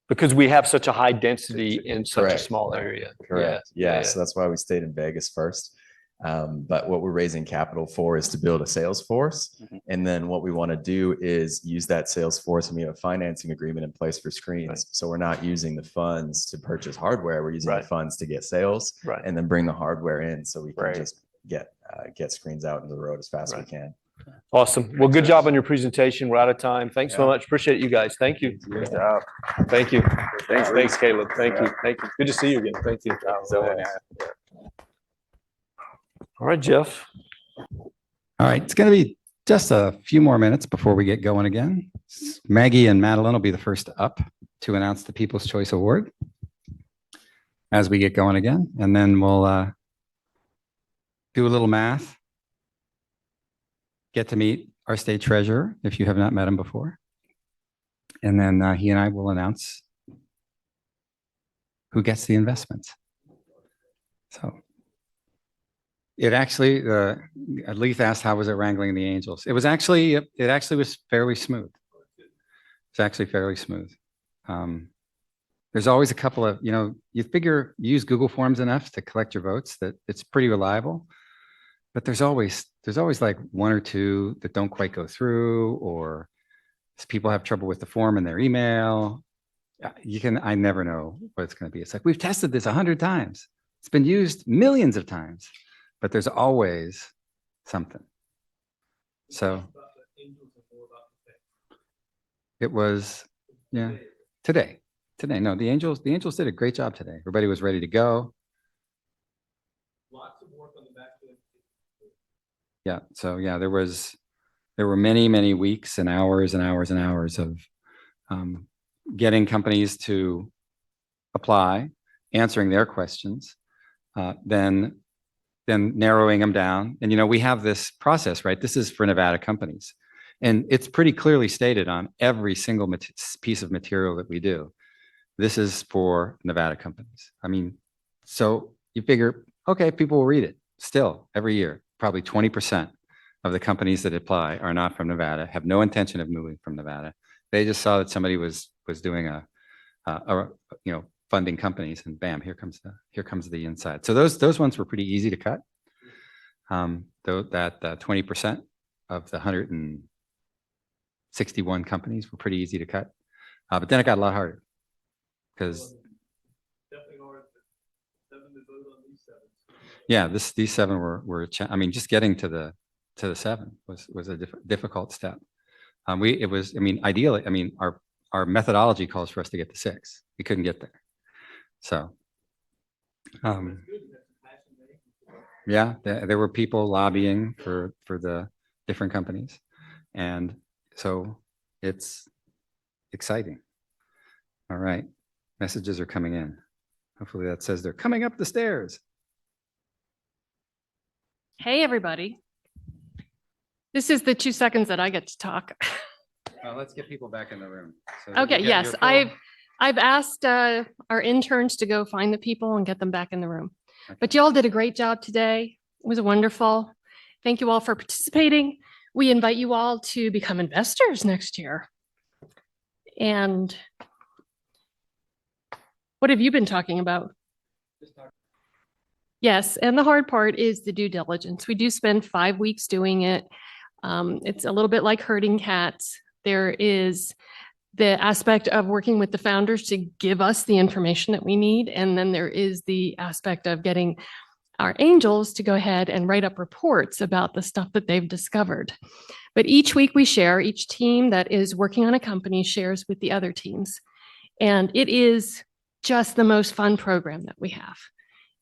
because we have such a high density in such a small area. Correct. Yeah. So that's why we stayed in Vegas first. But what we're raising capital for is to build a sales force. And then what we want to do is use that sales force, and we have a financing agreement in place for screens. So we're not using the funds to purchase hardware. We're using the funds to get sales and then bring the hardware in so we can just get screens out into the road as fast as we can. Awesome. Well, good job on your presentation. We're out of time. Thanks so much. Appreciate you guys. Thank you. Good job. Thank you. Thanks, Caleb. Thank you. Thank you. Good to see you again. Thank you. All right, Jeff. All right, it's going to be just a few more minutes before we get going again. Maggie and Madeline will be the first up to announce the People's Choice Award as we get going again. And then we'll do a little math, get to meet our state treasurer if you have not met him before. And then he and I will announce who gets the investments. So it actually, Leith asked, how was it wrangling the Angels? It actually was fairly smooth. It's actually fairly smooth. There's always a couple of, you figure you use Google Forms enough to collect your votes that it's pretty reliable, but there's always like one or two that don't quite go through, or people have trouble with the form in their email. I never know what it's going to be. It's like, we've tested this 100 times. It's been used millions of times. But there's always something. So it was, today. No, the Angels did a great job today. Everybody was ready to go. Lots of work on the back end. Yeah. So there were many, many weeks and hours and hours and hours of getting companies to apply, answering their questions, then narrowing them down. And, we have this process, right? This is for Nevada companies. And it's pretty clearly stated on every single piece of material that we do. This is for Nevada companies. I mean, so you figure, okay, people will read it. Still, every year, probably 20% of the companies that apply are not from Nevada, have no intention of moving from Nevada. They just saw that somebody was doing funding companies, and bam, here comes the inside. So those ones were pretty easy to cut. Though that 20% of the 161 companies were pretty easy to cut. But then it got a lot harder because these seven were just getting to the seven was a difficult step. Ideally, our methodology calls for us to get to 6. We couldn't get there. So, there were people lobbying for the different companies. And so it's exciting. All right. Messages are coming in. Hopefully that says they're coming up the stairs. Hey, everybody. This is the 2 seconds that I get to talk. Let's get people back in the room. So okay. Yes. I've asked our interns to go find the people and get them back in the room. Okay. But you all did a great job today. It was wonderful. Thank you all for participating. We invite you all to become investors next year. And what have you been talking about? Yes, and the hard part is the due diligence. We do spend 5 weeks doing it. It's a little bit like herding cats. There is the aspect of working with the founders to give us the information that we need. And then there is the aspect of getting our angels to go ahead and write up reports about the stuff that they've discovered. But each week we share, each team that is working on a company shares with the other teams. And it is just the most fun program that we have.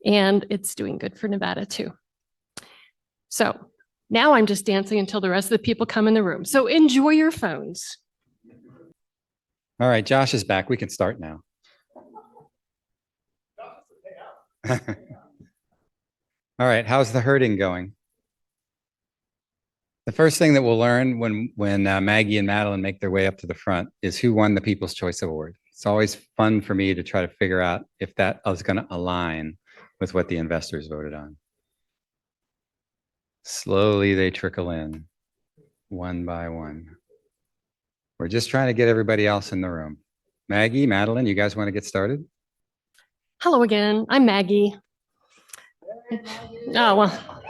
And it's doing good for Nevada too. So now I'm just dancing until the rest of the people come in the room. So enjoy your phones. All right, Josh is back. We can start now. All right, how's the herding going? The first thing that we'll learn when Maggie and Madeline make their way up to the front is who won the People's Choice Award. It's always fun for me to try to figure out if that is going to align with what the investors voted on. Slowly they trickle in, one by one. We're just trying to get everybody else in the room. Maggie, Madeline, you guys want to get started? Hello again. I'm Maggie. Oh, well,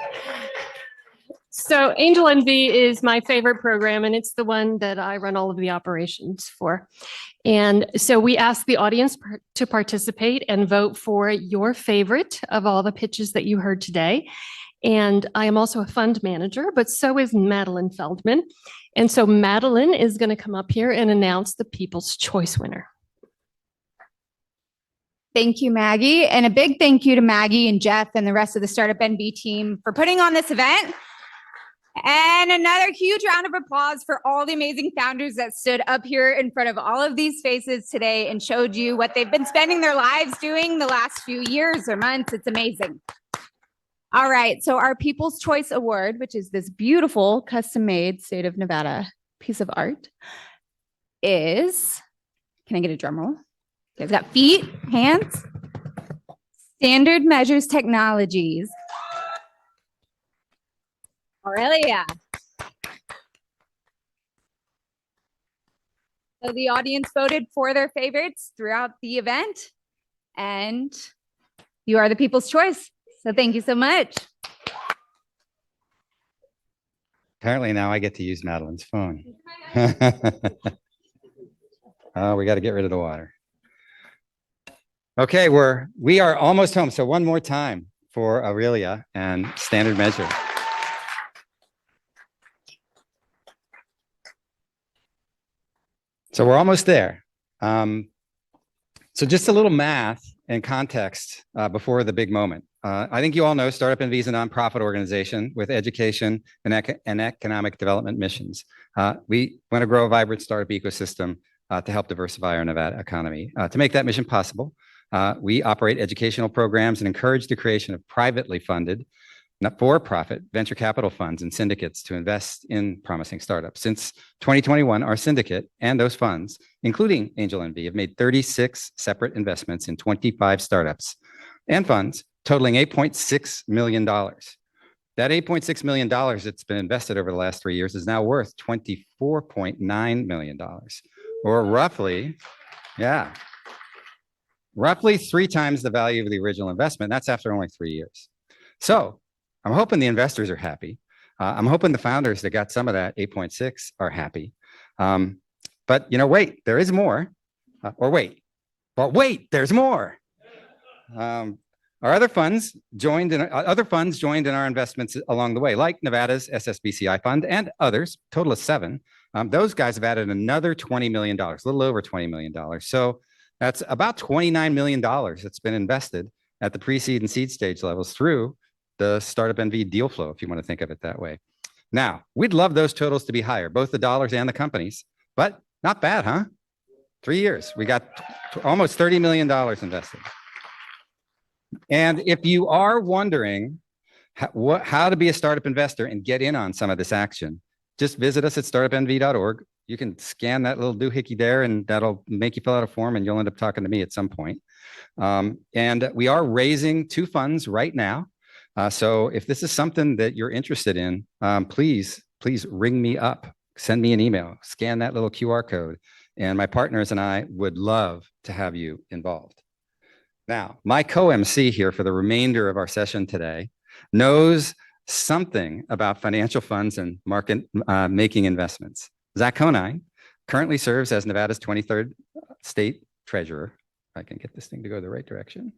So AngelNV is my favorite program, and it's the one that I run all of the operations for. And so we ask the audience to participate and vote for your favorite of all the pitches that you heard today. And I am also a fund manager, but so is Madeline Feldman. And so Madeline is going to come up here and announce the People's Choice winner. Thank you, Maggie. And a big thank you to Maggie and Jeff and the rest of the Startup NV team for putting on this event. And another huge round of applause for all the amazing founders that stood up here in front of all of these faces today and showed you what they've been spending their lives doing the last few years or months. It's amazing. All right, so our People's Choice Award, which is this beautiful custom-made state of Nevada piece of art, is, can I get a drum roll? Okay, I've got feet, hands, Standard Measures Technologies. Aurelia. So the audience voted for their favorites throughout the event, and you are the People's Choice. So thank you so much. Apparently now I get to use Madeline's phone. Oh, we got to get rid of the water. Okay, we are almost home. So one more time for Aurelia and Standard Measure. So we're almost there. So just a little math and context before the big moment. I think you all know Startup NV is a nonprofit organization with education and economic development missions. We want to grow a vibrant startup ecosystem to help diversify our Nevada economy. To make that mission possible, we operate educational programs and encourage the creation of privately funded, not for-profit venture capital funds and syndicates to invest in promising startups. Since 2021, our syndicate and those funds, including AngelNV, have made 36 separate investments in 25 startups and funds totaling $8.6 million. That $8.6 million that's been invested over the last 3 years is now worth $24.9 million, or roughly 3 times the value of the original investment. That's after only 3 years. So I'm hoping the investors are happy. I'm hoping the founders that got some of that 8.6 are happy. But wait, there is more. There's more. Our other funds joined in our investments along the way, like Nevada's SSBCI fund and others, total of 7. Those guys have added another $20 million, a little over $20 million. So that's about $29 million that's been invested at the pre-seed and seed stage levels through the Startup NV deal flow, if you want to think of it that way. Now, we'd love those totals to be higher, both the dollars and the companies, but not bad, huh? 3 years, we got almost $30 million invested. And if you are wondering how to be a startup investor and get in on some of this action, just visit us at startupnv.org. You can scan that little doohickey there, and that'll make you fill out a form, and you'll end up talking to me at some point. And we are raising 2 funds right now. So if this is something that you're interested in, please ring me up, send me an email, scan that little QR code, and my partners and I would love to have you involved. Now, my co-MC here for the remainder of our session today knows something about financial funds and market making investments. Zach Conine currently serves as Nevada's 23rd state treasurer. If I can get this thing to go the right direction.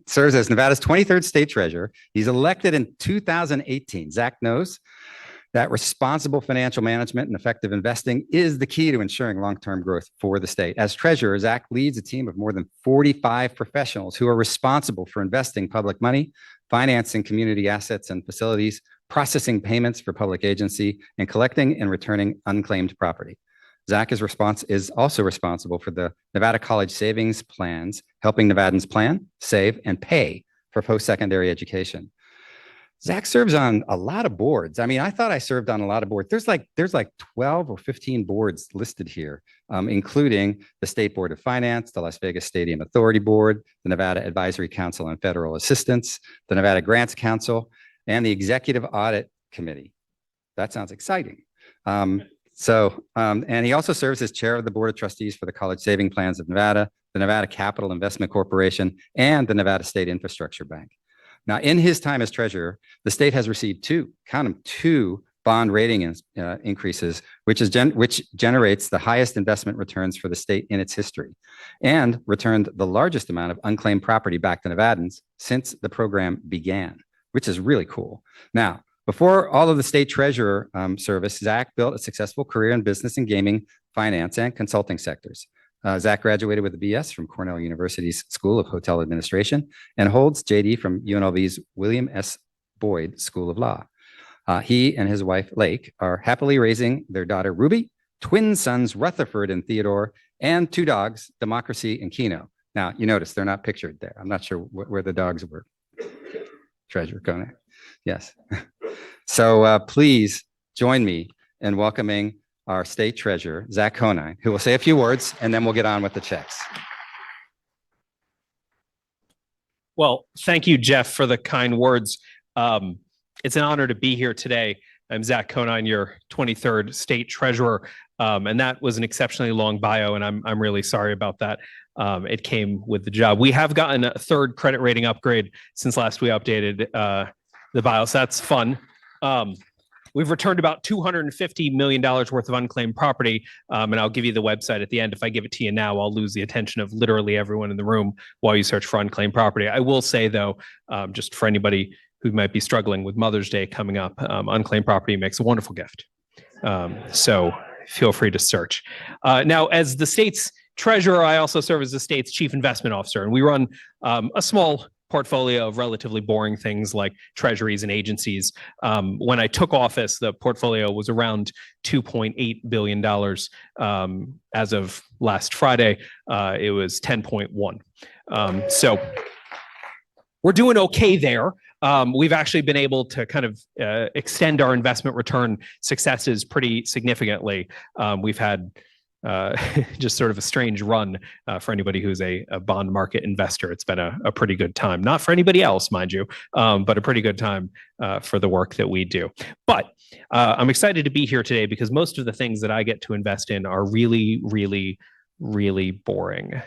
Serves as Nevada's 23rd state treasurer. He's elected in 2018. Zach knows that responsible financial management and effective investing is the key to ensuring long-term growth for the state. As treasurer, Zach leads a team of more than 45 professionals who are responsible for investing public money, financing community assets and facilities, processing payments for public agency, and collecting and returning unclaimed property. Zach is also responsible for the Nevada College Savings Plans, helping Nevadans plan, save, and pay for post-secondary education. Zach serves on a lot of boards. I mean, I thought I served on a lot of boards. There's like 12 or 15 boards listed here, including the State Board of Finance, the Las Vegas Stadium Authority Board, the Nevada Advisory Council on Federal Assistance, the Nevada Grants Council, and the Executive Audit Committee. That sounds exciting. And he also serves as chair of the Board of Trustees for the College Saving Plans of Nevada, the Nevada Capital Investment Corporation, and the Nevada State Infrastructure Bank. Now, in his time as treasurer, the state has received two bond rating increases, which generates the highest investment returns for the state in its history, and returned the largest amount of unclaimed property back to Nevadans since the program began, which is really cool. Now, before all of the state treasurer service, Zach built a successful career in business and gaming, finance, and consulting sectors. Zach graduated with a BS from Cornell University's School of Hotel Administration and holds JD from UNLV's William S. Boyd School of Law. He and his wife, Lake, are happily raising their daughter, Ruby, twin sons, Rutherford and Theodore, and two dogs, Democracy and Kino. Now, you notice they're not pictured there. I'm not sure where the dogs were. Treasurer Conan. Yes. So please join me in welcoming our state treasurer, Zach Conine, who will say a few words, and then we'll get on with the checks. Well, thank you, Jeff, for the kind words. It's an honor to be here today. I'm Zach Conine, your 23rd state treasurer, and that was an exceptionally long bio, and I'm really sorry about that. It came with the job. We have gotten a third credit rating upgrade since last we updated the bio, so that's fun. We've returned about $250 million worth of unclaimed property, and I'll give you the website at the end. If I give it to you now, I'll lose the attention of literally everyone in the room while you search for unclaimed property. I will say, though, just for anybody who might be struggling with Mother's Day coming up, unclaimed property makes a wonderful gift. So feel free to search. Now, as the state's treasurer, I also serve as the state's chief investment officer, and we run a small portfolio of relatively boring things like treasuries and agencies. When I took office, the portfolio was around $2.8 billion. As of last Friday, it was 10.1. So we're doing okay there. We've actually been able to kind of extend our investment return successes pretty significantly. We've had just sort of a strange run for anybody who's a bond market investor. It's been a pretty good time. Not for anybody else, mind you, but a pretty good time for the work that we do. But I'm excited to be here today because most of the things that I get to invest in are really, really, really boring.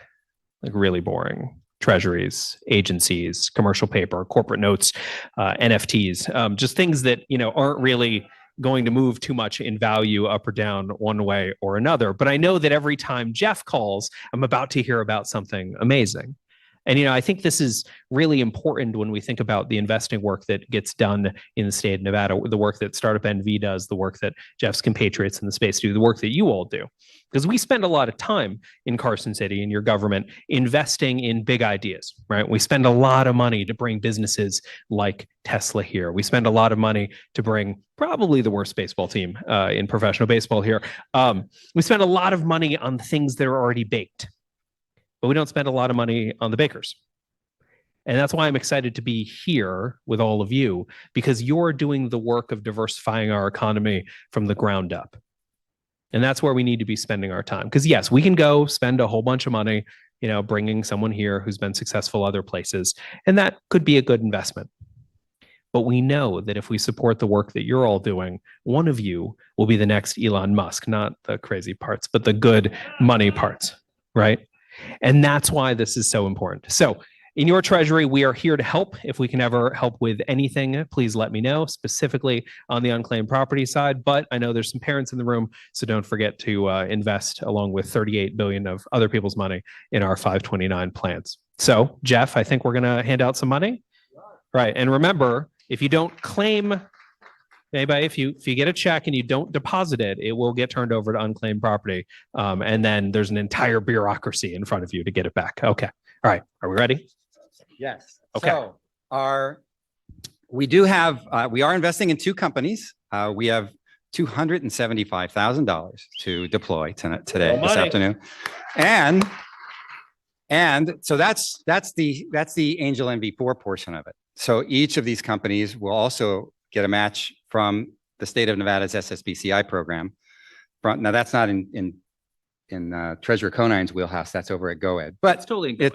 Like really boring. Treasuries, agencies, commercial paper, corporate notes, NFTs, just things that, aren't really going to move too much in value up or down one way or another. But I know that every time Jeff calls, I'm about to hear about something amazing. And, I think this is really important when we think about the investing work that gets done in the state of Nevada, the work that Startup NV does, the work that Jeff's compatriots in the space do, the work that you all do. Because we spend a lot of time in Carson City, in your government, investing in big ideas, right? We spend a lot of money to bring businesses like Tesla here. We spend a lot of money to bring probably the worst baseball team in professional baseball here. We spend a lot of money on things that are already baked, but we don't spend a lot of money on the bakers. And that's why I'm excited to be here with all of you, because you're doing the work of diversifying our economy from the ground up. And that's where we need to be spending our time. Because yes, we can go spend a whole bunch of money, bringing someone here who's been successful other places, and that could be a good investment. But we know that if we support the work that you're all doing, one of you will be the next Elon Musk, not the crazy parts, but the good money parts, right? And that's why this is so important. So in your treasury, we are here to help. If we can ever help with anything, please let me know, specifically on the unclaimed property side. But I know there's some parents in the room, so don't forget to invest along with $38 billion of other people's money in our 529 plans. So Jeff, I think we're going to hand out some money. Right. And remember, if you don't claim anybody, if you get a check and you don't deposit it, it will get turned over to unclaimed property. And then there's an entire bureaucracy in front of you to get it back. Okay. All right. Are we ready? Yes. Okay. So we are investing in two companies. We have $275,000 to deploy today, this afternoon. And so that's the AngelNV4 portion of it. So each of these companies will also get a match from the state of Nevada's SSBCI program. Now that's not in Treasurer Conine's wheelhouse. That's over at GoEd. But it's totally they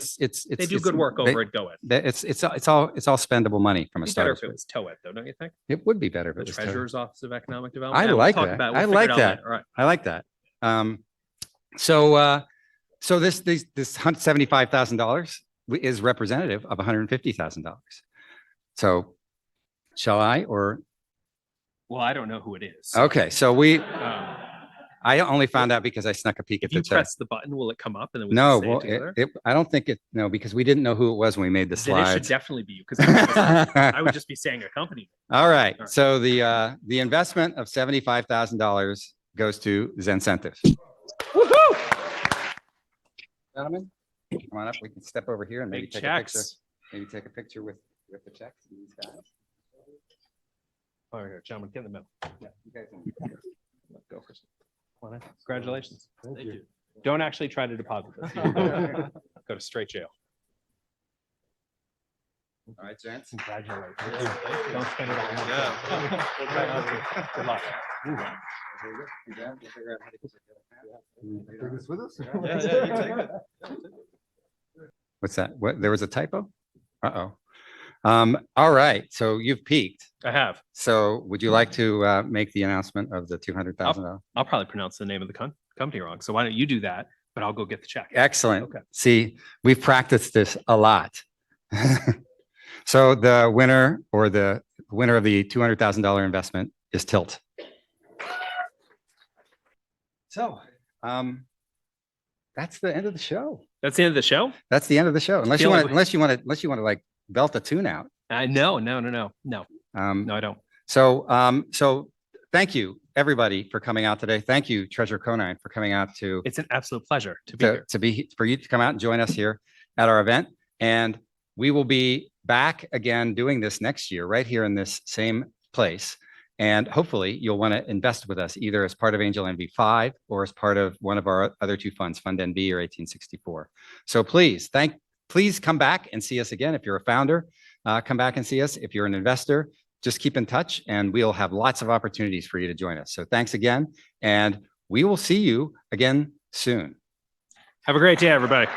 do good work over at GoEd. It's all spendable money from a startup. Better if it was TOED, though, don't you think? It would be better if it the was Treasurer's Office of Economic Development. I like that. I like that. All right. I like that. So this $175,000 is representative of $150,000. So shall I, or? Well, I don't know who it is. Okay, so I only found out because I snuck a peek at If the you check. press the button, will it come up and then we No, can say well, it together? I don't think no, because we didn't know who it was when we made the Then it should slides. definitely be you because I would just be saying a company. All right, so the investment of $75,000 goes to Zencentive. Gentlemen, come on up. We can step over here and maybe Big take a picture. checks. Maybe take a picture with the checks and these guys. Oh, here, gentlemen, get in the middle. Yeah, you guys Go for it. Come on in. Congratulations. Thank you. Don't actually try to deposit this. Go to straight jail. All right, gents. Congratulations. Don't spend it all. Yeah. We'll try not to. Good luck. Take this with us? Yeah, you take it. What's that? What? There was a typo? Uh-oh. All right, so you've peaked. I have. So would you like to make the announcement of the $200,000? I'll probably pronounce the name of the company wrong. So why don't you do that? But I'll go get the check. Excellent. Okay. See, we've practiced this a lot. So the winner of the $200,000 investment is Tilt. So that's the end of the show. That's the end of the show? That's the end of the show. Unless you want to like belt a tune out. No, no, I don't. So thank you everybody for coming out today. Thank you, Treasurer Conine, for coming out to. It's an absolute pleasure to be here. For you to come out and join us here at our event. And we will be back again doing this next year, right here in this same place. And hopefully you'll want to invest with us either as part of AngelNV 5 or as part of one of our other two funds, Fund NV or 1864. So please come back and see us again. If you're a founder, come back and see us. If you're an investor, just keep in touch and we'll have lots of opportunities for you to join us. So thanks again. And we will see you again soon. Have a great day, everybody.